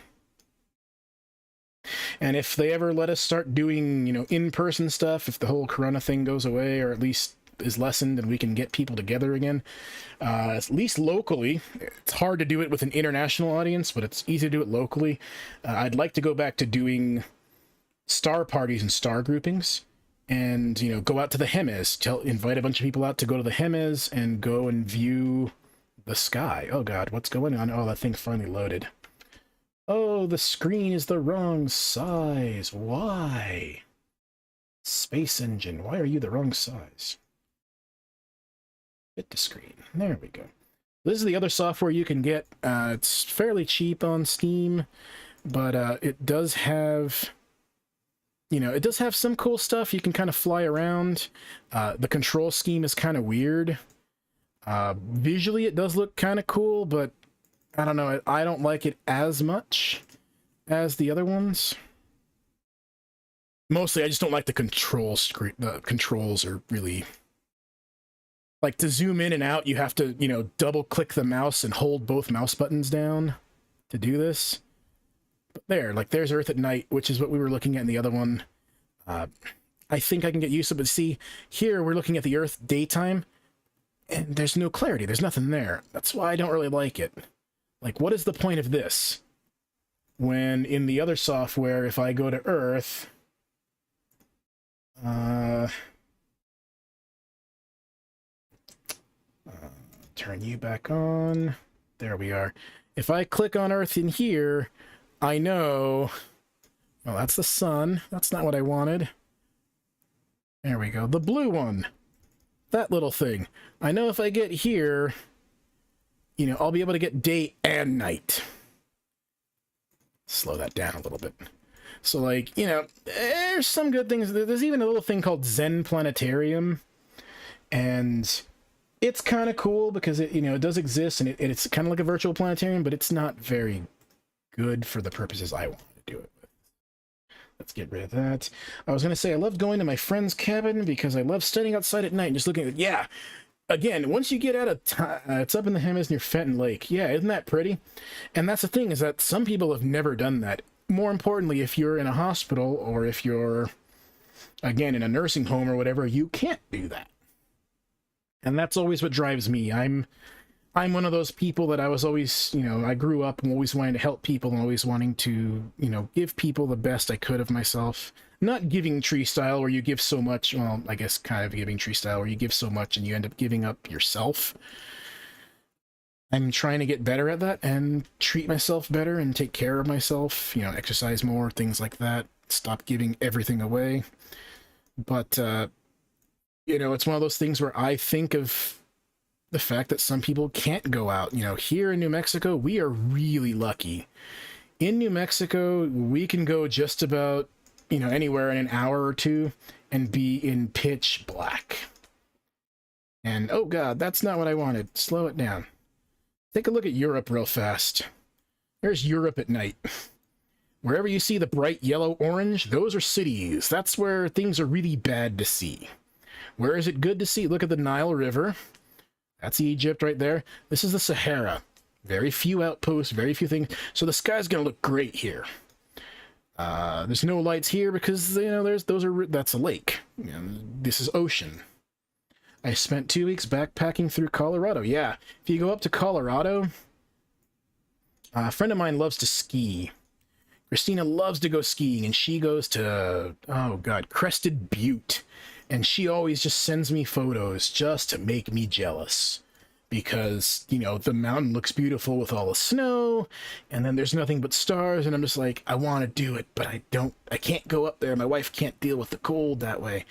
And if they ever let us start doing, you know, in-person stuff, if the whole Corona thing goes away, or at least is lessened and we can get people together again, at least locally, it's hard to do it with an international audience, but it's easy to do it locally. I'd like to go back to doing star parties and star groupings, and, you know, go out to the Hemes, invite a bunch of people out to go to the Hemes and go and view the sky. Oh god, what's going on? Oh, that thing finally loaded. Oh, the screen is the wrong size. Why? Space Engine, why are you the wrong size? Fit to screen. There we go. This is the other software you can get. It's fairly cheap on Steam, but it does have, you know, it does have some cool stuff. You can kind of fly around. The control scheme is kind of weird. Visually, it does look kind of cool, but I don't know. I don't like it as much as the other ones. Mostly, I just don't like the control screen. The controls are really, like, to zoom in and out, you have to, you know, double click the mouse and hold both mouse buttons down to do this. But there, like, there's Earth at night, which is what we were looking at in the other one. I think I can get used to it, but see, here we're looking at the Earth daytime, and there's no clarity. There's nothing there. That's why I don't really like it. Like, what is the point of this? When in the other software, if I go to Earth, turn you back on. There we are. If I click on Earth in here, I know, well, that's the sun. That's not what I wanted. There we go. The blue one. That little thing. I know if I get here, you know, I'll be able to get day and night. Slow that down a little bit. So, like, you know, there's some good things. There's even a little thing called Zen Planetarium. And it's kind of cool because it, you know, it does exist, and it's kind of like a virtual planetarium, but it's not very good for the purposes I want to do it with. Let's get rid of that. I was going to say I loved going to my friend's cabin because I love standing outside at night and just looking at it. Yeah, again, once you get out of it's up in the Hemis near Fenton Lake. Yeah, isn't that pretty? And that's the thing, is that some people have never done that. More importantly, if you're in a hospital or if you're, again, in a nursing home or whatever, you can't do that. And that's always what drives me. I'm one of those people that I was always, you know, I grew up always wanting to help people and always wanting to, you know, give people the best I could of myself. Not giving tree style where you give so much, well, I guess kind of giving tree style where you give so much and you end up giving up yourself. I'm trying to get better at that and treat myself better and take care of myself, you know, exercise more, things like that. Stop giving everything away. But, you know, it's one of those things where I think of the fact that some people can't go out. You know, here in New Mexico, we are really lucky. In New Mexico, we can go just about, you know, anywhere in an hour or two and be in pitch black. And, oh God, that's not what I wanted. Slow it down. Take a look at Europe real fast. There's Europe at night. Wherever you see the bright yellow-orange, those are cities. That's where things are really bad to see. Where is it good to see? Look at the Nile River. That's Egypt right there. This is the Sahara. Very few outposts, very few things. So the sky's going to look great here. There's no lights here because, you know, that's a lake. You know, this is ocean. I spent 2 weeks backpacking through Colorado. Yeah, if you go up to Colorado, a friend of mine loves to ski. Christina loves to go skiing, and she goes to, oh God, Crested Butte. And she always just sends me photos just to make me jealous. Because, you know, the mountain looks beautiful with all the snow, and then there's nothing but stars, and I'm just like, I want to do it, but I can't go up there. My wife can't deal with the cold that way.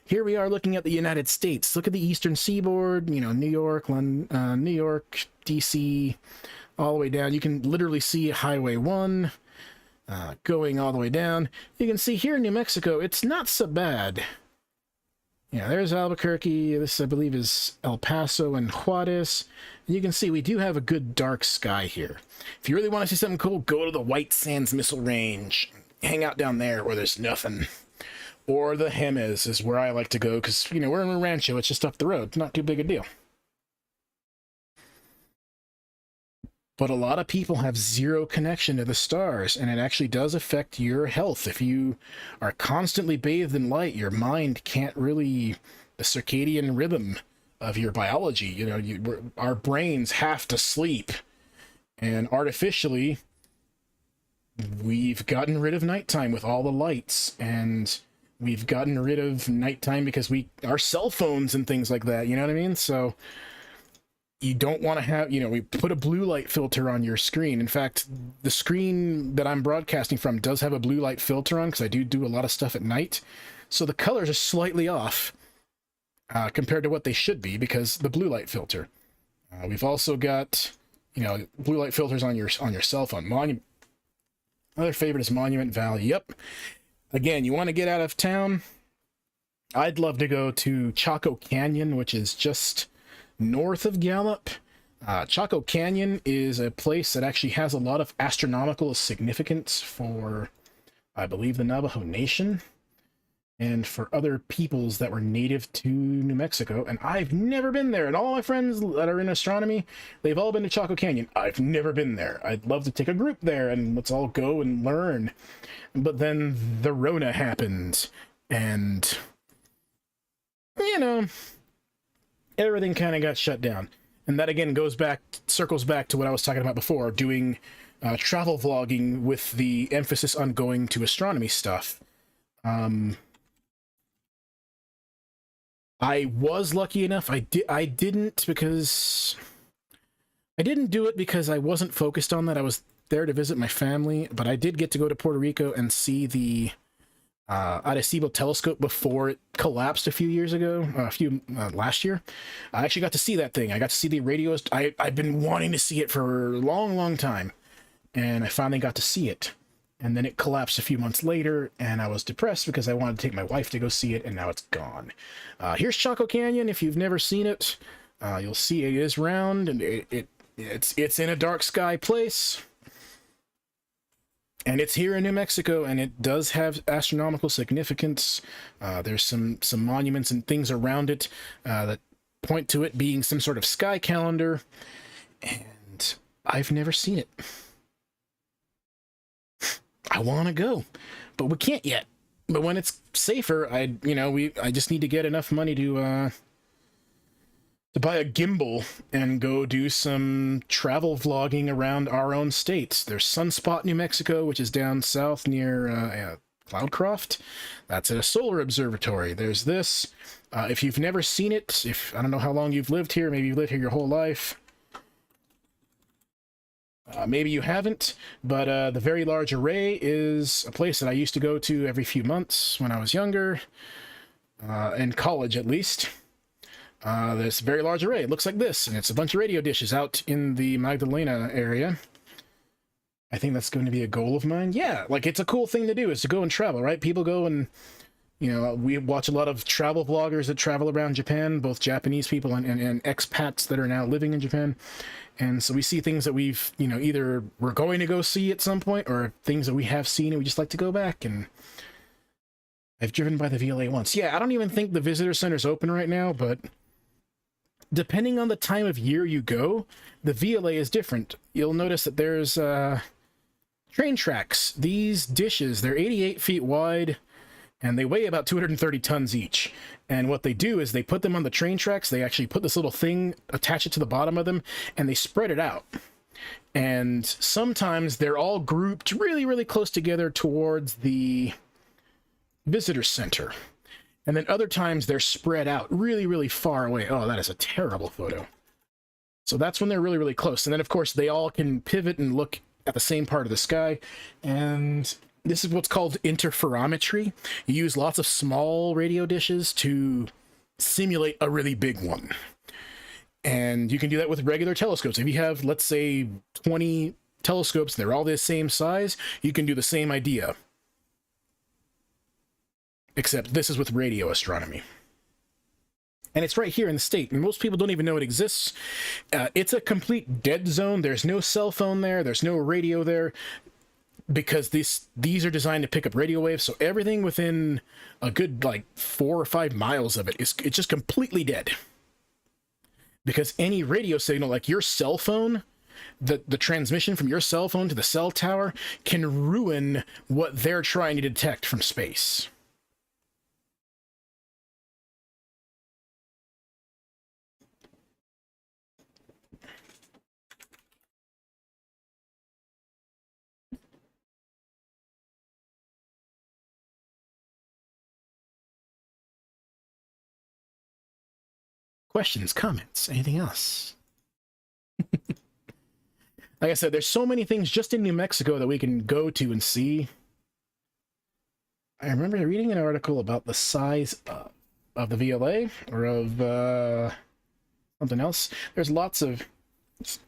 Here we are looking at the United States. Look at the eastern seaboard, you know, New York, New York, DC, all the way down. You can literally see Highway 1 going all the way down. You can see here in New Mexico, it's not so bad. Yeah, there's Albuquerque. This, I believe, is El Paso and Juarez. And you can see we do have a good dark sky here. If you really want to see something cool, go to the White Sands Missile Range. Hang out down there where there's nothing. Or the Hemis is where I like to go because, you know, we're in a rancho. It's just up the road. Not too big a deal. But a lot of people have zero connection to the stars, and it actually does affect your health. If you are constantly bathed in light, your mind can't really, the circadian rhythm of your biology, you know, our brains have to sleep. And artificially, we've gotten rid of nighttime with all the lights, and we've gotten rid of nighttime because our cell phones and things like that, you know what I mean? So you don't want to have, you know, we put a blue light filter on your screen. In fact, the screen that I'm broadcasting from does have a blue light filter on because I do a lot of stuff at night. So the colors are slightly off compared to what they should be because the blue light filter. We've also got, you know, blue light filters on your cell phone. Another favorite is Monument Valley. Yep. Again, you want to get out of town? I'd love to go to Chaco Canyon, which is just north of Gallup. Chaco Canyon is a place that actually has a lot of astronomical significance for, I believe, the Navajo Nation and for other peoples that were native to New Mexico. And I've never been there. And all my friends that are in astronomy, they've all been to Chaco Canyon. I've never been there. I'd love to take a group there and let's all go and learn. But then the Rona happened and, you know, everything kind of got shut down. And that again circles back to what I was talking about before, doing travel vlogging with the emphasis on going to astronomy stuff. I was lucky enough. I didn't do it because I wasn't focused on that. I was there to visit my family, but I did get to go to Puerto Rico and see the Arecibo telescope before it collapsed a few years ago, last year. I actually got to see that thing. I got to see the radios. I've been wanting to see it for a long, long time, and I finally got to see it. And then it collapsed a few months later, and I was depressed because I wanted to take my wife to go see it, and now it's gone. Here's Chaco Canyon. If you've never seen it, you'll see it is round, and it's in a dark sky place. And it's here in New Mexico, and it does have astronomical significance. There's some monuments and things around it that point to it being some sort of sky calendar, and I've never seen it. I want to go, but we can't yet. But when it's safer, I just need to get enough money to buy a gimbal and go do some travel vlogging around our own states. There's Sunspot, New Mexico, which is down south near Cloudcroft. That's at a solar observatory. There's this. If you've never seen it, I don't know how long you've lived here, maybe you've lived here your whole life. Maybe you haven't, but the Very Large Array is a place that I used to go to every few months when I was younger, in college at least. This Very Large Array, it looks like this, and it's a bunch of radio dishes out in the Magdalena area. I think that's going to be a goal of mine. Yeah, like, it's a cool thing to do, is to go and travel, right? People go and, we watch a lot of travel vloggers that travel around Japan, both Japanese people and expats that are now living in Japan. And so we see things that we've, either we're going to go see at some point, or things that we have seen and we just like to go back. And I've driven by the VLA once. Yeah, I don't even think the visitor center's open right now, but depending on the time of year you go, the VLA is different. You'll notice that there's train tracks. These dishes, they're 88 feet wide, and they weigh about 230 tons each. And what they do is they put them on the train tracks. They actually put this little thing, attach it to the bottom of them, and they spread it out. And sometimes they're all grouped really, really close together towards the visitor center. And then other times they're spread out really, really far away. Oh, that is a terrible photo. So that's when they're really, really close. And then, of course, they all can pivot and look at the same part of the sky. And this is what's called interferometry. You use lots of small radio dishes to simulate a really big one. And you can do that with regular telescopes. If you have, let's say, 20 telescopes, they're all the same size, you can do the same idea. Except this is with radio astronomy. And it's right here in the state, and most people don't even know it exists. It's a complete dead zone. There's no cell phone there. There's no radio there, because these are designed to pick up radio waves. So everything within a good, 4 or 5 miles of it's just completely dead. Because any radio signal, like your cell phone, the transmission from your cell phone to the cell tower can ruin what they're trying to detect from space. Questions, comments, anything else? Like I said, there's so many things just in New Mexico that we can go to and see. I remember reading an article about the size of the VLA, or of something else. There's lots of,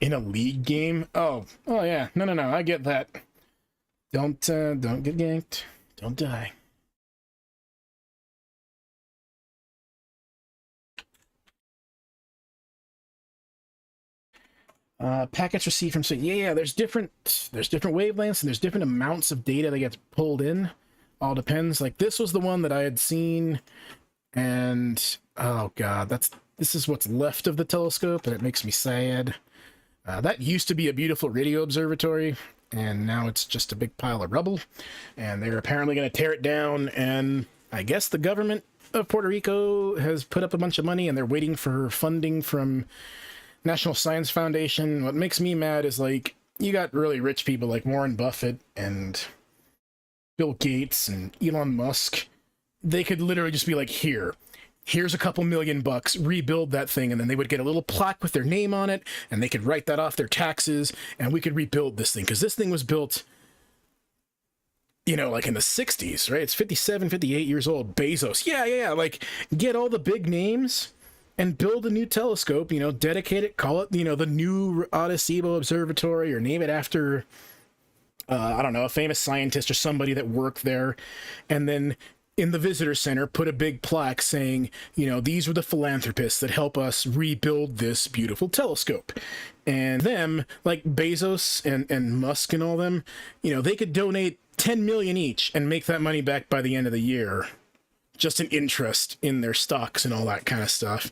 in a league game. Oh yeah, no, I get that. Don't get ganked. Don't die. Packets received from, so yeah, there's different wavelengths, and there's different amounts of data that gets pulled in. All depends. Like, this was the one that I had seen, and oh god, this is what's left of the telescope, and it makes me sad. That used to be a beautiful radio observatory, and now it's just a big pile of rubble, and they're apparently going to tear it down. And I guess the government of Puerto Rico has put up a bunch of money, and they're waiting for funding from National Science Foundation. What makes me mad is, you got really rich people like Warren Buffett and Bill Gates and Elon Musk. They could literally just be like, here's a couple $1,000,000, rebuild that thing, and then they would get a little plaque with their name on it, and they could write that off their taxes, and we could rebuild this thing, because this thing was built you know, like in the 60s, right? It's 57, 58 years old. Bezos. Yeah. Like, get all the big names and build a new telescope, you know, dedicate it, call it, you know, the new Astral Observatory, or name it after, I don't know, a famous scientist or somebody that worked there. And then in the visitor center, put a big plaque saying, you know, these were the philanthropists that help us rebuild this beautiful telescope. And them, like Bezos and Musk and all them, you know, they could donate 10 million each and make that money back by the end of the year, just an interest in their stocks and all that kind of stuff,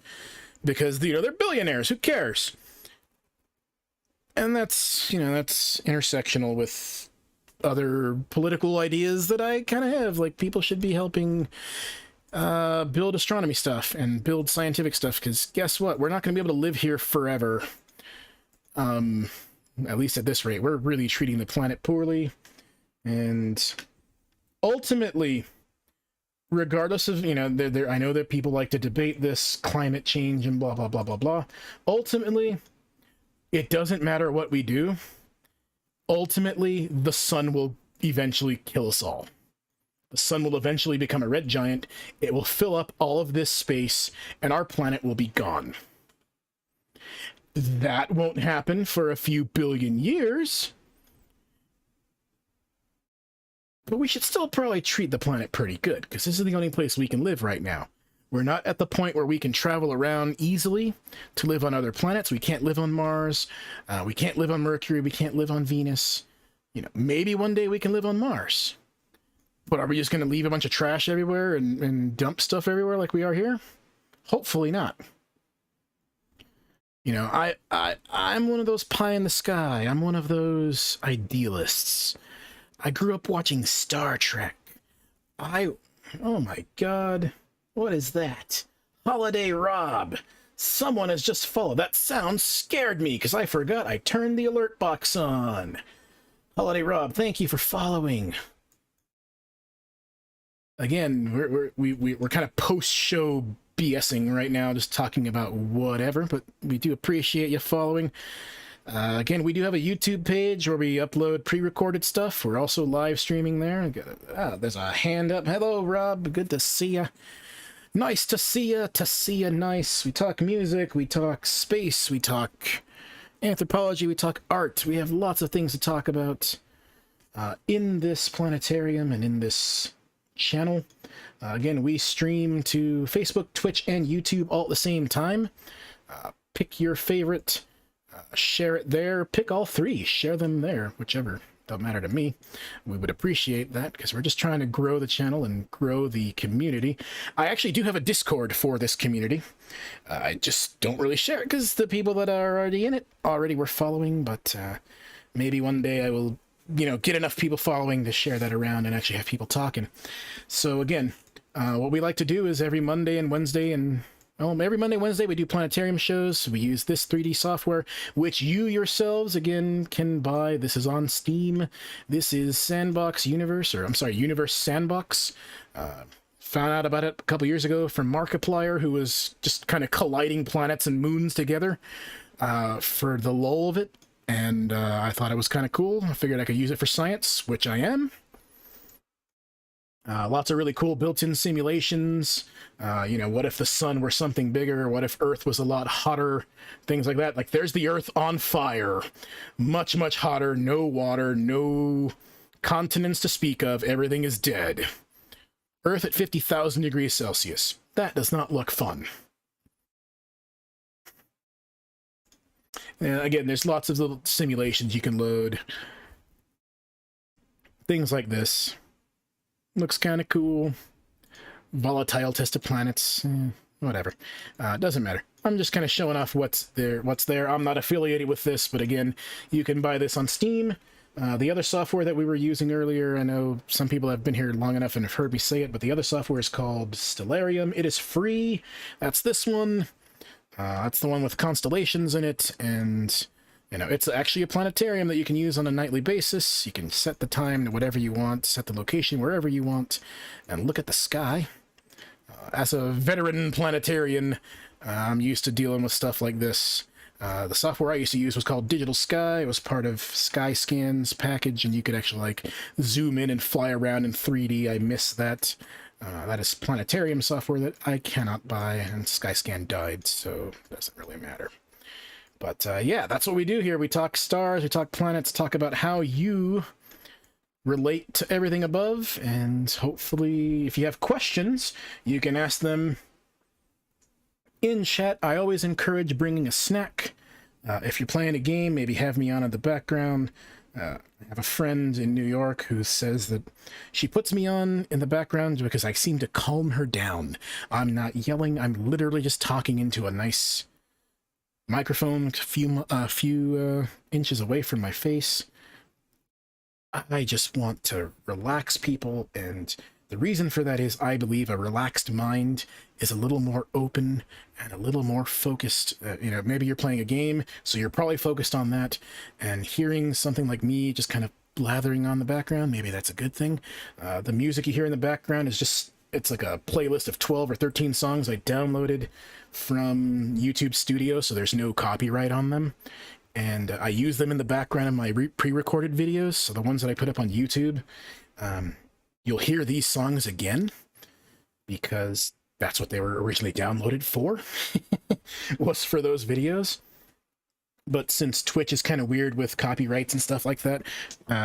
because, you know, they're billionaires. Who cares? And that's, you know, that's intersectional with other political ideas that I kind of have. Like, people should be helping build astronomy stuff and build scientific stuff, because guess what? We're not going to be able to live here forever. At least at this rate. We're really treating the planet poorly. And ultimately, regardless of, you know, I know that people like to debate this climate change and blah, blah, blah, blah, blah. Ultimately, it doesn't matter what we do. Ultimately, the sun will eventually kill us all. The sun will eventually become a red giant. It will fill up all of this space, and our planet will be gone. That won't happen for a few billion years. But we should still probably treat the planet pretty good, because this is the only place we can live right now. We're not at the point where we can travel around easily to live on other planets. We can't live on Mars. We can't live on Mercury. We can't live on Venus. You know, maybe one day we can live on Mars. But are we just going to leave a bunch of trash everywhere and dump stuff everywhere like we are here? Hopefully not. You know, I'm one of those pie in the sky. I'm one of those idealists. I grew up watching Star Trek. Oh my god. What is that? Holiday Rob. Someone has just followed. That sound scared me because I forgot I turned the alert box on. Holiday Rob, thank you for following. Again, we're kind of post-show BSing right now, just talking about whatever, but we do appreciate you following. Again, we do have a YouTube page where we upload pre-recorded stuff. We're also live streaming there. There's a hand up. Hello, Rob. Good to see ya. Nice to see ya. To see ya. Nice. We talk music. We talk space. We talk anthropology. We talk art. We have lots of things to talk about in this planetarium and in this channel. Again, we stream to Facebook, Twitch, and YouTube all at the same time. Pick your favorite. Share it there. Pick all three. Share them there. Whichever. Don't matter to me. We would appreciate that because we're just trying to grow the channel and grow the community. I actually do have a Discord for this community. I just don't really share it because the people that are already in it already were following, but maybe one day I will, you know, get enough people following to share that around and actually have people talking. So again, what we like to do is every Monday and Wednesday and every Monday, Wednesday, we do planetarium shows. We use this 3D software, which you yourselves, again, can buy. This is on Steam. This is Universe Sandbox. Found out about it a couple years ago from Markiplier, who was just kind of colliding planets and moons together for the lull of it. And I thought it was kind of cool. I figured I could use it for science, which I am. Lots of really cool built-in simulations. You know, what if the sun were something bigger? What if Earth was a lot hotter? Things like that. Like, there's the Earth on fire. Much, much hotter. No water. No continents to speak of. Everything is dead. Earth at 50,000 degrees Celsius. That does not look fun. Again, there's lots of little simulations you can load. Things like this. Looks kind of cool. Volatile test of planets. Whatever. Doesn't matter. I'm just kind of showing off what's there. I'm not affiliated with this, but again, you can buy this on Steam. The other software that we were using earlier, I know some people have been here long enough and have heard me say it, but the other software is called Stellarium. It is free. That's this one. That's the one with constellations in it, and you know, it's actually a planetarium that you can use on a nightly basis. You can set the time to whatever you want, set the location wherever you want, and look at the sky. As a veteran planetarian, I'm used to dealing with stuff like this. The software I used to use was called Digital Sky. It was part of Skyscan's package, and you could actually like zoom in and fly around in 3D. I miss that. That is planetarium software that I cannot buy, and Skyscan died, so it doesn't really matter. But yeah, that's what we do here. We talk stars, we talk planets, talk about how you relate to everything above, and hopefully if you have questions, you can ask them in chat. I always encourage bringing a snack. If you're playing a game, maybe have me on in the background. I have a friend in New York who says that she puts me on in the background because I seem to calm her down. I'm not yelling, I'm literally just talking into a nice microphone a few inches away from my face. I just want to relax people, and the reason for that is I believe a relaxed mind is a little more open and a little more focused. You know, maybe you're playing a game, so you're probably focused on that, and hearing something like me just kind of blathering on the background, maybe that's a good thing. The music you hear in the background is just, it's like a playlist of 12 or 13 songs I downloaded from YouTube Studio, so there's no copyright on them. And I use them in the background of my pre-recorded videos, so the ones that I put up on YouTube, you'll hear these songs again, because that's what they were originally downloaded for, was for those videos. But since Twitch is kind of weird with copyrights and stuff like that,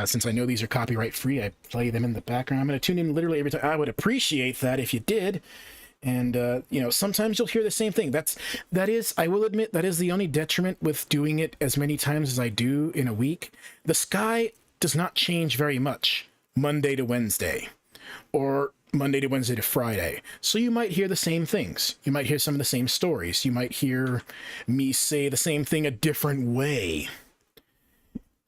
since I know these are copyright free, I play them in the background. I'm going to tune in literally every time. I would appreciate that if you did. And, you know, sometimes you'll hear the same thing. That is, I will admit, that is the only detriment with doing it as many times as I do in a week. The sky does not change very much Monday to Wednesday, or Monday to Wednesday to Friday. So you might hear the same things. You might hear some of the same stories. You might hear me say the same thing a different way.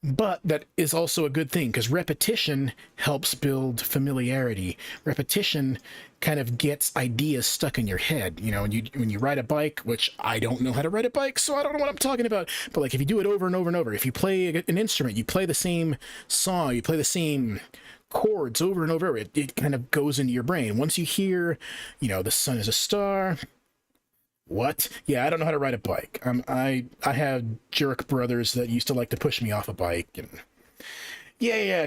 But that is also a good thing, because repetition helps build familiarity. Repetition kind of gets ideas stuck in your head. You know, when you ride a bike, which I don't know how to ride a bike, so I don't know what I'm talking about. But like if you do it over and over and over, if you play an instrument, you play the same song, you play the same chords over and over, it kind of goes into your brain. Once you hear, you know, the sun is a star. What? Yeah, I don't know how to ride a bike. I have jerk brothers that used to like to push me off a bike, and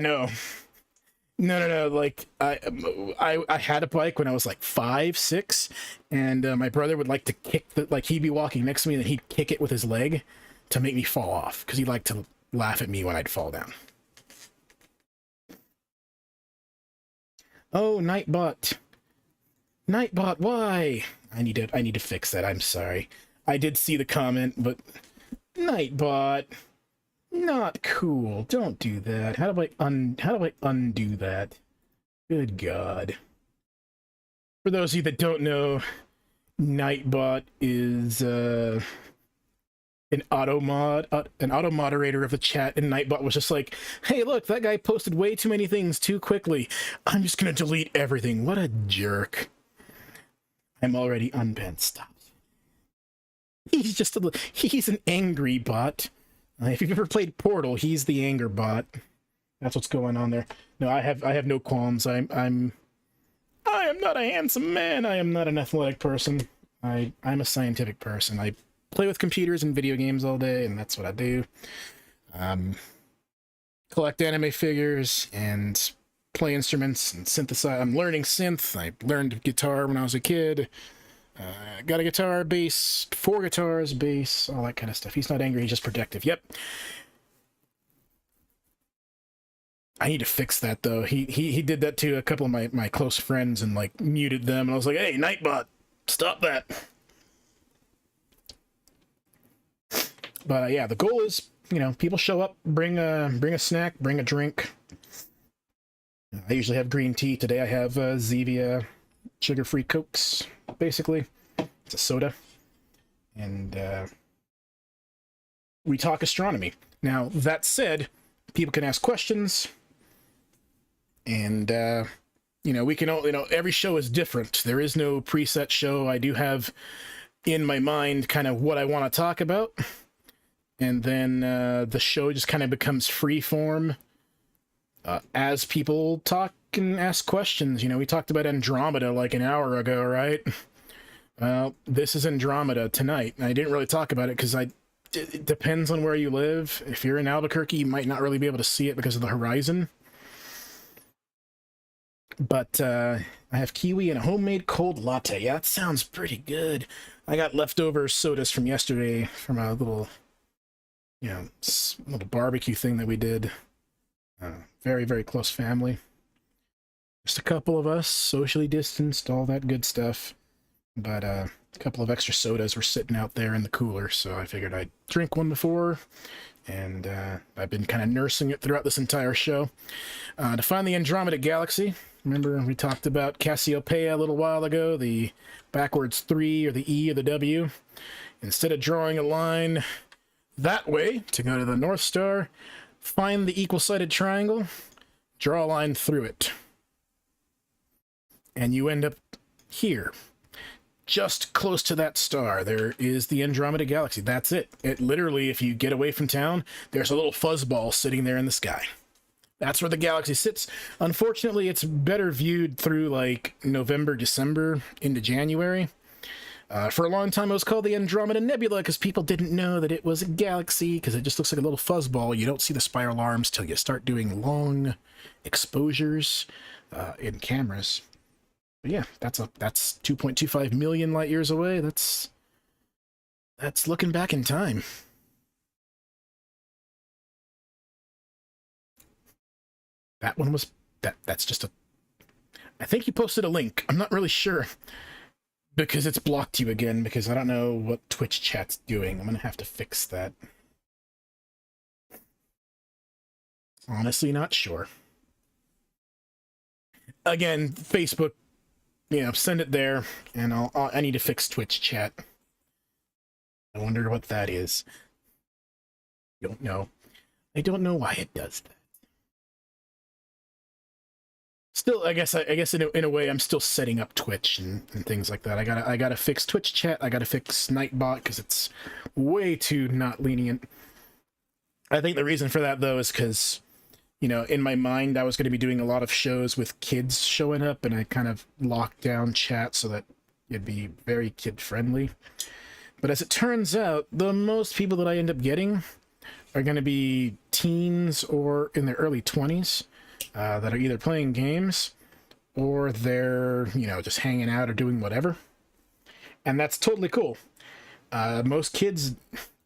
no. Like I had a bike when I was like 5, 6, and my brother would like to kick he'd be walking next to me and then he'd kick it with his leg to make me fall off, because he liked to laugh at me when I'd fall down. Oh, Nightbot. Nightbot, why? I need to fix that. I'm sorry. I did see the comment, but Nightbot, not cool. Don't do that. How do I undo that? Good God. For those of you that don't know, Nightbot is an auto moderator of the chat, and Nightbot was just like, hey, look, that guy posted way too many things too quickly. I'm just gonna delete everything. What a jerk. I'm already unbent. Stop. He's an angry bot. If you've ever played Portal, he's the anger bot. That's what's going on there. No, I have no qualms. I am not a handsome man. I am not an athletic person. I'm a scientific person. I play with computers and video games all day, and that's what I do. Collect anime figures and play instruments and synthesize. I'm learning synth. I learned guitar when I was a kid. Got a guitar, bass, 4 guitars, bass, all that kind of stuff. He's not angry, he's just protective. Yep. I need to fix that, though. He did that to a couple of my close friends and, like, muted them. And I was like, hey, Nightbot, stop that. But, yeah, the goal is, you know, people show up, bring a snack, bring a drink. I usually have green tea. Today I have Zevia sugar-free Cokes, basically. It's a soda. And we talk astronomy. Now, that said, people can ask questions. And, you know, we can all, you know, every show is different. There is no preset show. I do have in my mind kind of what I want to talk about. And then the show just kind of becomes free form. As people talk and ask questions. You know, we talked about Andromeda like an hour ago, right? Well, this is Andromeda tonight. I didn't really talk about it because I it depends on where you live. If you're in Albuquerque, you might not really be able to see it because of the horizon. But I have kiwi and a homemade cold latte. Yeah, that sounds pretty good. I got leftover sodas from yesterday from a little, little barbecue thing that we did. Very, very close family. Just a couple of us, socially distanced, all that good stuff. But a couple of extra sodas were sitting out there in the cooler, so I figured I'd drink one before. And I've been kind of nursing it throughout this entire show. To find the Andromeda Galaxy, remember we talked about Cassiopeia a little while ago, the backwards 3 or the E or the W. Instead of drawing a line that way to go to the North Star, find the equal-sided triangle, draw a line through it. And you end up here. Just close to that star, there is the Andromeda Galaxy. That's it. It literally, if you get away from town, there's a little fuzzball sitting there in the sky. That's where the galaxy sits. Unfortunately, it's better viewed through like November, December into January. For a long time, it was called the Andromeda Nebula because people didn't know that it was a galaxy because it just looks like a little fuzzball. You don't see the spiral arms till you start doing long exposures in cameras. But yeah, that's 2.25 million light years away. That's looking back in time. That one was that's just a. I think you posted a link. I'm not really sure because it's blocked you again because I don't know what Twitch chat's doing. I'm gonna have to fix that. Honestly, not sure. Again, Facebook. Send it there, and I need to fix Twitch chat. I wonder what that is. Don't know. I don't know why it does that. Still, I guess in a way, I'm still setting up Twitch and things like that. I gotta fix Twitch chat. I gotta fix Nightbot because it's way too not lenient. I think the reason for that though is because. In my mind, I was going to be doing a lot of shows with kids showing up, and I kind of locked down chat so that it'd be very kid-friendly. But as it turns out, the most people that I end up getting are going to be teens or in their early 20s that are either playing games or they're, just hanging out or doing whatever. And that's totally cool. Most kids...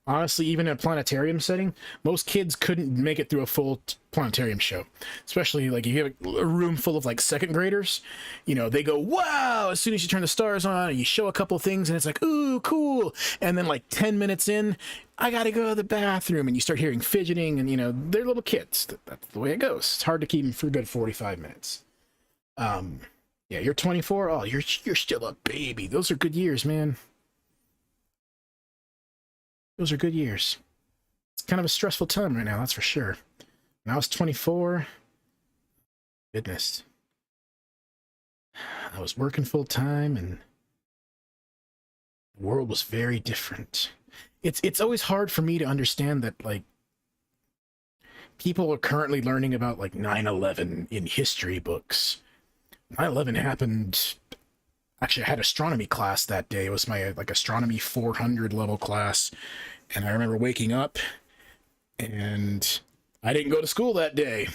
Honestly, even in a planetarium setting, most kids couldn't make it through a full planetarium show. Especially, like, if you have a room full of, like, second graders, they go, wow, as soon as you turn the stars on, and you show a couple things, and it's like, ooh, cool. And then, like, 10 minutes in, I gotta go to the bathroom, and you start hearing fidgeting, and, they're little kids. That's the way it goes. It's hard to keep them for a good 45 minutes. Yeah, you're 24? Oh, you're still a baby. Those are good years, man. Those are good years. It's kind of a stressful time right now, that's for sure. When I was 24, goodness. I was working full time and the world was very different. It's always hard for me to understand that, like, people are currently learning about, like, 9/11 in history books. 9/11 happened... Actually, I had astronomy class that day. It was my, like, astronomy 400 level class. And I remember waking up, and I didn't go to school that day.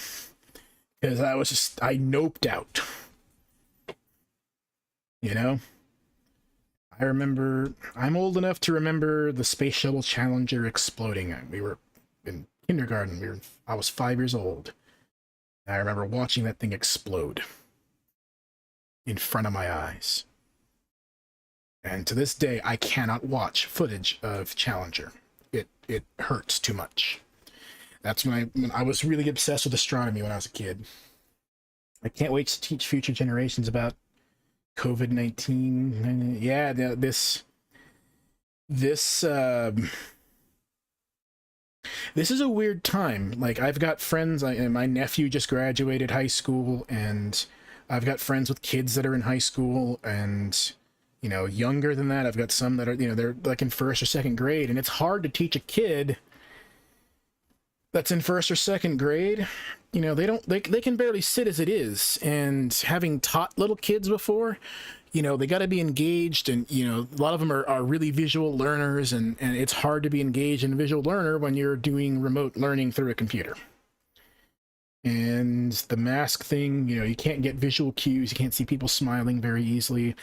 Because I noped out. I remember, I'm old enough to remember the Space Shuttle Challenger exploding. We were in kindergarten. I was 5 years old. And I remember watching that thing explode in front of my eyes. And to this day, I cannot watch footage of Challenger. It hurts too much. That's when I was really obsessed with astronomy when I was a kid. I can't wait to teach future generations about COVID-19. Yeah, this is a weird time. Like, I've got friends, my nephew just graduated high school, and I've got friends with kids that are in high school, and younger than that, I've got some that are, they're like in first or second grade, and it's hard to teach a kid that's in first or second grade. They can barely sit as it is, and having taught little kids before, you know, they got to be engaged, and, you know, a lot of them are really visual learners, and it's hard to be engaged in a visual learner when you're doing remote learning through a computer. And the mask thing, you know, you can't get visual cues, you can't see people smiling very easily.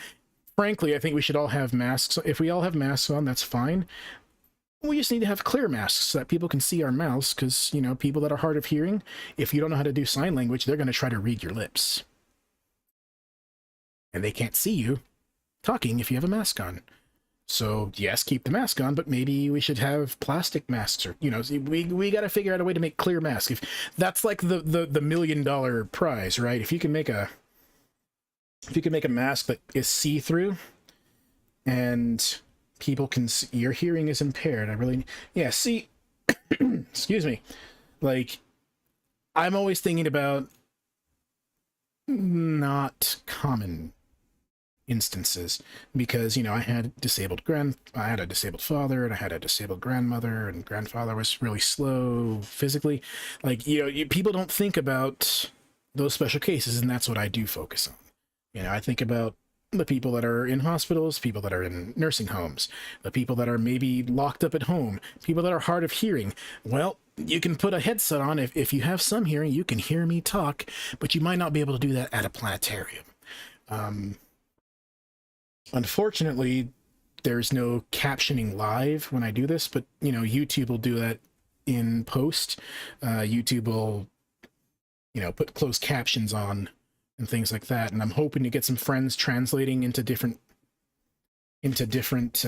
Frankly, I think we should all have masks. If we all have masks on, that's fine. We just need to have clear masks so that people can see our mouths, because, you know, people that are hard of hearing, if you don't know how to do sign language, they're going to try to read your lips. And they can't see you talking if you have a mask on. So, yes, keep the mask on, but maybe we should have plastic masks, or, you know, we got to figure out a way to make clear masks. If that's like the $1 million prize, right? If you can make a mask that is see-through and people can see, your hearing is impaired. Yeah, see, excuse me. Like, I'm always thinking about not common instances, because, you know, I had a disabled father, and I had a disabled grandmother, and grandfather was really slow physically. Like, you know, people don't think about those special cases, and that's what I do focus on. You know, I think about the people that are in hospitals, people that are in nursing homes, the people that are maybe locked up at home, people that are hard of hearing. Well, you can put a headset on. If you have some hearing, you can hear me talk, but you might not be able to do that at a planetarium. Unfortunately, there's no captioning live when I do this, but, you know, YouTube will do that in post. YouTube will, you know, put closed captions on and things like that, and I'm hoping to get some friends translating into different language.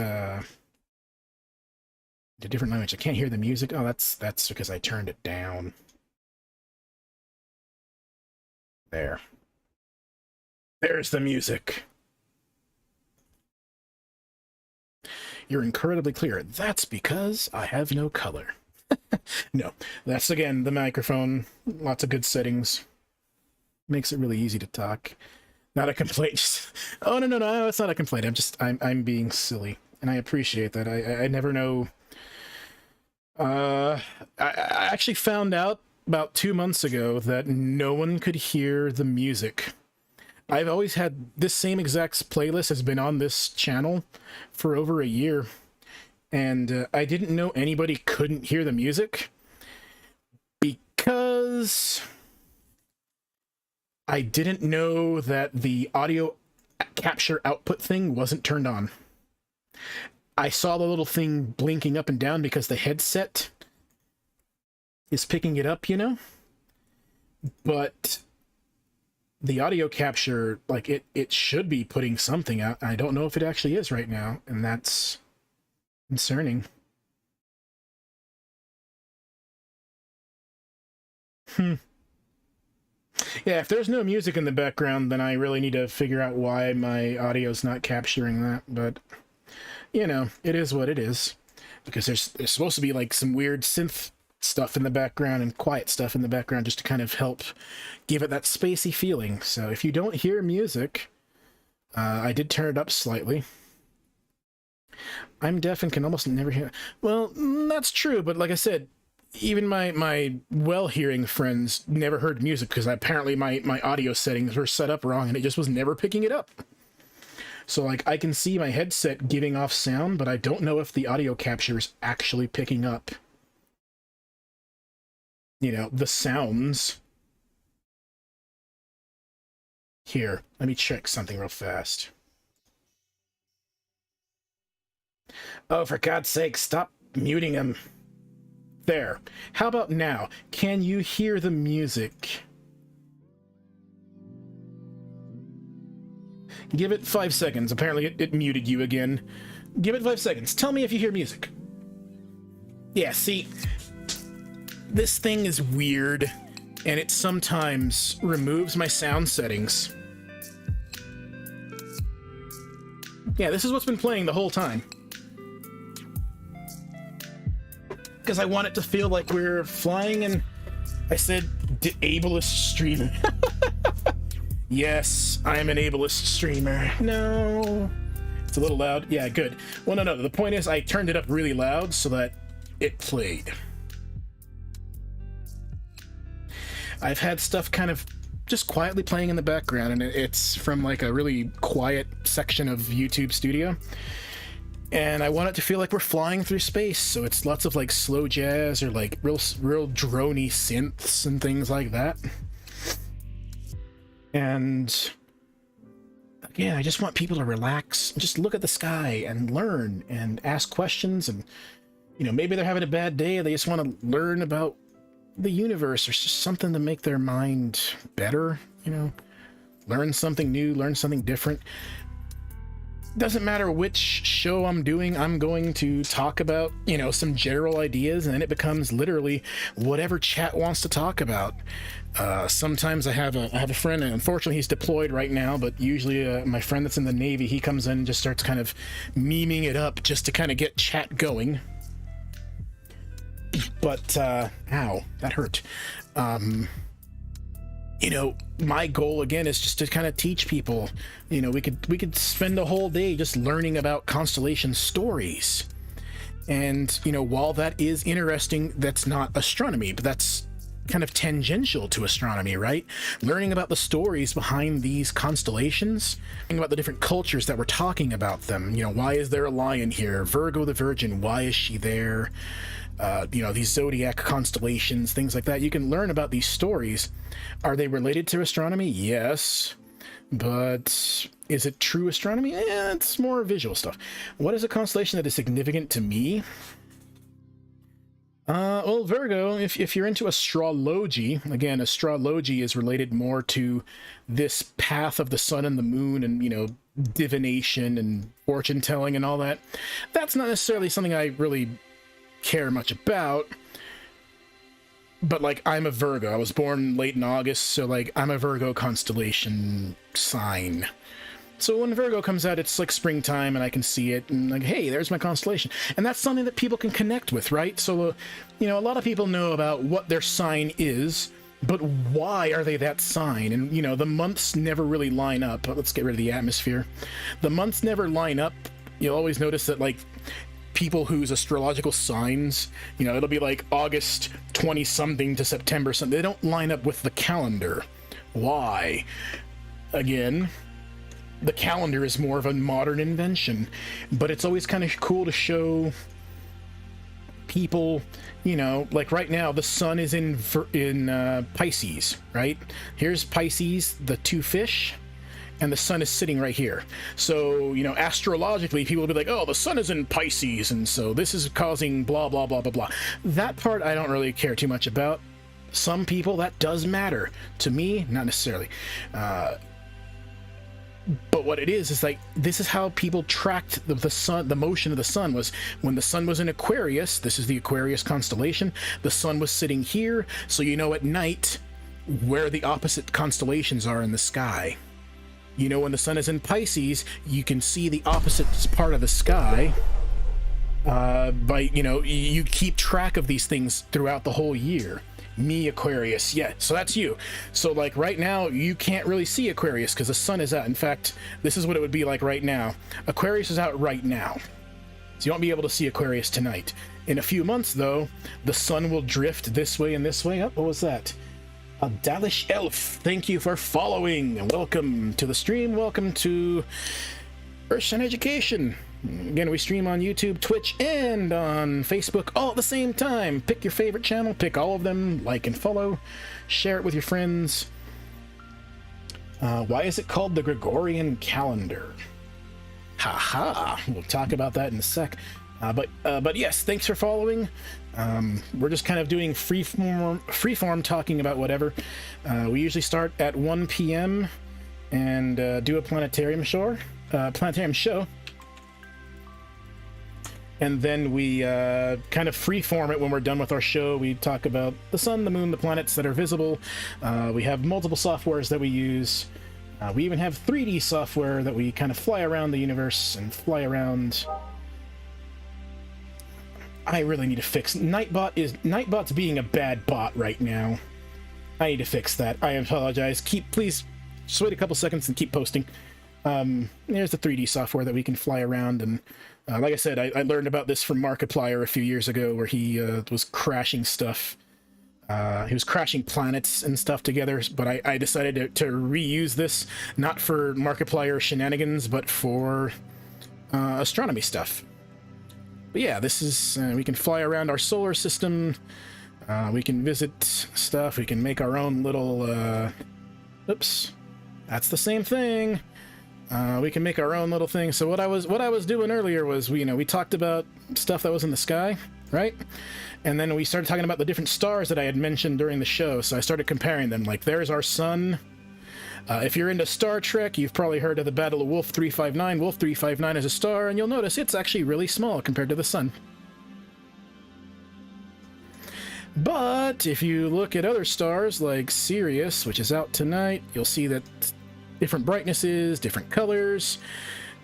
I can't hear the music. Oh, that's because I turned it down. There's the music. You're incredibly clear. That's because I have no color. No, that's, again, the microphone. Lots of good settings. Makes it really easy to talk. Not a complaint. Just, oh, no, it's not a complaint. I'm being silly, and I appreciate that. I never know. I actually found out about 2 months ago that no one could hear the music. I've always had this same exact playlist has been on this channel for over a year, and I didn't know anybody couldn't hear the music because I didn't know that the audio capture output thing wasn't turned on. I saw the little thing blinking up and down because the headset is picking it up, you know? But the audio capture, like, it should be putting something out. I don't know if it actually is right now, and that's concerning. Yeah, if there's no music in the background, then I really need to figure out why my audio's not capturing that. But, you know, it is what it is. Because there's supposed to be, like, some weird synth stuff in the background and quiet stuff in the background just to kind of help give it that spacey feeling. So if you don't hear music, I did turn it up slightly. I'm deaf and can almost never hear. Well, that's true, but like I said, even my well-hearing friends never heard music because apparently my audio settings were set up wrong and it just was never picking it up. So, like, I can see my headset giving off sound, but I don't know if the audio capture is actually picking up, you know, the sounds. Here, let me check something real fast. Oh, for God's sake, stop muting him. There. How about now? Can you hear the music? Give it 5 seconds. Apparently it muted you again. Give it 5 seconds. Tell me if you hear music. Yeah, see, this thing is weird, and it sometimes removes my sound settings. Yeah, this is what's been playing the whole time. Because I want it to feel like we're flying, and I said ableist streamer. Yes, I am an ableist streamer. No. It's a little loud. Yeah, good. Well, no. The point is I turned it up really loud so that it played. I've had stuff kind of just quietly playing in the background, and it's from like a really quiet section of YouTube Studio. And I want it to feel like we're flying through space, so it's lots of like slow jazz or like real droney synths and things like that. And again, I just want people to relax, just look at the sky and learn and ask questions. And maybe they're having a bad day, they just want to learn about the universe or just something to make their mind better. Learn something new, learn something different. Doesn't matter which show I'm doing, I'm going to talk about, some general ideas, and then it becomes literally whatever chat wants to talk about. Sometimes I have a friend, and unfortunately he's deployed right now, but usually my friend that's in the Navy, he comes in and just starts kind of memeing it up just to kind of get chat going. But, ow, that hurt. My goal again is just to kind of teach people. We could spend a whole day just learning about constellation stories. And, while that is interesting, that's not astronomy, but that's kind of tangential to astronomy, right? Learning about the stories behind these constellations, learning about the different cultures that we're talking about them. Why is there a lion here? Virgo the Virgin, why is she there? These zodiac constellations, things like that. You can learn about these stories. Are they related to astronomy? Yes. But is it true astronomy? It's more visual stuff. What is a constellation that is significant to me? Well, Virgo, if you're into astrology, again, astrology is related more to this path of the sun and the moon and, divination and fortune telling and all that. That's not necessarily something I really care much about, but like, I'm a Virgo. I was born late in August, so like, I'm a Virgo constellation sign. So when Virgo comes out, it's like springtime and I can see it and like, hey, there's my constellation. And that's something that people can connect with, right? So, a lot of people know about what their sign is, but why are they that sign? And, the months never really line up. Let's get rid of the atmosphere. The months never line up. You'll always notice that, like, people whose astrological signs, it'll be like August 20-something to September something. They don't line up with the calendar. Why? Again, the calendar is more of a modern invention, but it's always kind of cool to show people, like right now, the sun is in Pisces, right? Here's Pisces, the two fish, and the sun is sitting right here. So, astrologically, people will be like, oh, the sun is in Pisces, and so this is causing blah, blah, blah, blah, blah. That part I don't really care too much about. Some people, that does matter. To me, not necessarily. But what it is like, this is how people tracked the sun. The motion of the sun was when the sun was in Aquarius. This is the Aquarius constellation. The sun was sitting here, so at night where the opposite constellations are in the sky. When the sun is in Pisces, you can see the opposite part of the sky. You keep track of these things throughout the whole year. Me, Aquarius, yeah, so that's you. So like right now, you can't really see Aquarius because the sun is out. In fact, this is what it would be like right now. Aquarius is out right now, so you won't be able to see Aquarius tonight. In a few months, though, the sun will drift this way and this way. Oh, what was that? A Dalish Elf, thank you for following, and welcome to the stream. Welcome to Earth and Education. Again, we stream on YouTube, Twitch, and on Facebook all at the same time. Pick your favorite channel, pick all of them, like and follow, share it with your friends. Why is it called the Gregorian calendar? Haha, we'll talk about that in a sec. But yes, thanks for following. We're just kind of doing freeform talking about whatever. We usually start at 1 p.m. and do a planetarium show. And then we kind of freeform it when we're done with our show. We talk about the sun, the moon, the planets that are visible. We have multiple softwares that we use. We even have 3D software that we kind of fly around the universe and fly around. I really need to fix Nightbot's being a bad bot right now. I need to fix that. I apologize. Please just wait a couple seconds and keep posting. There's the 3D software that we can fly around, and like I said, I learned about this from Markiplier a few years ago, where he was crashing stuff He was crashing planets and stuff together, but I decided to reuse this, not for Markiplier shenanigans, but for astronomy stuff. But yeah, this is, we can fly around our solar system, we can visit stuff, we can make our own little, oops, that's the same thing. We can make our own little thing. So what I was doing earlier was, we talked about stuff that was in the sky, right? And then we started talking about the different stars that I had mentioned during the show, so I started comparing them. Like, there's our sun. If you're into Star Trek, you've probably heard of the Battle of Wolf 359. Wolf 359 is a star, and you'll notice it's actually really small compared to the sun. But if you look at other stars like Sirius, which is out tonight, you'll see that different brightnesses, different colors.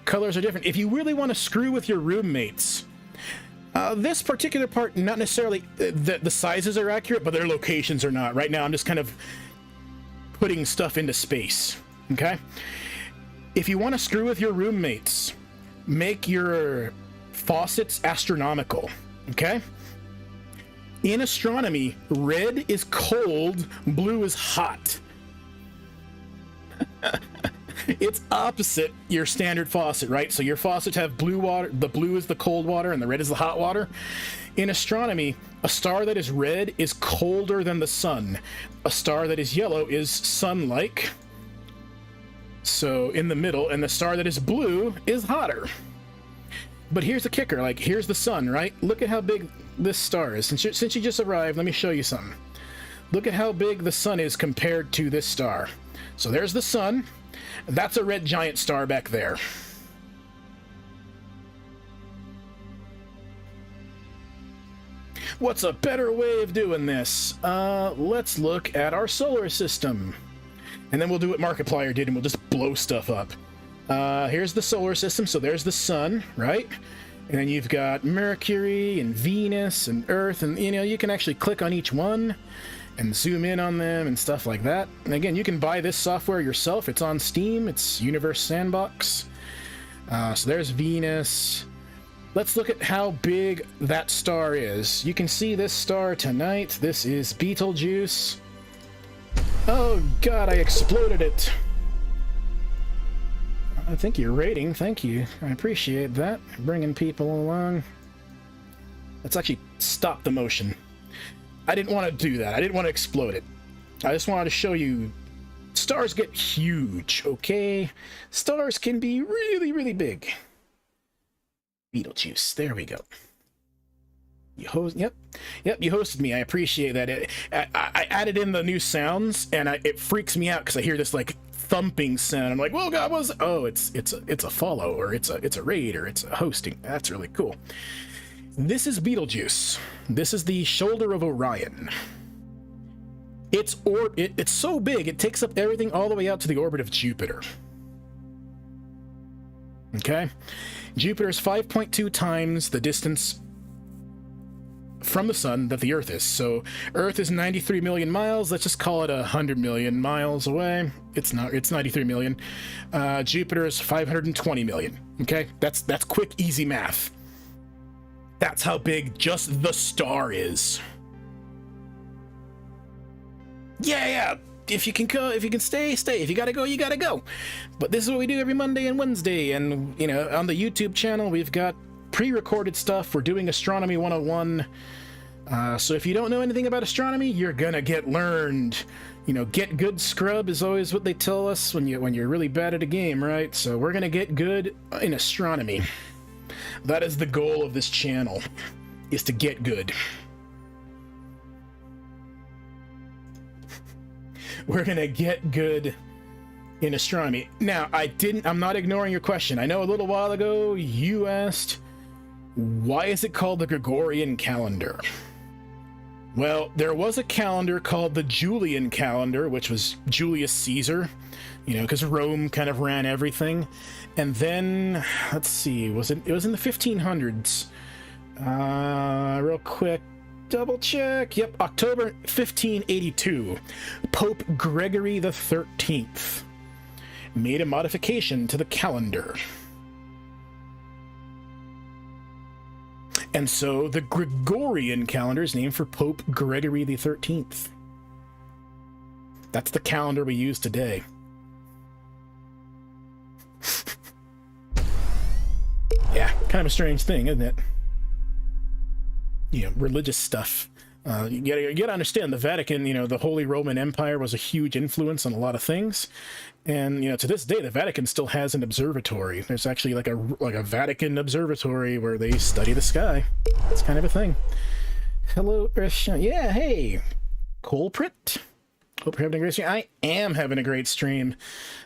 Colors are different. If you really want to screw with your roommates, this particular part, not necessarily the sizes are accurate, but their locations are not. Right now, I'm just kind of putting stuff into space, okay? If you want to screw with your roommates, make your faucets astronomical, okay? In astronomy, red is cold, blue is hot. It's opposite your standard faucet, right? So your faucets have blue water, the blue is the cold water, and the red is the hot water. In astronomy, a star that is red is colder than the sun. A star that is yellow is sun-like, so in the middle, and the star that is blue is hotter. But here's the kicker, like, here's the sun, right? Look at how big this star is. Since you just arrived, let me show you something. Look at how big the sun is compared to this star. So there's the sun. That's a red giant star back there. What's a better way of doing this? Let's look at our solar system. And then we'll do what Markiplier did, and we'll just blow stuff up. Here's the solar system, so there's the sun, right? And then you've got Mercury and Venus and Earth, and you can actually click on each one and zoom in on them and stuff like that. And again, you can buy this software yourself. It's on Steam. It's Universe Sandbox. So there's Venus. Let's look at how big that star is. You can see this star tonight. This is Betelgeuse. Oh god, I exploded it. Thank you, rating. Thank you. I appreciate that. Bringing people along. Let's actually stop the motion. I didn't want to do that. I didn't want to explode it. I just wanted to show you stars get huge, okay? Stars can be really, really big. Beetlejuice. There we go. You Yep, you hosted me. I appreciate that. I added in the new sounds, and it freaks me out because I hear this like thumping sound. I'm like, "Whoa, God, what's?" Oh, it's a follow, or it's a raid, or it's a hosting. That's really cool. This is Betelgeuse. This is the shoulder of Orion. It's so big, it takes up everything all the way out to the orbit of Jupiter. Okay? Jupiter is 5.2 times the distance from the sun that the Earth is. So Earth is 93 million miles. Let's just call it 100 million miles away. It's not. It's 93 million. Jupiter is 520 million. Okay? That's quick, easy math. That's how big just the star is. Yeah. If you can go, if you can stay. If you gotta go, you gotta go. But this is what we do every Monday and Wednesday. And, on the YouTube channel, we've got pre-recorded stuff. We're doing Astronomy 101. So if you don't know anything about astronomy, you're gonna get learned. Get good scrub is always what they tell us when you're really bad at a game, right? So we're gonna get good in astronomy. That is the goal of this channel, is to get good. We're gonna get good in astronomy. Now, I'm not ignoring your question. I know a little while ago you asked, why is it called the Gregorian calendar? Well, there was a calendar called the Julian calendar, which was Julius Caesar, because Rome kind of ran everything. And then, let's see, it was in the 1500s. Real quick, double check. Yep, October 1582. Pope Gregory the 13th made a modification to the calendar. And so the Gregorian calendar is named for Pope Gregory the 13th. That's the calendar we use today. Yeah, kind of a strange thing, isn't it? You know, religious stuff. You gotta understand, the Vatican, you know, the Holy Roman Empire was a huge influence on a lot of things. And, you know, to this day, the Vatican still has an observatory. There's actually like a Vatican observatory where they study the sky. It's kind of a thing. Hello, yeah, hey, culprit. Hope you're having a great stream. I am having a great stream.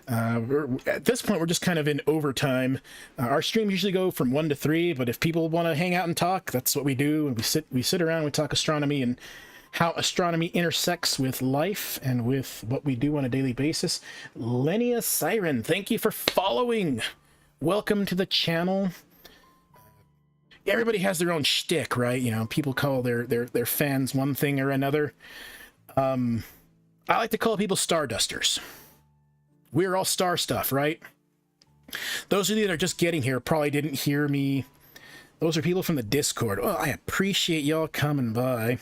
At this point, we're just kind of in overtime. Our streams usually go from 1 to 3, but if people want to hang out and talk, that's what we do. And we sit around, we talk astronomy and how astronomy intersects with life and with what we do on a daily basis. Lenia Siren, thank you for following. Welcome to the channel. Everybody has their own shtick, right? You know, people call their fans one thing or another. I like to call people stardusters. We're all star stuff, right? Those of you that are just getting here probably didn't hear me. Those are people from the Discord. Well, I appreciate y'all coming by.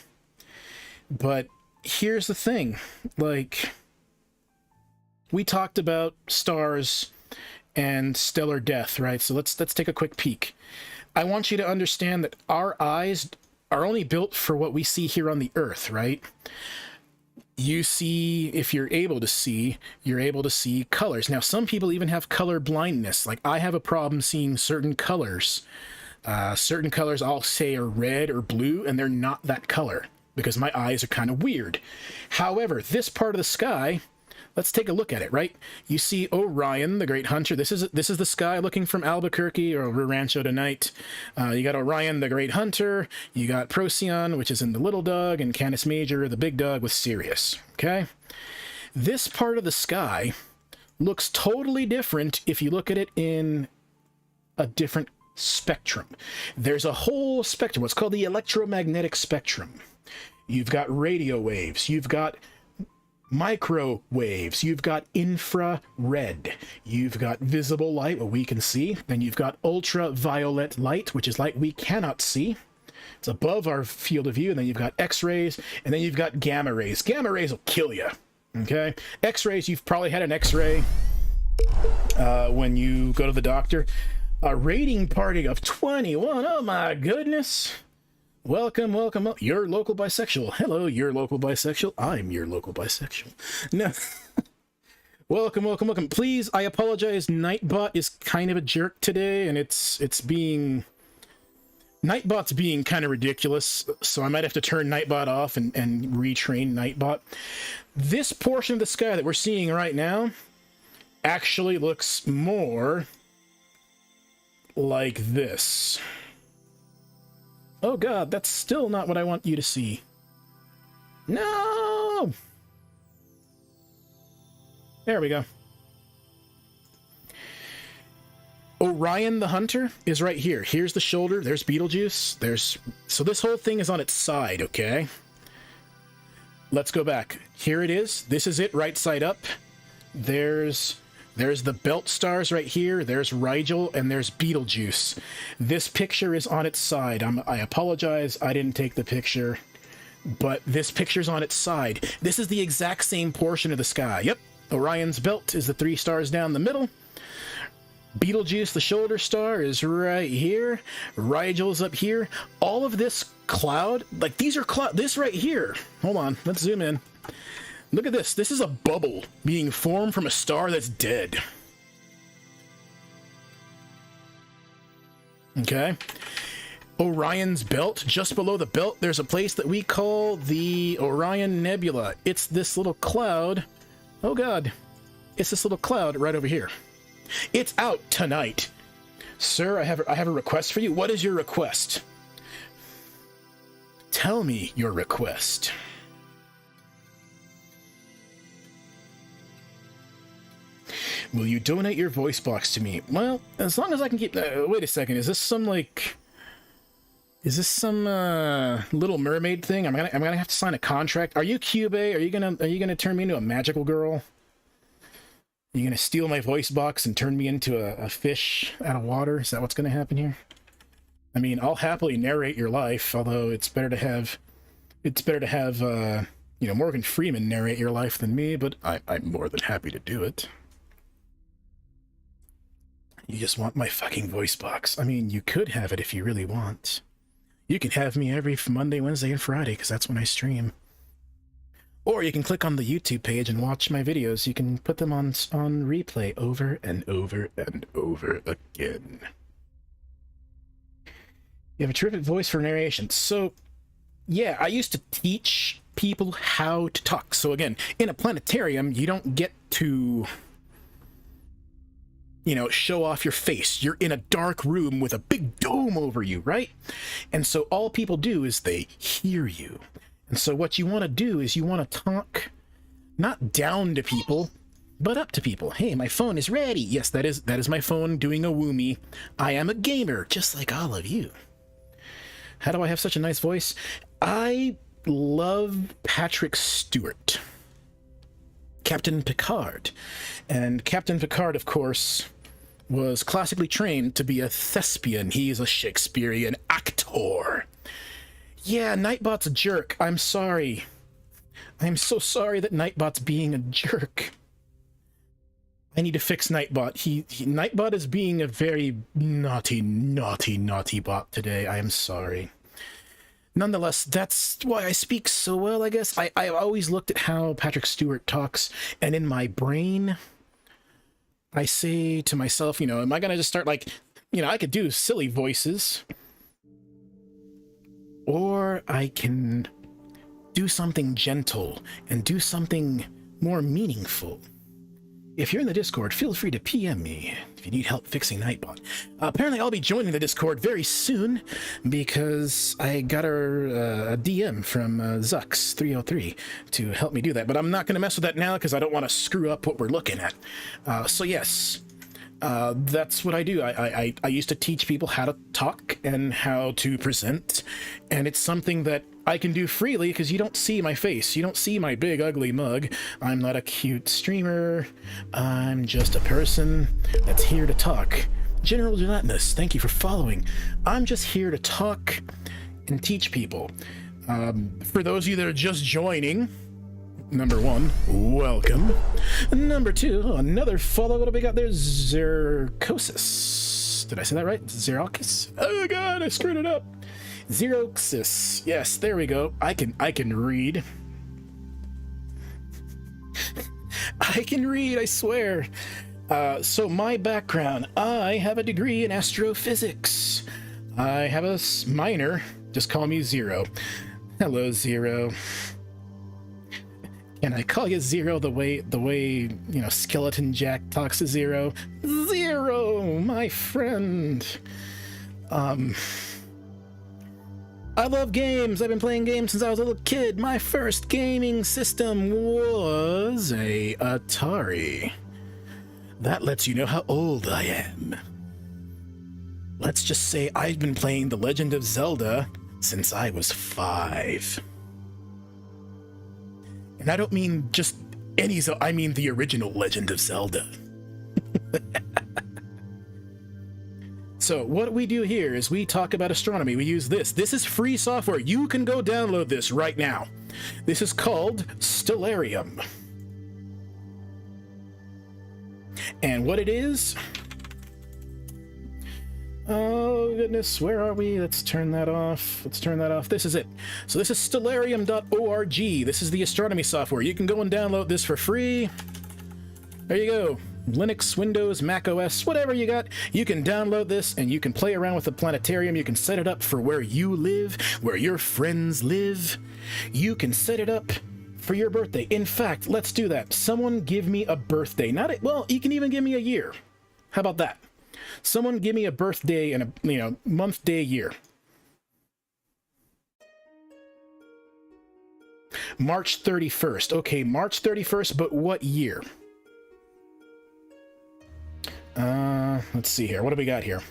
But here's the thing. Like, we talked about stars and stellar death, right? So let's take a quick peek. I want you to understand that our eyes are only built for what we see here on the Earth, right? You see, if you're able to see, you're able to see colors. Now, some people even have color blindness. Like, I have a problem seeing certain colors. Certain colors I'll say are red or blue, and they're not that color because my eyes are kind of weird. However, this part of the sky, let's take a look at it, right? You see Orion, the great hunter. This is the sky looking from Albuquerque or Rancho tonight. You got Orion, the great hunter. You got Procyon, which is in the Little Dog, and Canis Major, the big dog, with Sirius. Okay? This part of the sky looks totally different if you look at it in a different spectrum. There's a whole spectrum, what's called the electromagnetic spectrum. You've got radio waves. You've got microwaves, you've got infrared, you've got visible light, what we can see, then you've got ultraviolet light, which is light we cannot see. It's above our field of view, and then you've got X-rays, and then you've got gamma rays. Gamma rays will kill you, okay? X-rays, you've probably had an X-ray when you go to the doctor. A rating party of 21, oh my goodness. Welcome, welcome, your local bisexual. Hello, your local bisexual. I'm your local bisexual. No. Welcome, welcome, welcome. Please, I apologize. Nightbot is kind of a jerk today, and it's being... Nightbot's being kind of ridiculous, so I might have to turn Nightbot off and retrain Nightbot. This portion of the sky that we're seeing right now actually looks more like this. Oh god, that's still not what I want you to see. No! There we go. Orion the Hunter is right here. Here's the shoulder, there's Betelgeuse, so this whole thing is on its side, okay? Let's go back. Here it is. This is it, right side up. There's the belt stars right here, there's Rigel, and there's Betelgeuse. This picture is on its side. I apologize, I didn't take the picture, but this picture's on its side. This is the exact same portion of the sky. Yep, Orion's belt is the 3 stars down the middle. Betelgeuse, the shoulder star, is right here. Rigel's up here. All of this cloud, like these are cloud, this right here. Hold on, let's zoom in. Look at this. This is a bubble being formed from a star that's dead. Okay. Orion's belt. Just below the belt, there's a place that we call the Orion Nebula. It's this little cloud. Oh, God. It's this little cloud right over here. It's out tonight. Sir, I have a request for you. What is your request? Tell me your request. Will you donate your voice box to me? Well, as long as I can keep... wait a second. Is this some, like... Is this some, Little Mermaid thing? I'm gonna have to sign a contract. Are you Cube? Are you gonna turn me into a magical girl? Are you gonna steal my voice box and turn me into a fish out of water? Is that what's gonna happen here? I mean, I'll happily narrate your life, although it's better to have you know, Morgan Freeman narrate your life than me, but I'm more than happy to do it. You just want my fucking voice box. I mean, you could have it if you really want. You can have me every Monday, Wednesday, and Friday, because that's when I stream. Or you can click on the YouTube page and watch my videos. You can put them on replay over and over and over again. You have a terrific voice for narration. So, yeah, I used to teach people how to talk. So again, in a planetarium, you don't get to, you know, show off your face. You're in a dark room with a big dome over you, right? And so all people do is they hear you. And so what you want to do is you want to talk not down to people, but up to people. Hey, my phone is ready. Yes, that is my phone doing a woomy. I am a gamer, just like all of you. How do I have such a nice voice? I love Patrick Stewart, Captain Picard. And Captain Picard, of course, was classically trained to be a thespian. He is a Shakespearean actor. Yeah, Nightbot's a jerk. I'm sorry. I'm so sorry that Nightbot's being a jerk. I need to fix Nightbot. Nightbot is being a very naughty bot today. I am sorry. Nonetheless, that's why I speak so well, I guess. I always looked at how Patrick Stewart talks, and in my brain, I say to myself, you know, am I going to just start like, you know, I could do silly voices, or I can do something gentle and do something more meaningful. If you're in the Discord, feel free to PM me if you need help fixing Nightbot. Apparently, I'll be joining the Discord very soon because I got a DM from Zux303 to help me do that. But I'm not going to mess with that now because I don't want to screw up what we're looking at. So yes, that's what I do. I used to teach people how to talk and how to present, and it's something that I can do freely because you don't see my face. You don't see my big ugly mug. I'm not a cute streamer. I'm just a person that's here to talk. General Gelatinous, thank you for following. I'm just here to talk and teach people. For those of you that are just joining, number one, welcome. Number two, another follow. What do we got there? Zercosis. Did I say that right? Xeroxis? Oh god, I screwed it up. Xeroxis. Yes, there we go. I can read. I can read, I swear. So my background, I have a degree in astrophysics. I have a minor. Just call me Zero. Hello, Zero. Can I call you Zero the way you know, Skeleton Jack talks to Zero? Zero, my friend. I love games. I've been playing games since I was a little kid. My first gaming system was a Atari. That lets you know how old I am. Let's just say I've been playing The Legend of Zelda since I was 5. And I don't mean just any Zelda, I mean the original Legend of Zelda. So what we do here is we talk about astronomy. We use this. This is free software. You can go download this right now. This is called Stellarium. And what it is... Oh, goodness, where are we? Let's turn that off. Let's turn that off. This is it. So this is stellarium.org. This is the astronomy software. You can go and download this for free. There you go. Linux, Windows, Mac OS, whatever you got, you can download this and you can play around with the planetarium. You can set it up for where you live, where your friends live. You can set it up for your birthday. In fact, let's do that. Someone give me a birthday. Well, you can even give me a year. How about that? Someone give me a birthday and a, you know, month, day, year. March 31st. Okay, March 31st, but what year? Let's see here. What do we got here?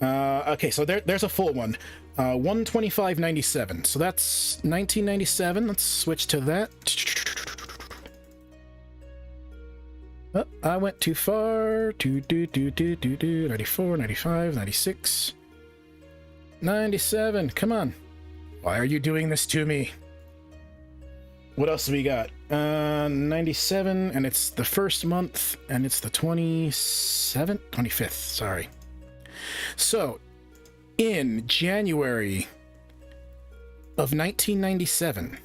Okay, so there's a full one. 125.97. So that's 1997. Let's switch to that. Oh, I went too far. 94, 95, 96. 97. Come on. Why are you doing this to me? What else do we got? 97, and it's the first month, and it's the 25th, sorry. So, in January of 1997,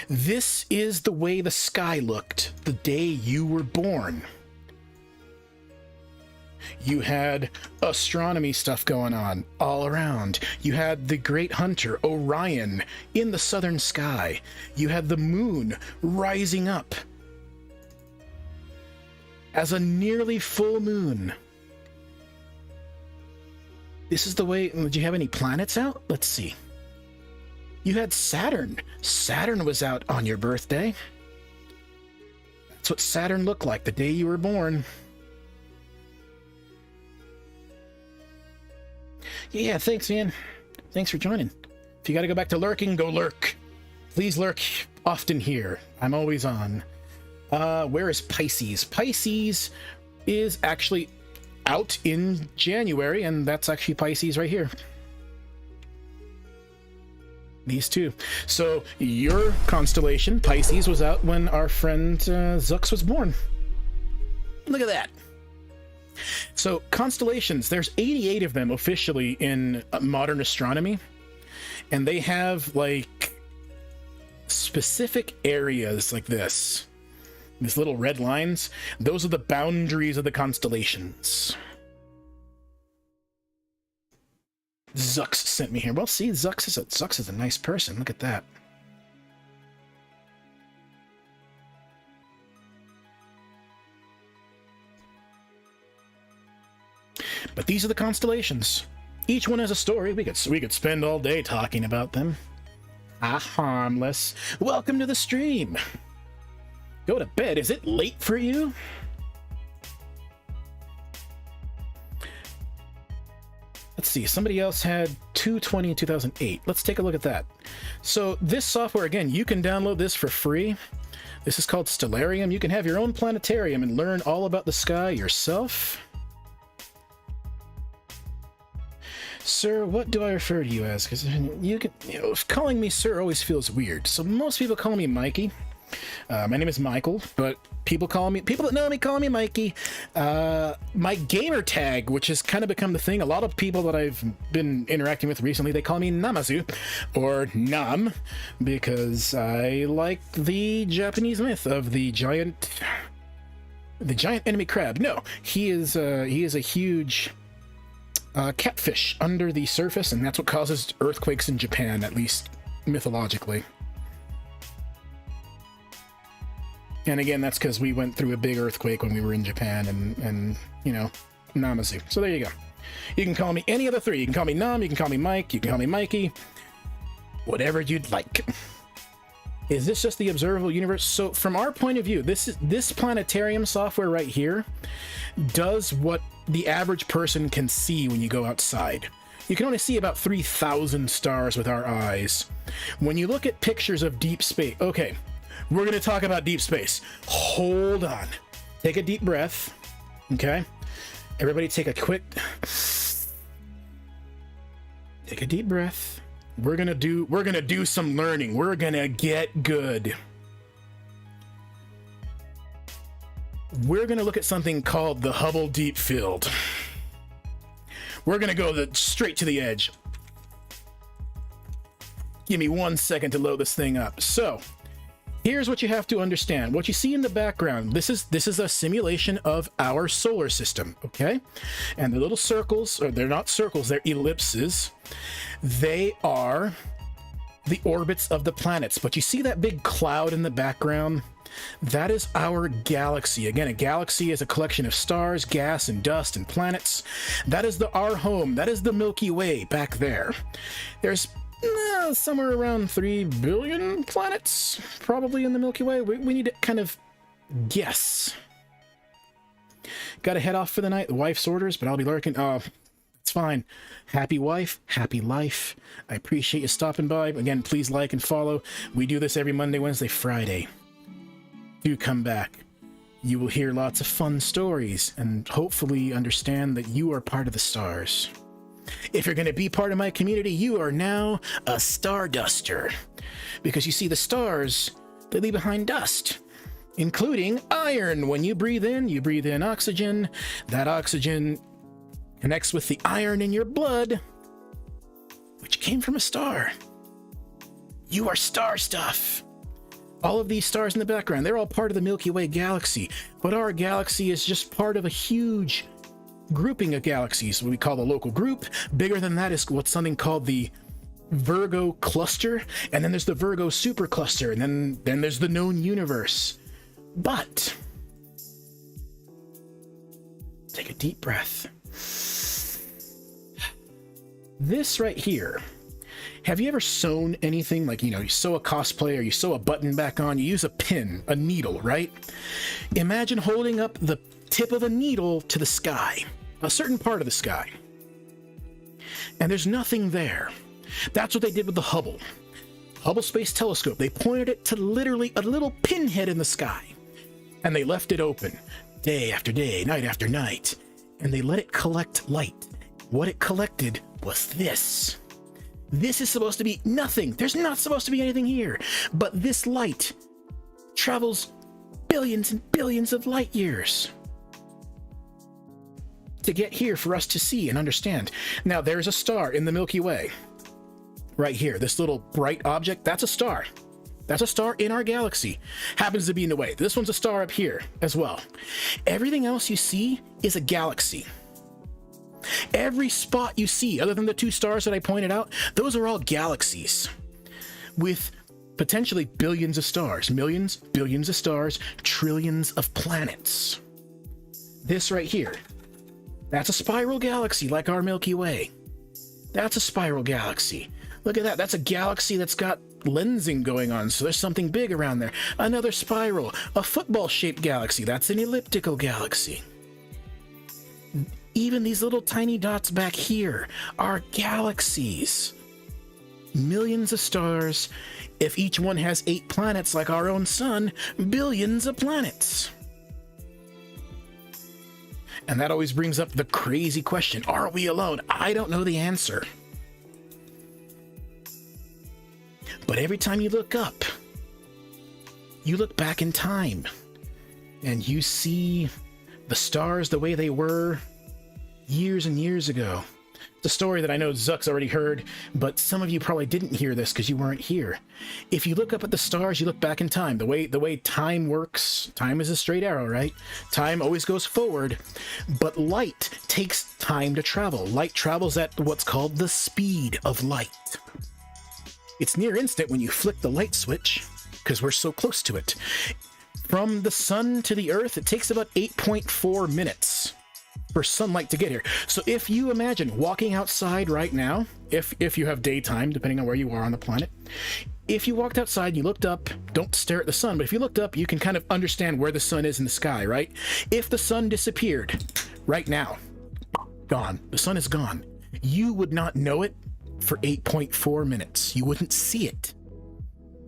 this is the way the sky looked the day you were born. You had astronomy stuff going on all around. You had the great hunter, Orion, in the southern sky. You had the moon rising up as a nearly full moon. This is the way... Did you have any planets out? Let's see. You had Saturn. Saturn was out on your birthday. That's what Saturn looked like the day you were born. Yeah, thanks, man. Thanks for joining. If you gotta go back to lurking, go lurk. Please lurk often here. I'm always on. Where is Pisces? Pisces is actually out in January, and that's actually Pisces right here. These two. So your constellation, Pisces, was out when our friend Zux was born. Look at that. So constellations, there's 88 of them officially in modern astronomy, and they have like specific areas like this. These little red lines, those are the boundaries of the constellations. Zux sent me here. Well, see, Zux is a nice person. Look at that. But these are the constellations. Each one has a story. We could spend all day talking about them. Harmless. Welcome to the stream. Go to bed. Is it late for you? Let's see. Somebody else had 220 in 2008. Let's take a look at that. So this software, again, you can download this for free. This is called Stellarium. You can have your own planetarium and learn all about the sky yourself. Sir, what do I refer to you as? Because calling me sir always feels weird. So most people call me Mikey. My name is Michael, but people that know me call me Mikey. My gamer tag, which has kind of become the thing, a lot of people that I've been interacting with recently, they call me Namazu, or Nam, because I like the Japanese myth of the giant enemy crab. No, he is a huge catfish under the surface, and that's what causes earthquakes in Japan, at least mythologically. And again, that's because we went through a big earthquake when we were in Japan, and you know, Namazu. So there you go. You can call me any of the three. You can call me Nam, you can call me Mike, you can call me Mikey. Whatever you'd like. Is this just the observable universe? So from our point of view, this planetarium software right here does what the average person can see when you go outside. You can only see about 3,000 stars with our eyes. When you look at pictures of deep space, okay, we're going to talk about deep space. Hold on. Take a deep breath. Okay? Everybody take a quick... Take a deep breath. We're going to do some learning. We're going to get good. We're going to look at something called the Hubble Deep Field. We're going to go straight to the edge. Give me 1 second to load this thing up. So, here's what you have to understand. What you see in the background, this is a simulation of our solar system, okay? And the little circles, or they're not circles, they're ellipses. They are the orbits of the planets. But you see that big cloud in the background? That is our galaxy. Again, a galaxy is a collection of stars, gas, and dust, and planets. That is our home. That is the Milky Way back there. There's somewhere around 3 billion planets probably in the Milky Way. We need to kind of guess. Gotta head off for the night. The wife's orders, but I'll be lurking. It's fine. Happy wife, happy life. I appreciate you stopping by. Again, please like and follow. We do this every Monday, Wednesday, Friday. Do come back. You will hear lots of fun stories and hopefully understand that you are part of the stars. If you're going to be part of my community, you are now a starduster. Because you see, the stars, they leave behind dust, including iron. When you breathe in oxygen. That oxygen connects with the iron in your blood, which came from a star. You are star stuff. All of these stars in the background, they're all part of the Milky Way galaxy, but our galaxy is just part of a huge grouping of galaxies, what we call the local group. Bigger than that is what's something called the Virgo cluster, and then there's the Virgo supercluster, and then there's the known universe. But take a deep breath. This right here, have you ever sewn anything? Like, you sew a cosplay, or you sew a button back on, you use a pin, a needle, right? Imagine holding up the tip of a needle to the sky, a certain part of the sky, and there's nothing there. That's what they did with the Hubble Space Telescope. They pointed it to literally a little pinhead in the sky, and they left it open day after day, night after night, and they let it collect light. What it collected was this. This is supposed to be nothing. There's not supposed to be anything here. But this light travels billions and billions of light years to get here for us to see and understand. Now, there's a star in the Milky Way. Right here, this little bright object, that's a star. That's a star in our galaxy. Happens to be in the way. This one's a star up here as well. Everything else you see is a galaxy. Every spot you see, other than the two stars that I pointed out, those are all galaxies with potentially billions of stars, millions, billions of stars, trillions of planets. This right here, that's a spiral galaxy like our Milky Way. That's a spiral galaxy. Look at that. That's a galaxy that's got lensing going on, so there's something big around there. Another spiral, a football-shaped galaxy. That's an elliptical galaxy. Even these little tiny dots back here are galaxies. Millions of stars. If each one has 8 planets like our own sun, billions of planets. And that always brings up the crazy question, are we alone? I don't know the answer. But every time you look up, you look back in time, and you see the stars the way they were years and years ago. It's a story that I know Zuck's already heard, but some of you probably didn't hear this because you weren't here. If you look up at the stars, you look back in time. The way time works, time is a straight arrow, right? Time always goes forward, but light takes time to travel. Light travels at what's called the speed of light. It's near instant when you flick the light switch, because we're so close to it. From the sun to the earth, it takes about 8.4 minutes for sunlight to get here. So if you imagine walking outside right now, if you have daytime, depending on where you are on the planet, if you walked outside, you looked up, don't stare at the sun, but if you looked up, you can kind of understand where the sun is in the sky, right? If the sun disappeared right now, gone, the sun is gone, you would not know it for 8.4 minutes. You wouldn't see it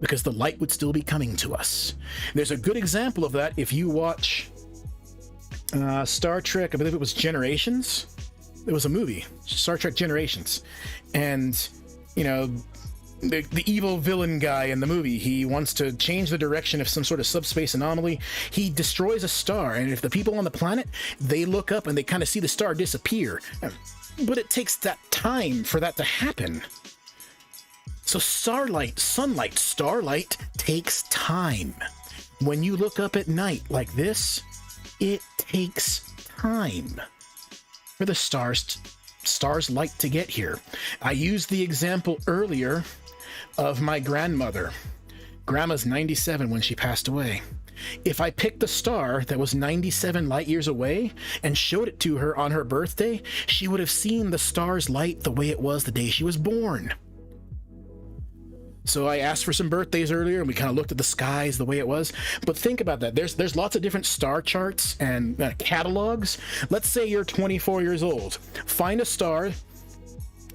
because the light would still be coming to us. There's a good example of that if you watch Star Trek, I believe it was Generations. It was a movie, Star Trek Generations. And, the evil villain guy in the movie, he wants to change the direction of some sort of subspace anomaly. He destroys a star, and if the people on the planet, they look up and they kind of see the star disappear. But it takes that time for that to happen. So starlight takes time. When you look up at night like this, it takes time for the stars light to get here. I used the example earlier of my grandmother. Grandma's 97 when she passed away. If I picked a star that was 97 light years away and showed it to her on her birthday, she would have seen the star's light the way it was the day she was born. So I asked for some birthdays earlier, and we kind of looked at the skies the way it was. But think about that. There's lots of different star charts and catalogs. Let's say you're 24 years old. Find a star.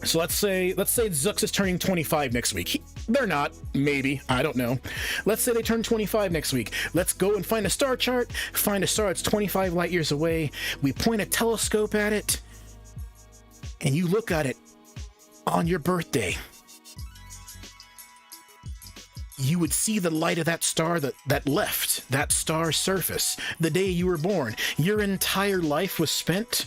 So let's say Zux is turning 25 next week. They're not, maybe, I don't know. Let's say they turn 25 next week. Let's go and find a star chart, find a star that's 25 light years away. We point a telescope at it. and you look at it on your birthday, you would see the light of that star that left that star's surface the day you were born. Your entire life was spent,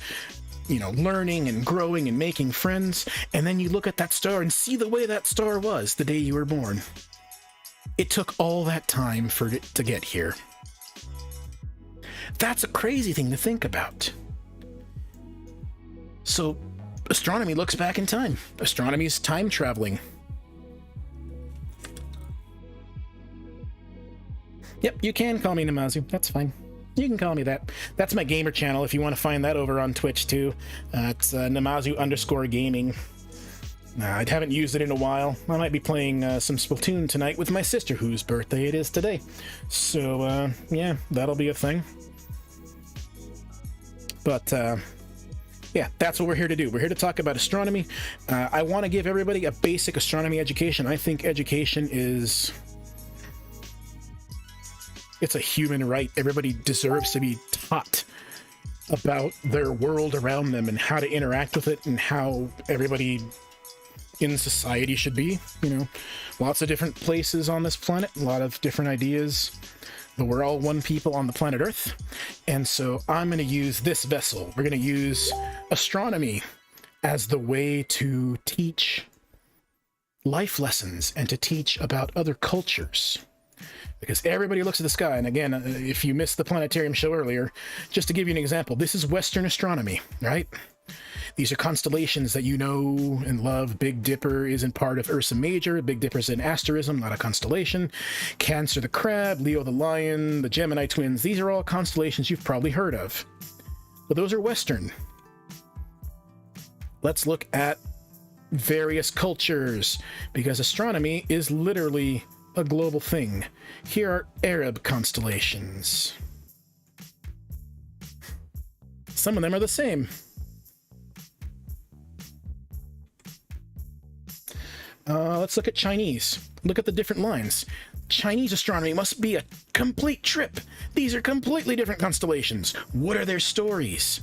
learning and growing and making friends, and then you look at that star and see the way that star was the day you were born. It took all that time for it to get here. That's a crazy thing to think about. So, astronomy looks back in time. Astronomy is time traveling. Yep, you can call me Namazu. That's fine. You can call me that. That's my gamer channel if you want to find that over on Twitch too. It's Namazu_gaming. I haven't used it in a while. I might be playing some Splatoon tonight with my sister, whose birthday it is today. So, yeah, that'll be a thing. But, yeah, that's what we're here to do. We're here to talk about astronomy. I want to give everybody a basic astronomy education. I think education it's a human right. Everybody deserves to be taught about their world around them and how to interact with it and how everybody in society should be. Lots of different places on this planet, a lot of different ideas, but we're all one people on the planet Earth. And so I'm going to use this vessel. We're going to use astronomy as the way to teach life lessons and to teach about other cultures. Because everybody looks at the sky, and again, if you missed the planetarium show earlier, just to give you an example, this is Western astronomy, right? These are constellations that you know and love. Big Dipper isn't part of Ursa Major. Big Dipper's an asterism, not a constellation. Cancer the Crab, Leo the Lion, the Gemini Twins, these are all constellations you've probably heard of. But those are Western. Let's look at various cultures, because astronomy is literally a global thing. Here are Arab constellations. Some of them are the same. Let's look at Chinese. Look at the different lines. Chinese astronomy must be a complete trip. These are completely different constellations. What are their stories?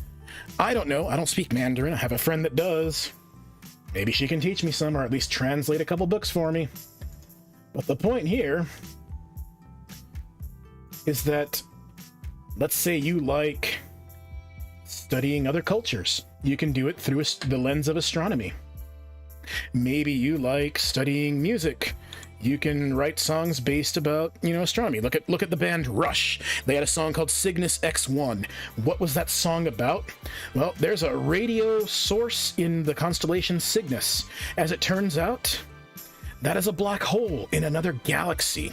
I don't know. I don't speak Mandarin. I have a friend that does. Maybe she can teach me some, or at least translate a couple books for me. But the point here is that, let's say you like studying other cultures. You can do it through the lens of astronomy. Maybe you like studying music. You can write songs based about, astronomy. Look at the band Rush. They had a song called Cygnus X1. What was that song about? Well, there's a radio source in the constellation Cygnus. As it turns out, that is a black hole in another galaxy.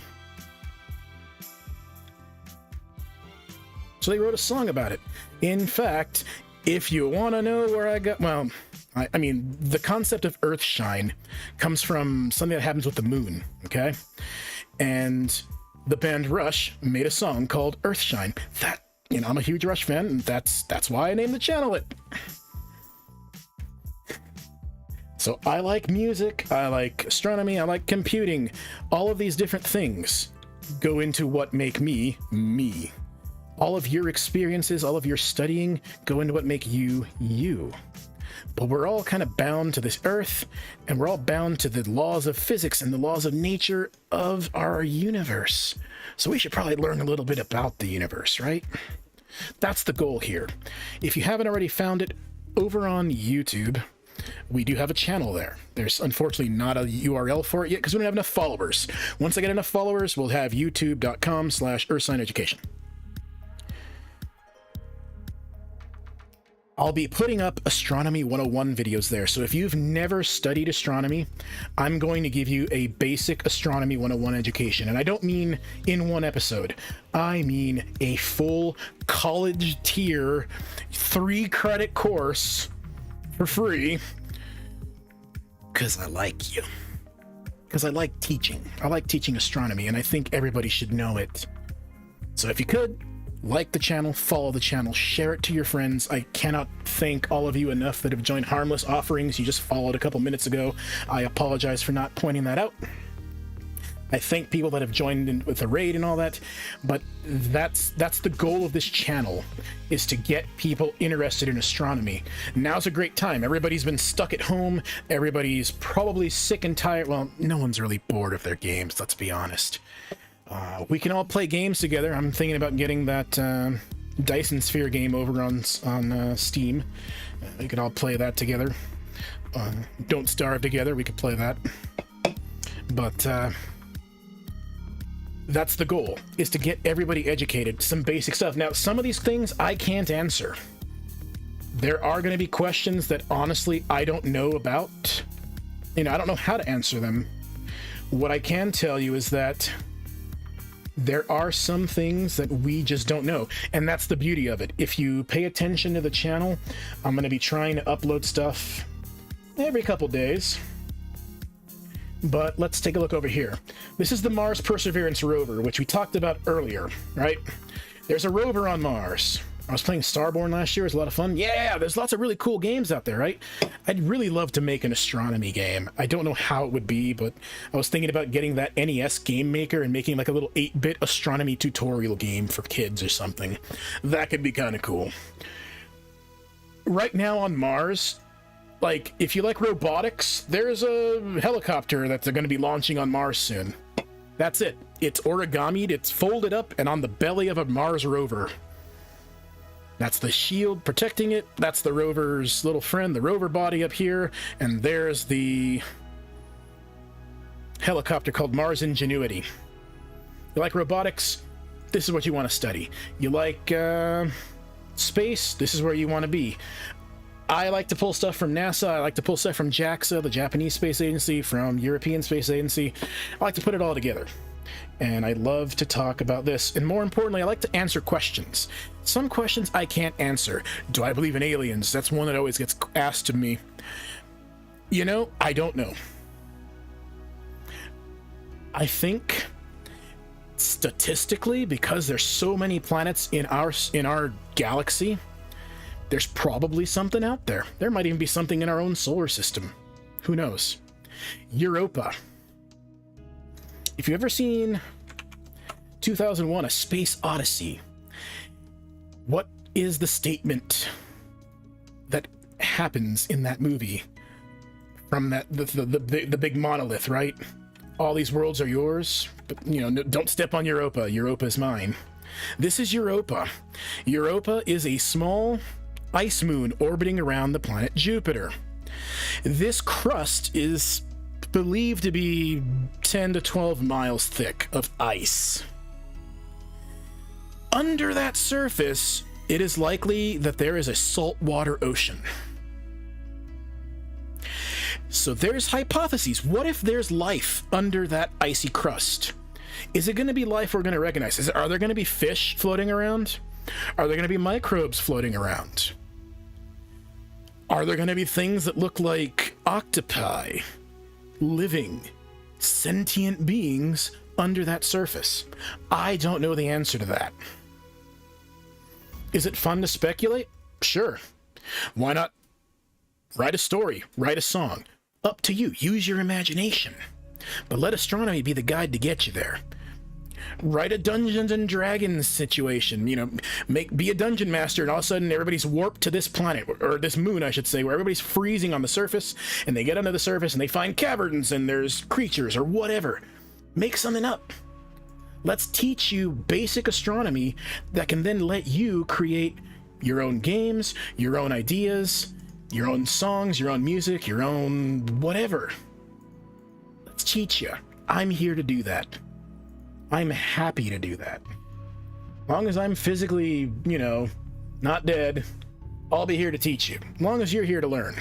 So they wrote a song about it. In fact, if you want to know where I got... Well, I mean, the concept of Earthshine comes from something that happens with the moon, okay? And the band Rush made a song called Earthshine. That, I'm a huge Rush fan, and that's why I named the channel it. So I like music, I like astronomy, I like computing. All of these different things go into what make me, me. All of your experiences, all of your studying go into what make you, you. But we're all kind of bound to this earth, and we're all bound to the laws of physics and the laws of nature of our universe. So we should probably learn a little bit about the universe, right? That's the goal here. If you haven't already found it, over on YouTube, we do have a channel there. There's unfortunately not a URL for it yet because we don't have enough followers. Once I get enough followers, we'll have youtube.com/EarthScienEducation. I'll be putting up Astronomy 101 videos there. So if you've never studied astronomy, I'm going to give you a basic Astronomy 101 education. And I don't mean in one episode. I mean a full college tier 3-credit course for free. Because I like you. Because I like teaching. I like teaching astronomy, and I think everybody should know it. So if you could, like the channel, follow the channel, share it to your friends. I cannot thank all of you enough that have joined Harmless Offerings. You just followed a couple minutes ago. I apologize for not pointing that out. I thank people that have joined in with the raid and all that, but that's the goal of this channel, is to get people interested in astronomy. Now's a great time. Everybody's been stuck at home. Everybody's probably sick and tired. Well, no one's really bored of their games, let's be honest. We can all play games together. I'm thinking about getting that Dyson Sphere game over on Steam. We could all play that together. Don't Starve together, we could play that. But that's the goal, is to get everybody educated. Some basic stuff. Now, some of these things I can't answer. There are going to be questions that honestly I don't know about. I don't know how to answer them. What I can tell you is that there are some things that we just don't know, and that's the beauty of it. If you pay attention to the channel, I'm going to be trying to upload stuff every couple days. But let's take a look over here. This is the Mars Perseverance rover, which we talked about earlier, right? There's a rover on Mars. I was playing Starborn last year. It was a lot of fun. Yeah, there's lots of really cool games out there, right? I'd really love to make an astronomy game. I don't know how it would be, but I was thinking about getting that NES game maker and making like a little 8-bit astronomy tutorial game for kids or something. That could be kind of cool. Right now on Mars, like, if you like robotics, there's a helicopter that's going to be launching on Mars soon. That's it. It's origamied, it's folded up, and on the belly of a Mars rover. That's the shield protecting it. That's the rover's little friend, the rover body up here. And there's the helicopter called Mars Ingenuity. You like robotics? This is what you want to study. You like space? This is where you want to be. I like to pull stuff from NASA. I like to pull stuff from JAXA, the Japanese Space Agency, from European Space Agency. I like to put it all together. And I love to talk about this. And more importantly, I like to answer questions. Some questions I can't answer. Do I believe in aliens? That's one that always gets asked of me. I don't know. I think statistically, because there's so many planets in our galaxy, there's probably something out there. There might even be something in our own solar system. Who knows? Europa. If you've ever seen 2001: A Space Odyssey, what is the statement that happens in that movie from the big monolith, right? All these worlds are yours, but don't step on Europa. Europa is mine. This is Europa. Europa is a small ice moon orbiting around the planet Jupiter. This crust is believed to be 10 to 12 miles thick of ice. Under that surface, it is likely that there is a saltwater ocean. So there's hypotheses. What if there's life under that icy crust? Is it going to be life we're going to recognize? Are there going to be fish floating around? Are there going to be microbes floating around? Are there going to be things that look like octopi, living, sentient beings under that surface? I don't know the answer to that. Is it fun to speculate? Sure. Why not write a story, write a song? Up to you. Use your imagination. But let astronomy be the guide to get you there. Write a Dungeons and Dragons situation, be a dungeon master, and all of a sudden everybody's warped to this planet, or this moon, I should say, where everybody's freezing on the surface, and they get under the surface and they find caverns and there's creatures or whatever. Make something up. Let's teach you basic astronomy that can then let you create your own games, your own ideas, your own songs, your own music, your own whatever. Let's teach you. I'm here to do that. I'm happy to do that. As long as I'm physically, not dead, I'll be here to teach you. As long as you're here to learn.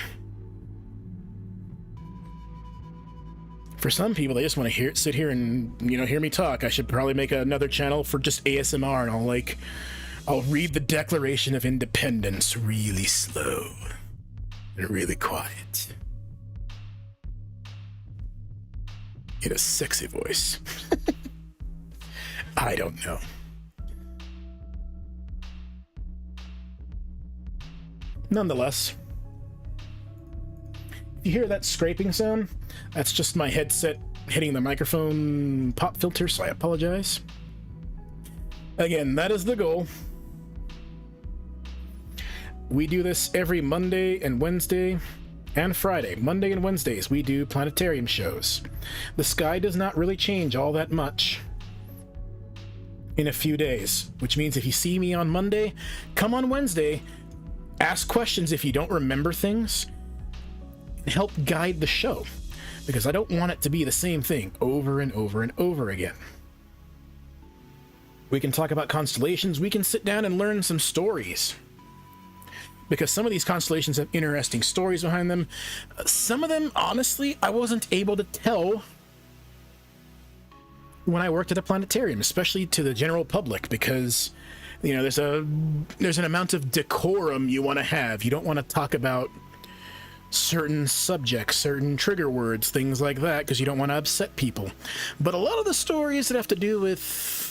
For some people, they just want to sit here and, hear me talk. I should probably make another channel for just ASMR, and I'll read the Declaration of Independence really slow and really quiet. In a sexy voice. I don't know. Nonetheless, if you hear that scraping sound, that's just my headset hitting the microphone pop filter, so I apologize. Again, that is the goal. We do this every Monday and Wednesday and Friday. Monday and Wednesdays, we do planetarium shows. The sky does not really change all that much in a few days, which means if you see me on Monday, come on Wednesday, ask questions if you don't remember things, and help guide the show, because I don't want it to be the same thing over and over and over again. We can talk about constellations, we can sit down and learn some stories, because some of these constellations have interesting stories behind them. Some of them, honestly, I wasn't able to tell when I worked at a planetarium, especially to the general public, because, you know, there's an amount of decorum you want to have. You don't want to talk about certain subjects, certain trigger words, things like that, because you don't want to upset people. But a lot of the stories that have to do with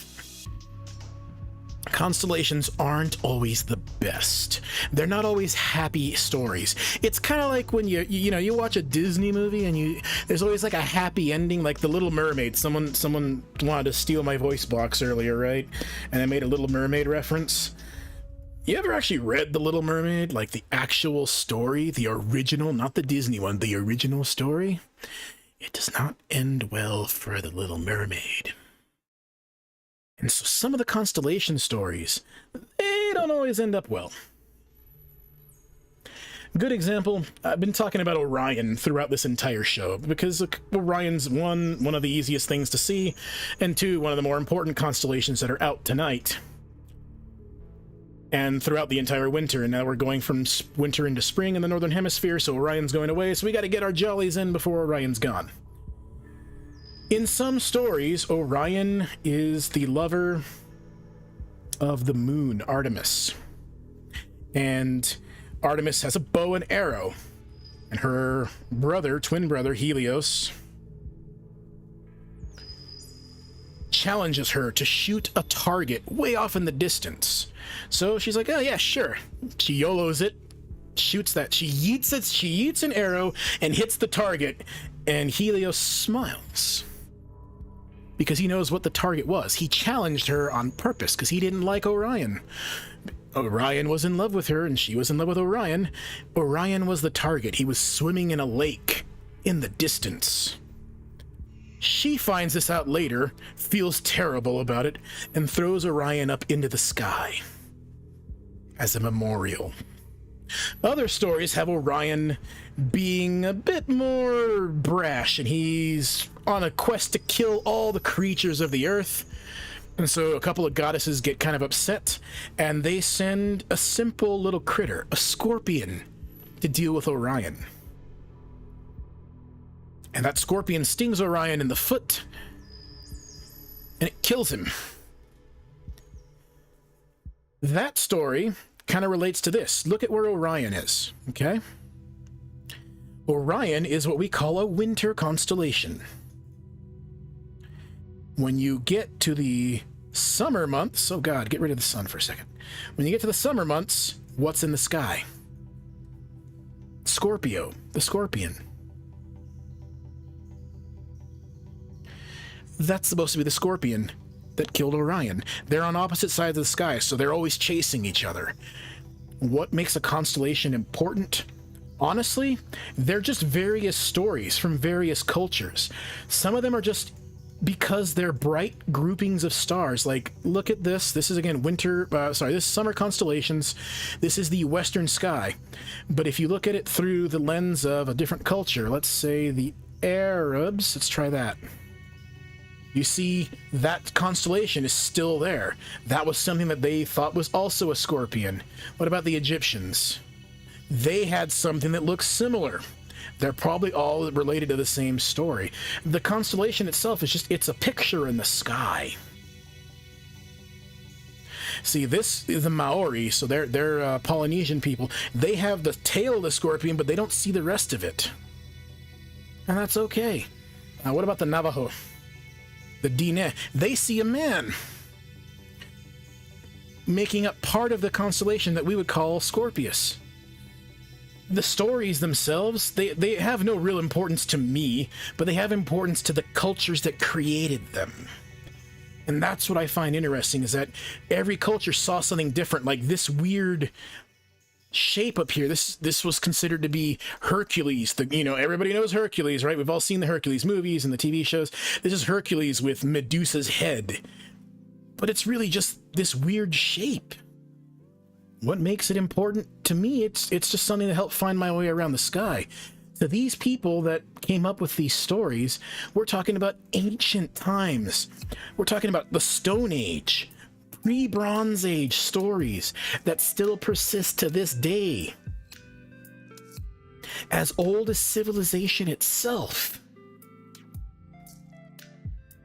constellations aren't always the best. They're not always happy stories. It's kind of like when you watch a Disney movie and there's always like a happy ending, like The Little Mermaid. Someone wanted to steal my voice box earlier, right? And I made a Little Mermaid reference. You ever actually read The Little Mermaid? Like the actual story, the original, not the Disney one, the original story? It does not end well for the Little Mermaid. And so some of the constellation stories, they don't always end up well. Good example, I've been talking about Orion throughout this entire show, because Orion's one of the easiest things to see, and two, one of the more important constellations that are out tonight. And throughout the entire winter, and now we're going from winter into spring in the Northern Hemisphere, so Orion's going away, so we gotta get our jollies in before Orion's gone. In some stories, Orion is the lover of the moon, Artemis. And Artemis has a bow and arrow. And her twin brother, Helios, challenges her to shoot a target way off in the distance. So she's like, oh yeah, sure. She YOLOs it, shoots that. She yeets an arrow and hits the target, and Helios smiles, because he knows what the target was. He challenged her on purpose because he didn't like Orion. Orion was in love with her, and she was in love with Orion. Orion was the target. He was swimming in a lake in the distance. She finds this out later, feels terrible about it, and throws Orion up into the sky as a memorial. Other stories have Orion being a bit more brash, and he's on a quest to kill all the creatures of the earth. And so a couple of goddesses get kind of upset, and they send a simple little critter, a scorpion, to deal with Orion. And that scorpion stings Orion in the foot, and it kills him. That story kind of relates to this. Look at where Orion is, okay? Orion is what we call a winter constellation. When you get to the summer months, oh god, get rid of the sun for a second. When you get to the summer months, what's in the sky? Scorpio, the scorpion. That's supposed to be the scorpion that killed Orion. They're on opposite sides of the sky, so they're always chasing each other. What makes a constellation important? Honestly, they're just various stories from various cultures. Some of them are just because they're bright groupings of stars. Like, look at this. This is, again, this is summer constellations. This is the western sky. But if you look at it through the lens of a different culture, let's say the Arabs, let's try that. You see, that constellation is still there. That was something that they thought was also a scorpion. What about the Egyptians? They had something that looks similar. They're probably all related to the same story. The constellation itself is just, it's a picture in the sky. See, this is the Maori, so they're Polynesian people. They have the tail of the scorpion, but they don't see the rest of it. And that's okay. What about the Navajo? The Diné, they see a man making up part of the constellation that we would call Scorpius. the stories themselves, they have no real importance to me, but they have importance to the cultures that created them. And that's what I find interesting, is that every culture saw something different, like this weird shape up here. This was considered to be Hercules. Everybody knows Hercules, right? We've all seen the Hercules movies and the TV shows. This is Hercules with Medusa's head. But it's really just this weird shape. What makes it important to me, it's just something to help find my way around the sky. To these people that came up with these stories, we're talking about ancient times. We're talking about the Stone Age, pre-Bronze Age stories that still persist to this day. As old as civilization itself.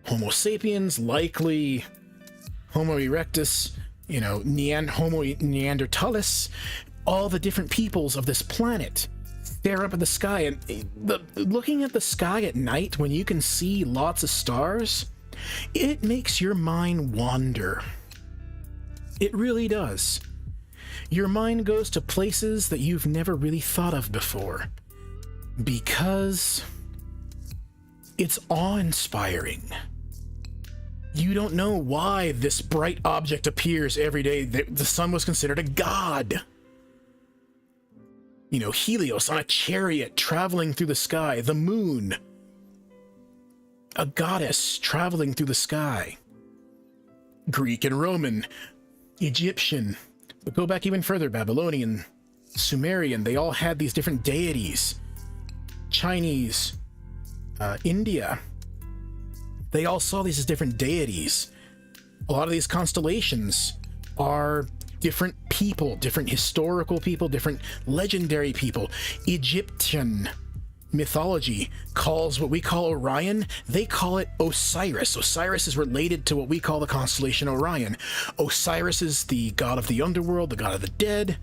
Homo sapiens, likely Homo erectus, Homo neanderthalis, all the different peoples of this planet stare up at the sky, and looking at the sky at night when you can see lots of stars, it makes your mind wander. It really does. Your mind goes to places that you've never really thought of before, because it's awe-inspiring. You don't know why this bright object appears every day. The sun was considered a god. Helios on a chariot traveling through the sky. The moon, a goddess traveling through the sky. Greek and Roman, Egyptian, but go back even further, Babylonian, Sumerian, they all had these different deities. Chinese, India, they all saw these as different deities. A lot of these constellations are different people, different historical people, different legendary people. Egyptian mythology calls what we call Orion, they call it Osiris. Osiris is related to what we call the constellation Orion. Osiris is the god of the underworld, the god of the dead.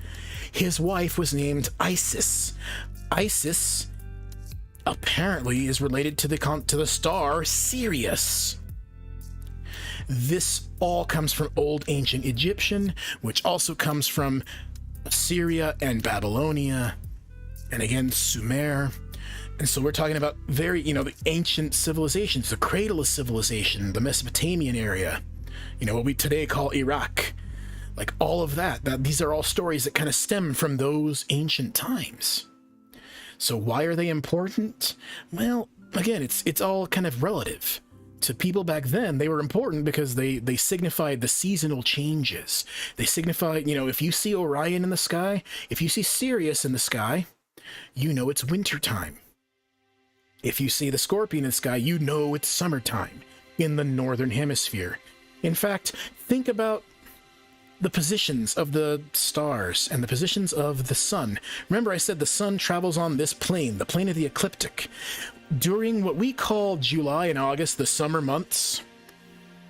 His wife was named Isis. Isis apparently is related to the star Sirius. This all comes from old ancient Egyptian, which also comes from Assyria and Babylonia, and again Sumer. And so we're talking about the ancient civilizations, the cradle of civilization, the Mesopotamian area, what we today call Iraq, like all of that. These are all stories that kind of stem from those ancient times. So why are they important? Well, again, it's all kind of relative. To people back then, they were important because they signified the seasonal changes. They signified, if you see Orion in the sky, if you see Sirius in the sky, it's wintertime. If you see the Scorpion in the sky, it's summertime in the northern hemisphere. In fact, think about the positions of the stars and the positions of the sun. Remember, I said the sun travels on this plane, the plane of the ecliptic. During what we call July and August, the summer months,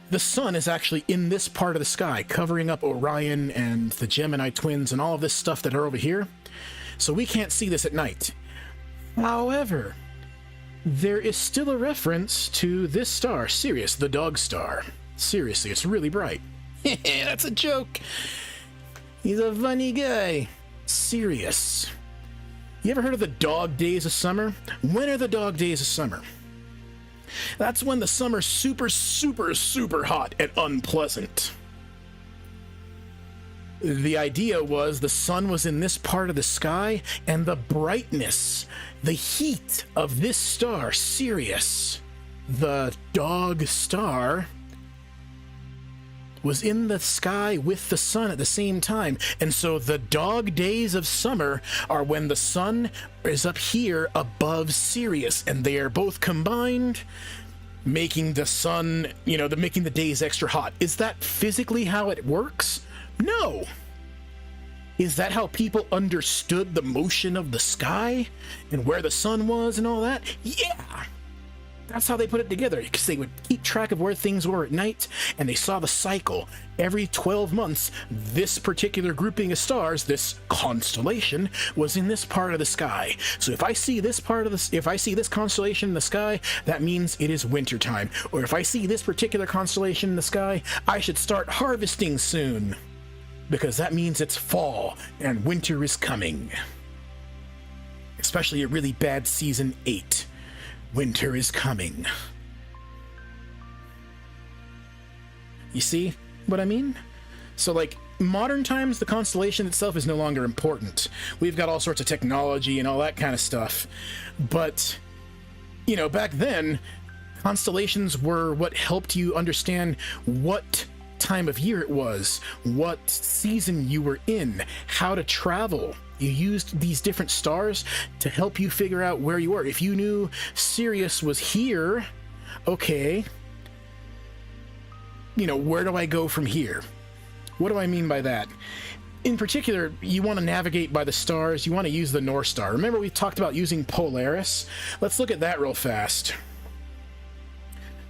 the sun is actually in this part of the sky, covering up Orion and the Gemini twins and all of this stuff that are over here. So we can't see this at night. However, there is still a reference to this star, Sirius, the dog star. Seriously, it's really bright. That's a joke. He's a funny guy. Sirius. You ever heard of the dog days of summer? When are the dog days of summer? That's when the summer's super, super, super hot and unpleasant. The idea was the sun was in this part of the sky, and the brightness, the heat of this star, Sirius, the dog star, was in the sky with the sun at the same time. And so the dog days of summer are when the sun is up here above Sirius, and they are both combined, making the sun, making the days extra hot. Is that physically how it works? No. Is that how people understood the motion of the sky and where the sun was and all that? Yeah. That's how they put it together, because they would keep track of where things were at night, and they saw the cycle. Every 12 months, this particular grouping of stars, this constellation, was in this part of the sky. So if I see this constellation in the sky, that means it is wintertime. Or if I see this particular constellation in the sky, I should start harvesting soon, because that means it's fall and winter is coming. especially a really bad season 8. Winter is coming. You see what I mean? So, like, modern times, the constellation itself is no longer important. We've got all sorts of technology and all that kind of stuff. But, you know, back then, constellations were what helped you understand what time of year it was, what season you were in, how to travel. You used these different stars to help you figure out where you were. If you knew Sirius was here, okay, you know, where do I go from here? What do I mean by that? In particular, you want to navigate by the stars. You want to use the North Star. Remember we talked about using Polaris? Let's look at that real fast.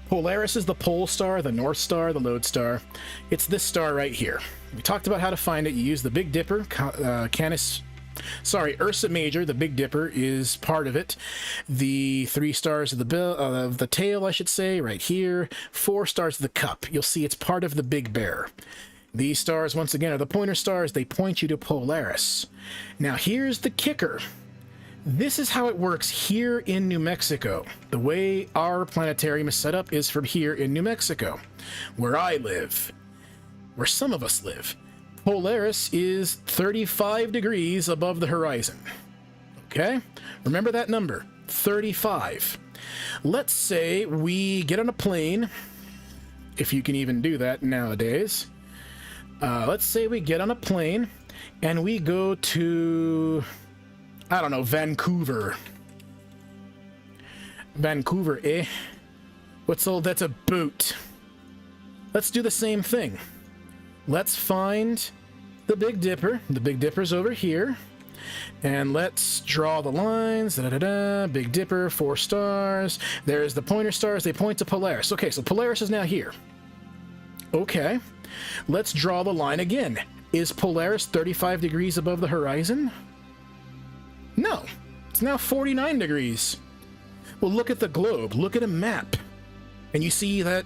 Polaris is the pole star, the North Star, the lodestar. It's this star right here. We talked about how to find it. You use the Big Dipper, Ursa Major, the Big Dipper, is part of it. The 3 stars of the tail, I should say, right here. 4 stars of the cup. You'll see it's part of the Big Bear. These stars, once again, are the pointer stars. They point you to Polaris. Now, here's the kicker. This is how it works here in New Mexico. The way our planetarium is set up is from here in New Mexico, where I live, where some of us live. Polaris is 35 degrees above the horizon. Okay? Remember that number, 35. Let's say we get on a plane, if you can even do that nowadays. Let's say we get on a plane and we go to, I don't know, Vancouver. Vancouver, eh? That's a boot. Let's do the same thing. Let's find the Big Dipper. The Big Dipper's over here. And let's draw the lines. Big Dipper, 4 stars. There's the pointer stars. They point to Polaris. Okay, so Polaris is now here. Okay. Let's draw the line again. Is Polaris 35 degrees above the horizon? No. It's now 49 degrees. Well, look at the globe. Look at a map. And you see that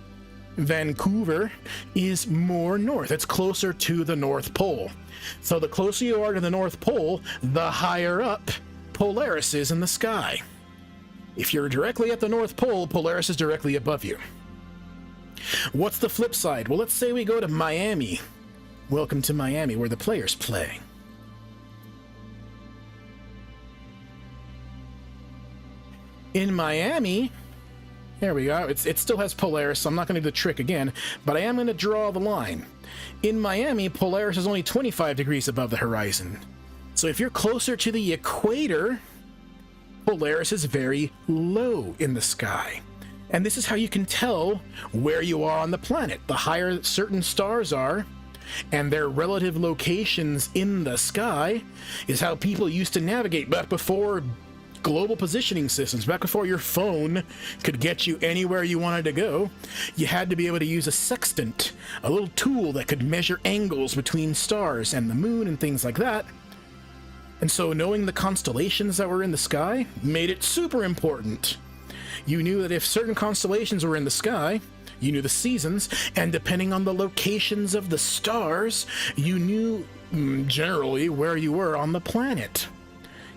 Vancouver is more north. It's closer to the North Pole. So the closer you are to the North Pole, the higher up Polaris is in the sky. If you're directly at the North Pole, Polaris is directly above you. What's the flip side? Well, let's say we go to Miami. Welcome to Miami, where the players play. In Miami, there we go. It still has Polaris, so I'm not going to do the trick again, but I am going to draw the line. In Miami, Polaris is only 25 degrees above the horizon. So if you're closer to the equator, Polaris is very low in the sky. And this is how you can tell where you are on the planet. The higher certain stars are, and their relative locations in the sky, is how people used to navigate back before global positioning systems. Back before your phone could get you anywhere you wanted to go, you had to be able to use a sextant, a little tool that could measure angles between stars and the moon and things like that. And so knowing the constellations that were in the sky made it super important. You knew that if certain constellations were in the sky, you knew the seasons, and depending on the locations of the stars, you knew generally where you were on the planet.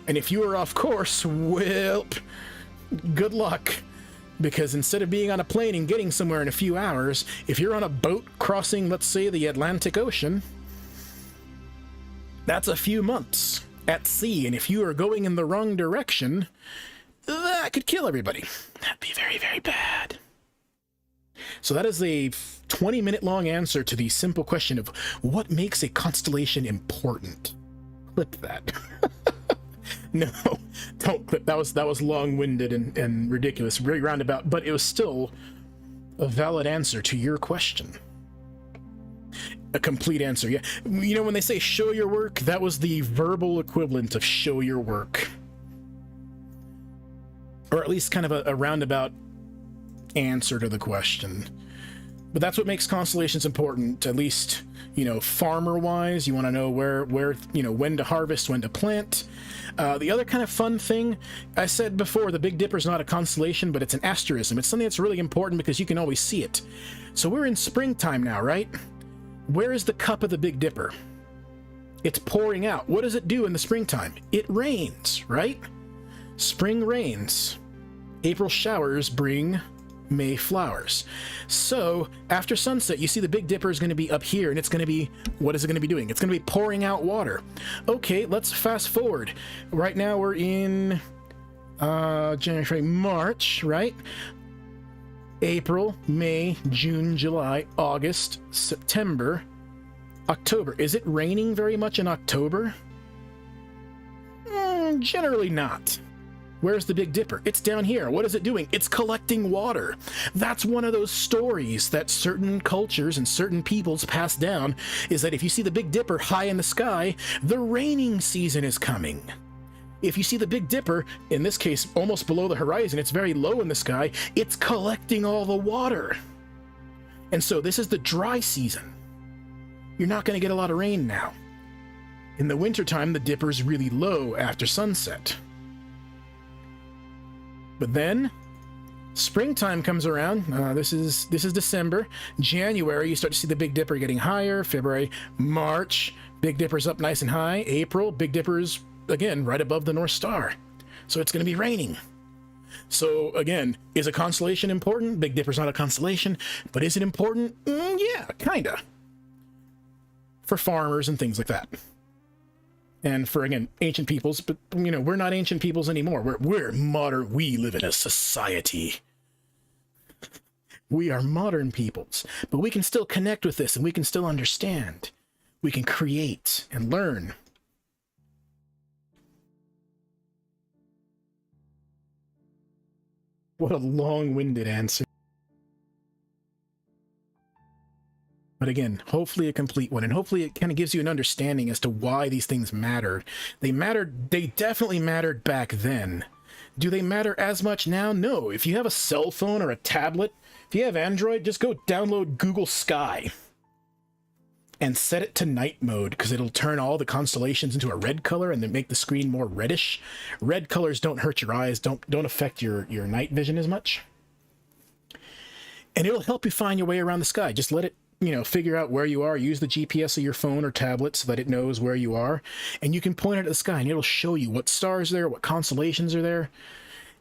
And if you were off course, well, good luck. Because instead of being on a plane and getting somewhere in a few hours, if you're on a boat crossing, let's say, the Atlantic Ocean, that's a few months at sea. And if you are going in the wrong direction, that could kill everybody. That'd be very, very bad. So that is a 20-minute long answer to the simple question of what makes a constellation important. Clip that. No, don't clip. That was long-winded and ridiculous, very roundabout, but it was still a valid answer to your question. A complete answer, yeah. You know, when they say show your work, that was the verbal equivalent of show your work. Or at least kind of a roundabout answer to the question. But that's what makes constellations important, at least, you know, farmer-wise. You want to know where, you know, when to harvest, when to plant. The other kind of fun thing, I said before, the Big Dipper is not a constellation, but it's an asterism. It's something that's really important because you can always see it. So we're in springtime now, right? Where is the cup of the Big Dipper? It's pouring out. What does it do in the springtime? It rains, right? Spring rains. April showers bring May flowers. So after sunset, you see the Big Dipper is going to be up here, and it's going to be, what is it going to be doing? It's going to be pouring out water. Okay, let's fast forward. Right now we're in January, February, March, right? April, May, June, July, August, September, October. Is it raining very much in October? Generally not. Where's the Big Dipper? It's down here. What is it doing? It's collecting water. That's one of those stories that certain cultures and certain peoples pass down, is that if you see the Big Dipper high in the sky, the raining season is coming. If you see the Big Dipper, in this case, almost below the horizon, it's very low in the sky, it's collecting all the water. And so this is the dry season. You're not going to get a lot of rain now. In the wintertime, the Dipper's really low after sunset. But then, springtime comes around. This is December. January, you start to see the Big Dipper getting higher. February, March, Big Dipper's up nice and high. April, Big Dipper's, again, right above the North Star. So it's going to be raining. So, again, is a constellation important? Big Dipper's not a constellation, but is it important? Yeah, kinda. For farmers and things like that. And for, again, ancient peoples, but, you know, we're not ancient peoples anymore. We're modern. We live in a society. We are modern peoples, but we can still connect with this, and we can still understand. We can create and learn. What a long-winded answer. But again, hopefully a complete one, and hopefully it kind of gives you an understanding as to why these things mattered. They definitely mattered back then. Do they matter as much now? No. If you have a cell phone or a tablet, if you have Android, just go download Google Sky and set it to night mode, because it'll turn all the constellations into a red color and then make the screen more reddish. Red colors don't hurt your eyes, don't affect your night vision as much. And it'll help you find your way around the sky. Just let it, you know, figure out where you are. Use the GPS of your phone or tablet so that it knows where you are, and you can point it at the sky and it'll show you what stars are there, what constellations are there.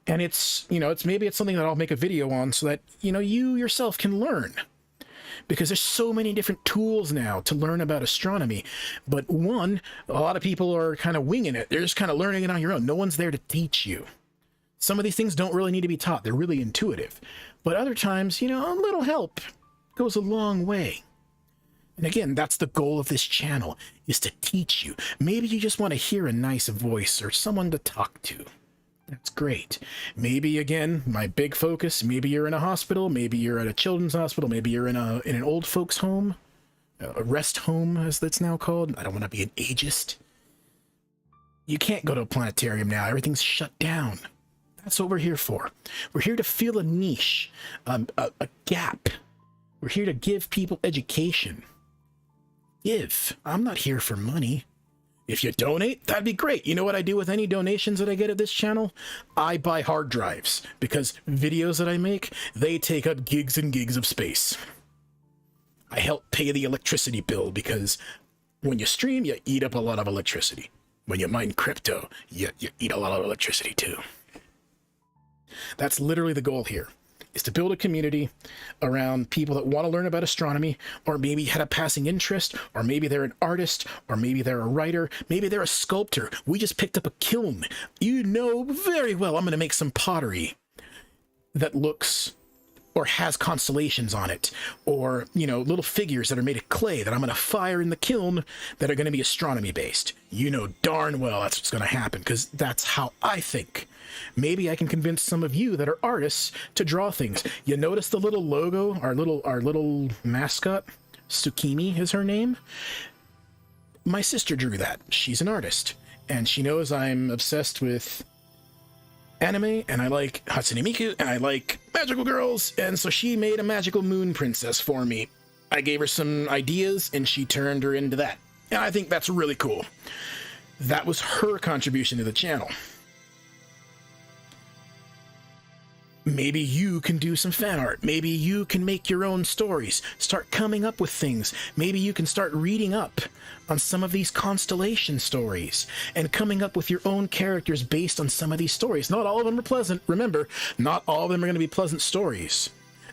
And it's, you know, maybe it's something that I'll make a video on so that, you know, you yourself can learn, because there's so many different tools now to learn about astronomy. But one, a lot of people are kind of winging it. They're just kind of learning it on your own. No one's there to teach you. Some of these things don't really need to be taught. They're really intuitive. But other times, you know, a little help goes a long way. And again, that's the goal of this channel, is to teach you. Maybe you just want to hear a nice voice or someone to talk to. That's great. Maybe, again, my big focus, maybe you're in a hospital, maybe you're at a children's hospital, maybe you're in an old folks home, a rest home as that's now called. I don't want to be an ageist. You can't go to a planetarium now. Everything's shut down. That's what we're here for. We're here to fill a niche, a gap. We're here to give people education. Give. I'm not here for money. If you donate, that'd be great. You know what I do with any donations that I get at this channel? I buy hard drives, because videos that I make, they take up gigs and gigs of space. I help pay the electricity bill, because when you stream, you eat up a lot of electricity. When you mine crypto, you eat a lot of electricity too. That's literally the goal here, is to build a community around people that want to learn about astronomy, or maybe had a passing interest, or maybe they're an artist, or maybe they're a writer, maybe they're a sculptor. We just picked up a kiln. You know very well I'm going to make some pottery that looks or has constellations on it, or, you know, little figures that are made of clay that I'm going to fire in the kiln that are going to be astronomy based. You know darn well that's what's going to happen, because that's how I think. Maybe I can convince some of you that are artists to draw things. You notice the little logo, our little mascot, Tsukimi is her name. My sister drew that. She's an artist, and she knows I'm obsessed with anime, and I like Hatsune Miku, and I like magical girls, and so she made a magical moon princess for me. I gave her some ideas, and she turned her into that. And I think that's really cool. That was her contribution to the channel. Maybe you can do some fan art. Maybe you can make your own stories. Start coming up with things. Maybe you can start reading up on some of these constellation stories and coming up with your own characters based on some of these stories. Not all of them are pleasant. Remember, not all of them are going to be pleasant stories.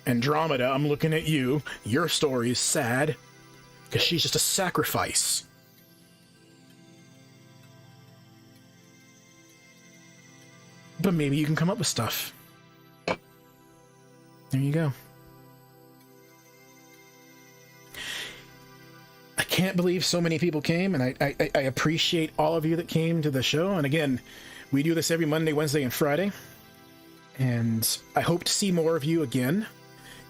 Andromeda, I'm looking at you. Your story is sad because she's just a sacrifice. But maybe you can come up with stuff. There you go. I can't believe so many people came, and I appreciate all of you that came to the show. And again, we do this every Monday, Wednesday, and Friday. And I hope to see more of you again.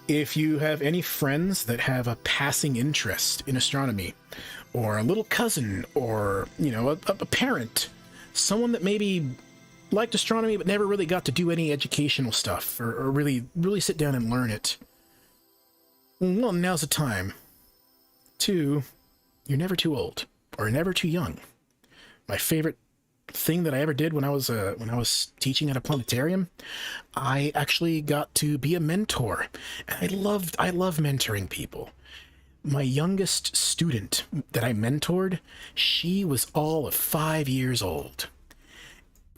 If you have any friends that have a passing interest in astronomy, or a little cousin, or, you know, a parent, someone that maybe liked astronomy but never really got to do any educational stuff or really sit down and learn it, well, now's the time. You're never too old or never too young. My favorite thing that I ever did when I was teaching at a planetarium, I actually got to be a mentor, and I love mentoring people. My youngest student that I mentored, she was all of 5 years old.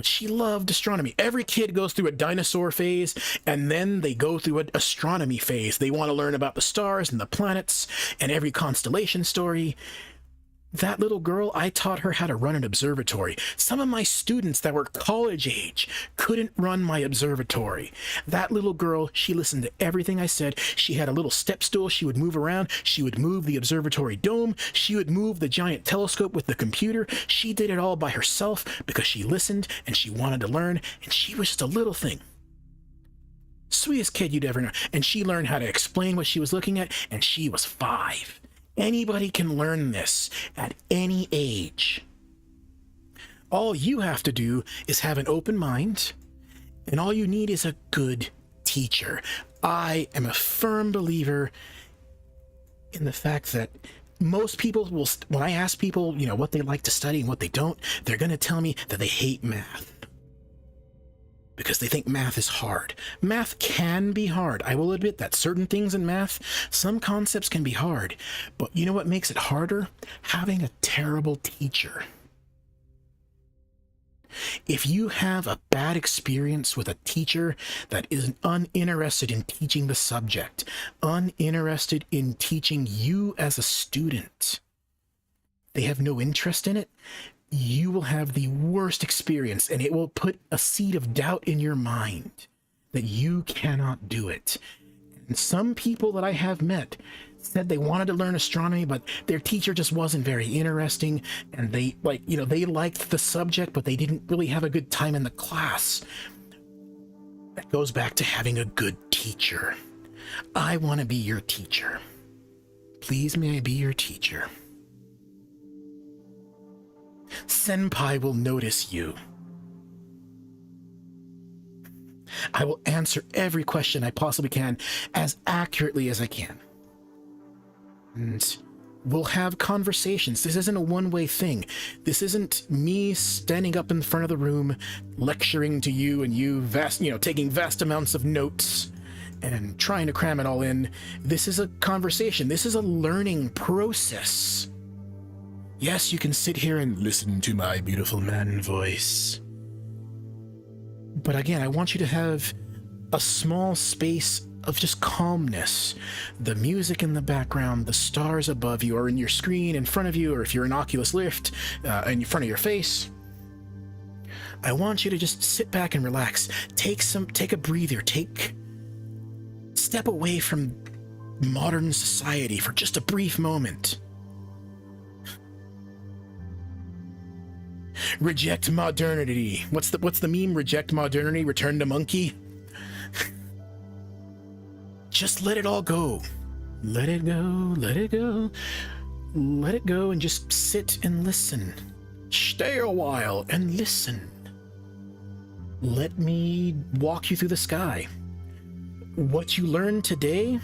She loved astronomy. Every kid goes through a dinosaur phase, and then they go through an astronomy phase. They want to learn about the stars and the planets and every constellation story. That little girl, I taught her how to run an observatory. Some of my students that were college age couldn't run my observatory. That little girl, she listened to everything I said. She had a little step stool she would move around. She would move the observatory dome. She would move the giant telescope with the computer. She did it all by herself because she listened and she wanted to learn, and she was just a little thing. Sweetest kid you'd ever know. And she learned how to explain what she was looking at, and she was 5. Anybody can learn this at any age. All you have to do is have an open mind, and all you need is a good teacher. I am a firm believer in the fact that most people will, when I ask people, you know, what they like to study and what they don't, they're going to tell me that they hate math. Because they think math is hard. Math can be hard. I will admit that certain things in math, some concepts can be hard. But you know what makes it harder? Having a terrible teacher. If you have a bad experience with a teacher that is uninterested in teaching the subject, uninterested in teaching you as a student, they have no interest in it, you will have the worst experience, and it will put a seed of doubt in your mind that you cannot do it. And some people that I have met said they wanted to learn astronomy, but their teacher just wasn't very interesting, and they liked the subject, but they didn't really have a good time in the class. That goes back to having a good teacher. I want to be your teacher. Please, may I be your teacher? Senpai will notice you. I will answer every question I possibly can as accurately as I can. And we'll have conversations. This isn't a one-way thing. This isn't me standing up in front of the room lecturing to you and you taking vast amounts of notes and trying to cram it all in. This is a conversation. This is a learning process. Yes, you can sit here and listen to my beautiful man voice. But again, I want you to have a small space of just calmness. The music in the background, the stars above you, or in your screen in front of you, or if you're an Oculus Rift, in front of your face. I want you to just sit back and relax. Take a breather. Step away from modern society for just a brief moment. Reject modernity. What's the meme? Reject modernity, return to monkey. Just let it all go. Let it go, let it go. Let it go and just sit and listen. Stay a while and listen. Let me walk you through the sky. What you learned today,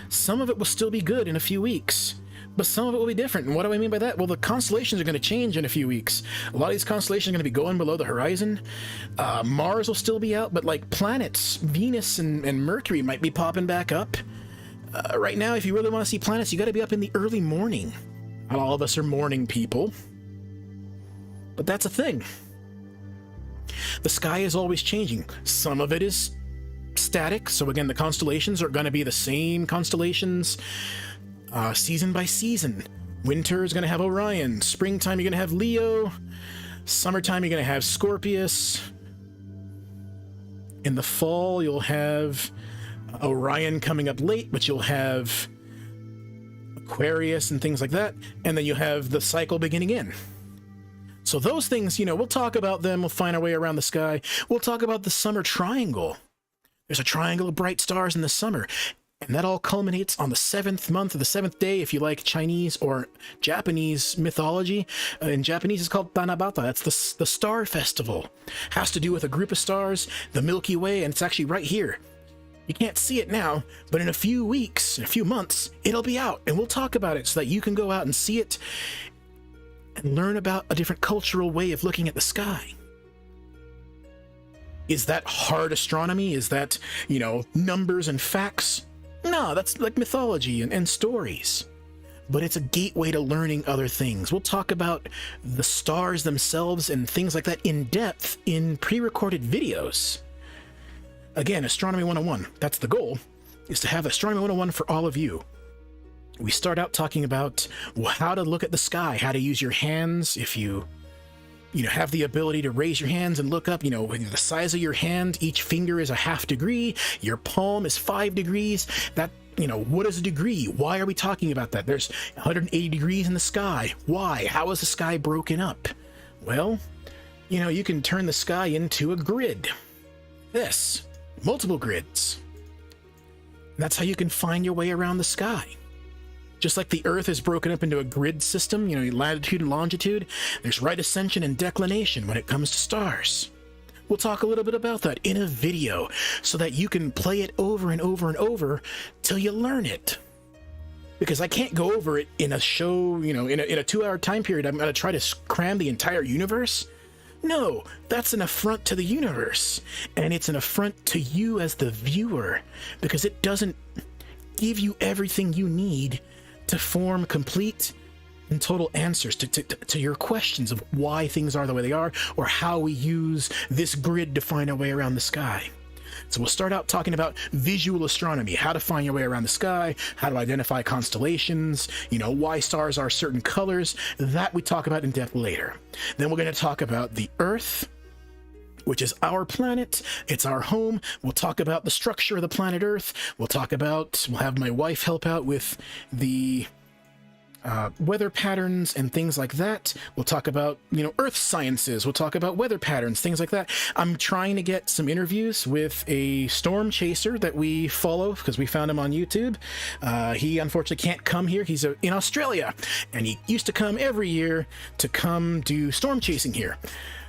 some of it will still be good in a few weeks, but some of it will be different. And what do I mean by that? Well, the constellations are going to change in a few weeks. A lot of these constellations are going to be going below the horizon. Mars will still be out, but like planets, Venus and Mercury might be popping back up. Right now, if you really want to see planets, you got to be up in the early morning. Not all of us are morning people, but that's a thing. The sky is always changing. Some of it is static, so again, the constellations are going to be the same constellations season by season. Winter is going to have Orion. Springtime, you're going to have Leo. Summertime, you're going to have Scorpius. In the fall, you'll have Orion coming up late, but you'll have Aquarius and things like that, and then you have the cycle beginning again. So those things, we'll talk about them, we'll find our way around the sky. We'll talk about the summer triangle. There's a triangle of bright stars in the summer, and that all culminates on the 7th month of the 7th day, if you like Chinese or Japanese mythology. In Japanese, it's called Tanabata. That's the star festival. Has to do with a group of stars, the Milky Way, and it's actually right here. You can't see it now, but in a few weeks, in a few months, it'll be out, and we'll talk about it so that you can go out and see it and learn about a different cultural way of looking at the sky. Is that hard astronomy? Is that, numbers and facts? No, that's like mythology and stories. But it's a gateway to learning other things. We'll talk about the stars themselves and things like that in depth in pre-recorded videos. Again, Astronomy 101, that's the goal, is to have Astronomy 101 for all of you. We start out talking about how to look at the sky, how to use your hands if you have the ability to raise your hands and look up, the size of your hand, each finger is a ½ degree, your palm is 5 degrees. That, what is a degree? Why are we talking about that? There's 180 degrees in the sky. Why? How is the sky broken up? Well, you can turn the sky into a grid. Multiple grids. That's how you can find your way around the sky. Just like the Earth is broken up into a grid system, latitude and longitude, there's right ascension and declination when it comes to stars. We'll talk a little bit about that in a video so that you can play it over and over and over till you learn it. Because I can't go over it in a show, in a 2-hour time period. I'm going to try to cram the entire universe. No, that's an affront to the universe. And it's an affront to you as the viewer, because it doesn't give you everything you need to form complete and total answers to your questions of why things are the way they are, or how we use this grid to find our way around the sky. So we'll start out talking about visual astronomy, how to find your way around the sky, how to identify constellations, why stars are certain colors. That we talk about in depth later. Then we're going to talk about the Earth, which is our planet. It's our home. We'll talk about the structure of the planet Earth. We'll have my wife help out with the weather patterns and things like that. We'll talk about, Earth sciences. We'll talk about weather patterns, things like that. I'm trying to get some interviews with a storm chaser that we follow because we found him on YouTube. He unfortunately can't come here. He's in Australia, and he used to come every year to come do storm chasing here.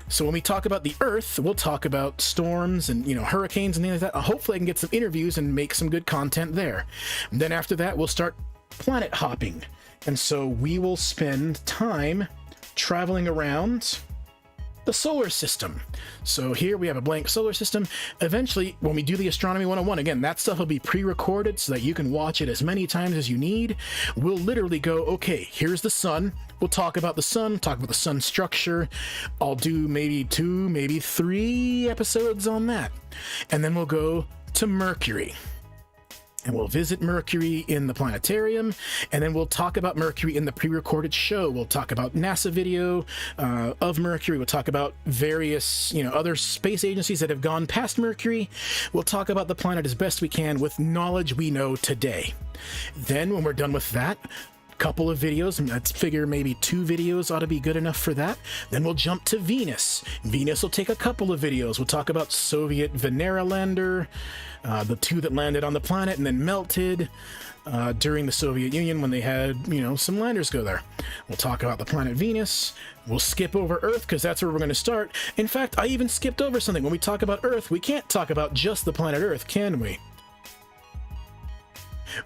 So when we talk about the Earth, we'll talk about storms and, hurricanes and things like that. Hopefully I can get some interviews and make some good content there. And then after that, we'll start planet hopping. And so we will spend time traveling around the solar system. So here we have a blank solar system. Eventually, when we do the Astronomy 101, again, that stuff will be pre-recorded so that you can watch it as many times as you need. We'll literally go, okay, here's the sun. We'll talk about the sun, talk about the sun structure. I'll do maybe 2, maybe 3 episodes on that. And then we'll go to Mercury. And we'll visit Mercury in the planetarium, and then we'll talk about Mercury in the pre-recorded show. We'll talk about NASA video of Mercury. We'll talk about various, other space agencies that have gone past Mercury. We'll talk about the planet as best we can with knowledge we know today. Then, when we're done with that, couple of videos, and I'd figure maybe 2 videos ought to be good enough for that. Then we'll jump to Venus. Venus will take a couple of videos. We'll talk about Soviet Venera lander, the 2 that landed on the planet and then melted during the Soviet Union when they had, some landers go there. We'll talk about the planet Venus. We'll skip over Earth because that's where we're going to start. In fact, I even skipped over something. When we talk about Earth, we can't talk about just the planet Earth, can we?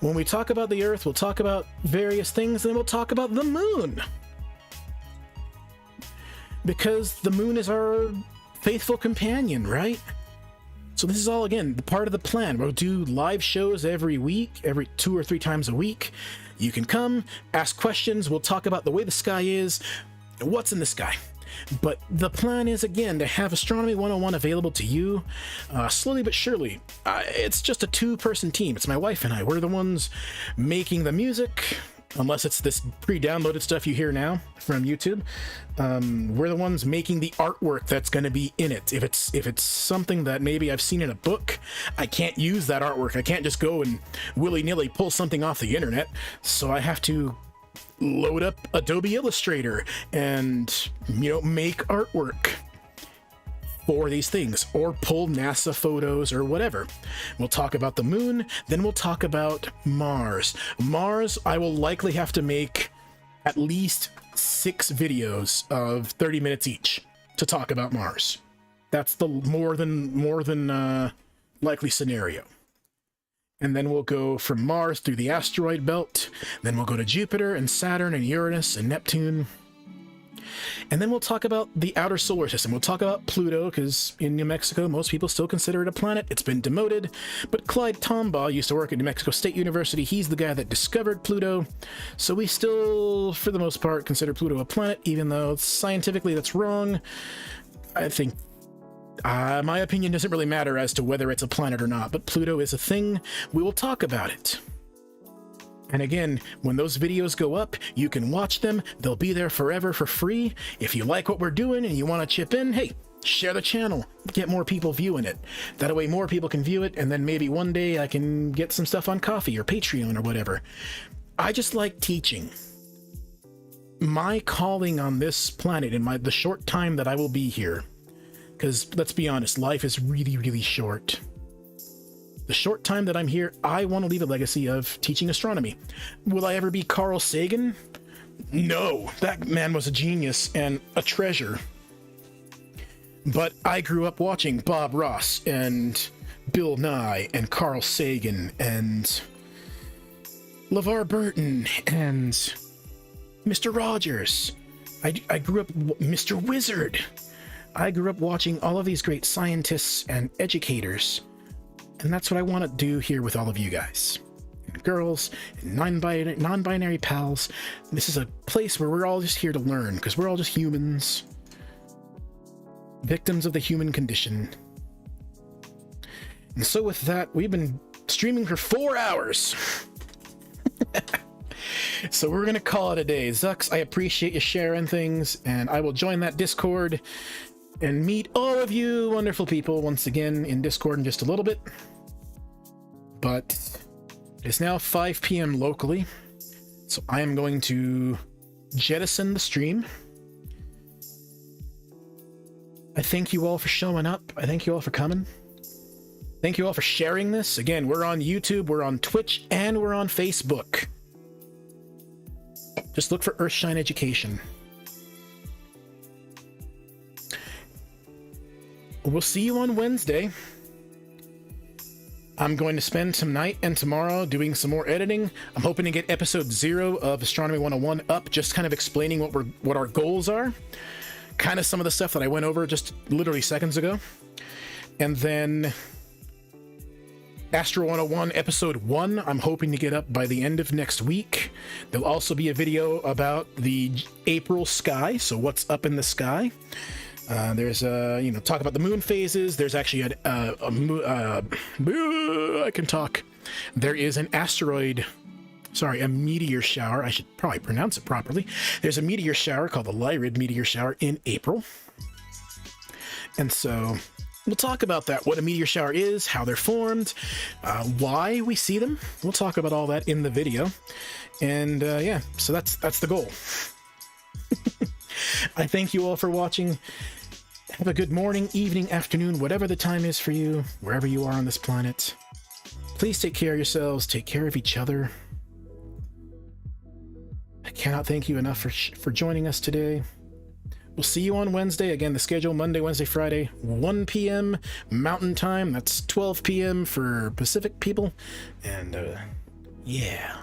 When we talk about the Earth, we'll talk about various things, and then we'll talk about the moon. Because the moon is our faithful companion, right? So this is all, again, part of the plan. We'll do live shows every week, every 2 or 3 times a week. You can come, ask questions. We'll talk about the way the sky is, what's in the sky. But the plan is, again, to have Astronomy 101 available to you slowly but surely. It's just a 2-person team. It's my wife and I. We're the ones making the music, unless it's this pre-downloaded stuff you hear now from YouTube. We're the ones making the artwork that's going to be in it. If it's something that maybe I've seen in a book, I can't use that artwork. I can't just go and willy-nilly pull something off the internet. So I have to load up Adobe Illustrator and, make artwork for these things, or pull NASA photos or whatever. We'll talk about the moon, then we'll talk about Mars. Mars, I will likely have to make at least 6 videos of 30 minutes each to talk about Mars. That's the more than likely scenario. And then we'll go from Mars through the asteroid belt. Then we'll go to Jupiter and Saturn and Uranus and Neptune. And then we'll talk about the outer solar system. We'll talk about Pluto, because in New Mexico, most people still consider it a planet. It's been demoted. But Clyde Tombaugh used to work at New Mexico State University. He's the guy that discovered Pluto. So we still, for the most part, consider Pluto a planet, even though scientifically that's wrong. I think my opinion doesn't really matter as to whether it's a planet or not, but Pluto is a thing. We will talk about it. And again, when those videos go up, you can watch them. They'll be there forever for free. If you like what we're doing and you want to chip in, hey, share the channel. Get more people viewing it. That way more people can view it, and then maybe one day I can get some stuff on Ko-fi or Patreon or whatever. I just like teaching. My calling on this planet in the short time that I will be here, because let's be honest, life is really, really short. The short time that I'm here, I want to leave a legacy of teaching astronomy. Will I ever be Carl Sagan? No, that man was a genius and a treasure. But I grew up watching Bob Ross and Bill Nye and Carl Sagan and LeVar Burton and Mr. Rogers. I grew up Mr. Wizard. I grew up watching all of these great scientists and educators. And that's what I want to do here with all of you guys. And girls, and non-binary pals. This is a place where we're all just here to learn, because we're all just humans. Victims of the human condition. And so with that, we've been streaming for 4 hours. So we're going to call it a day. Zux, I appreciate you sharing things, and I will join that Discord and meet all of you wonderful people once again in Discord in just a little bit. But it's now 5 p.m. locally, so I am going to jettison the stream. I thank you all for showing up. I thank you all for coming. Thank you all for sharing this. Again, we're on YouTube, we're on Twitch, and we're on Facebook. Just look for Earthshine Education. We'll see you on Wednesday. I'm going to spend some night and tomorrow doing some more editing. I'm hoping to get episode 0 of Astronomy 101 up, just kind of explaining what our goals are. Kind of some of the stuff that I went over just literally seconds ago. And then Astral 101 episode 1, I'm hoping to get up by the end of next week. There'll also be a video about the April sky, so what's up in the sky. There's talk about the moon phases. There's actually I can talk. There is an a meteor shower. I should probably pronounce it properly. There's a meteor shower called the Lyrid meteor shower in April. And so we'll talk about that, what a meteor shower is, how they're formed, why we see them. We'll talk about all that in the video. And yeah, so that's the goal. I thank you all for watching. Have a good morning, evening, afternoon, whatever the time is for you, wherever you are on this planet. Please take care of yourselves, take care of each other. I cannot thank you enough for joining us today. We'll see you on Wednesday. Again, the schedule, Monday, Wednesday, Friday, 1 p.m. Mountain Time. That's 12 p.m. for Pacific people. And Yeah.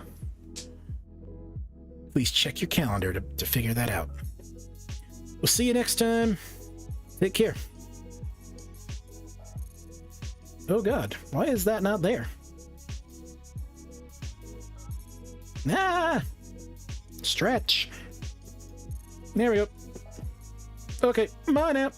Please check your calendar to figure that out. We'll see you next time. Take care. Oh god, why is that not there? Ah! Stretch. There we go. Okay, bye now.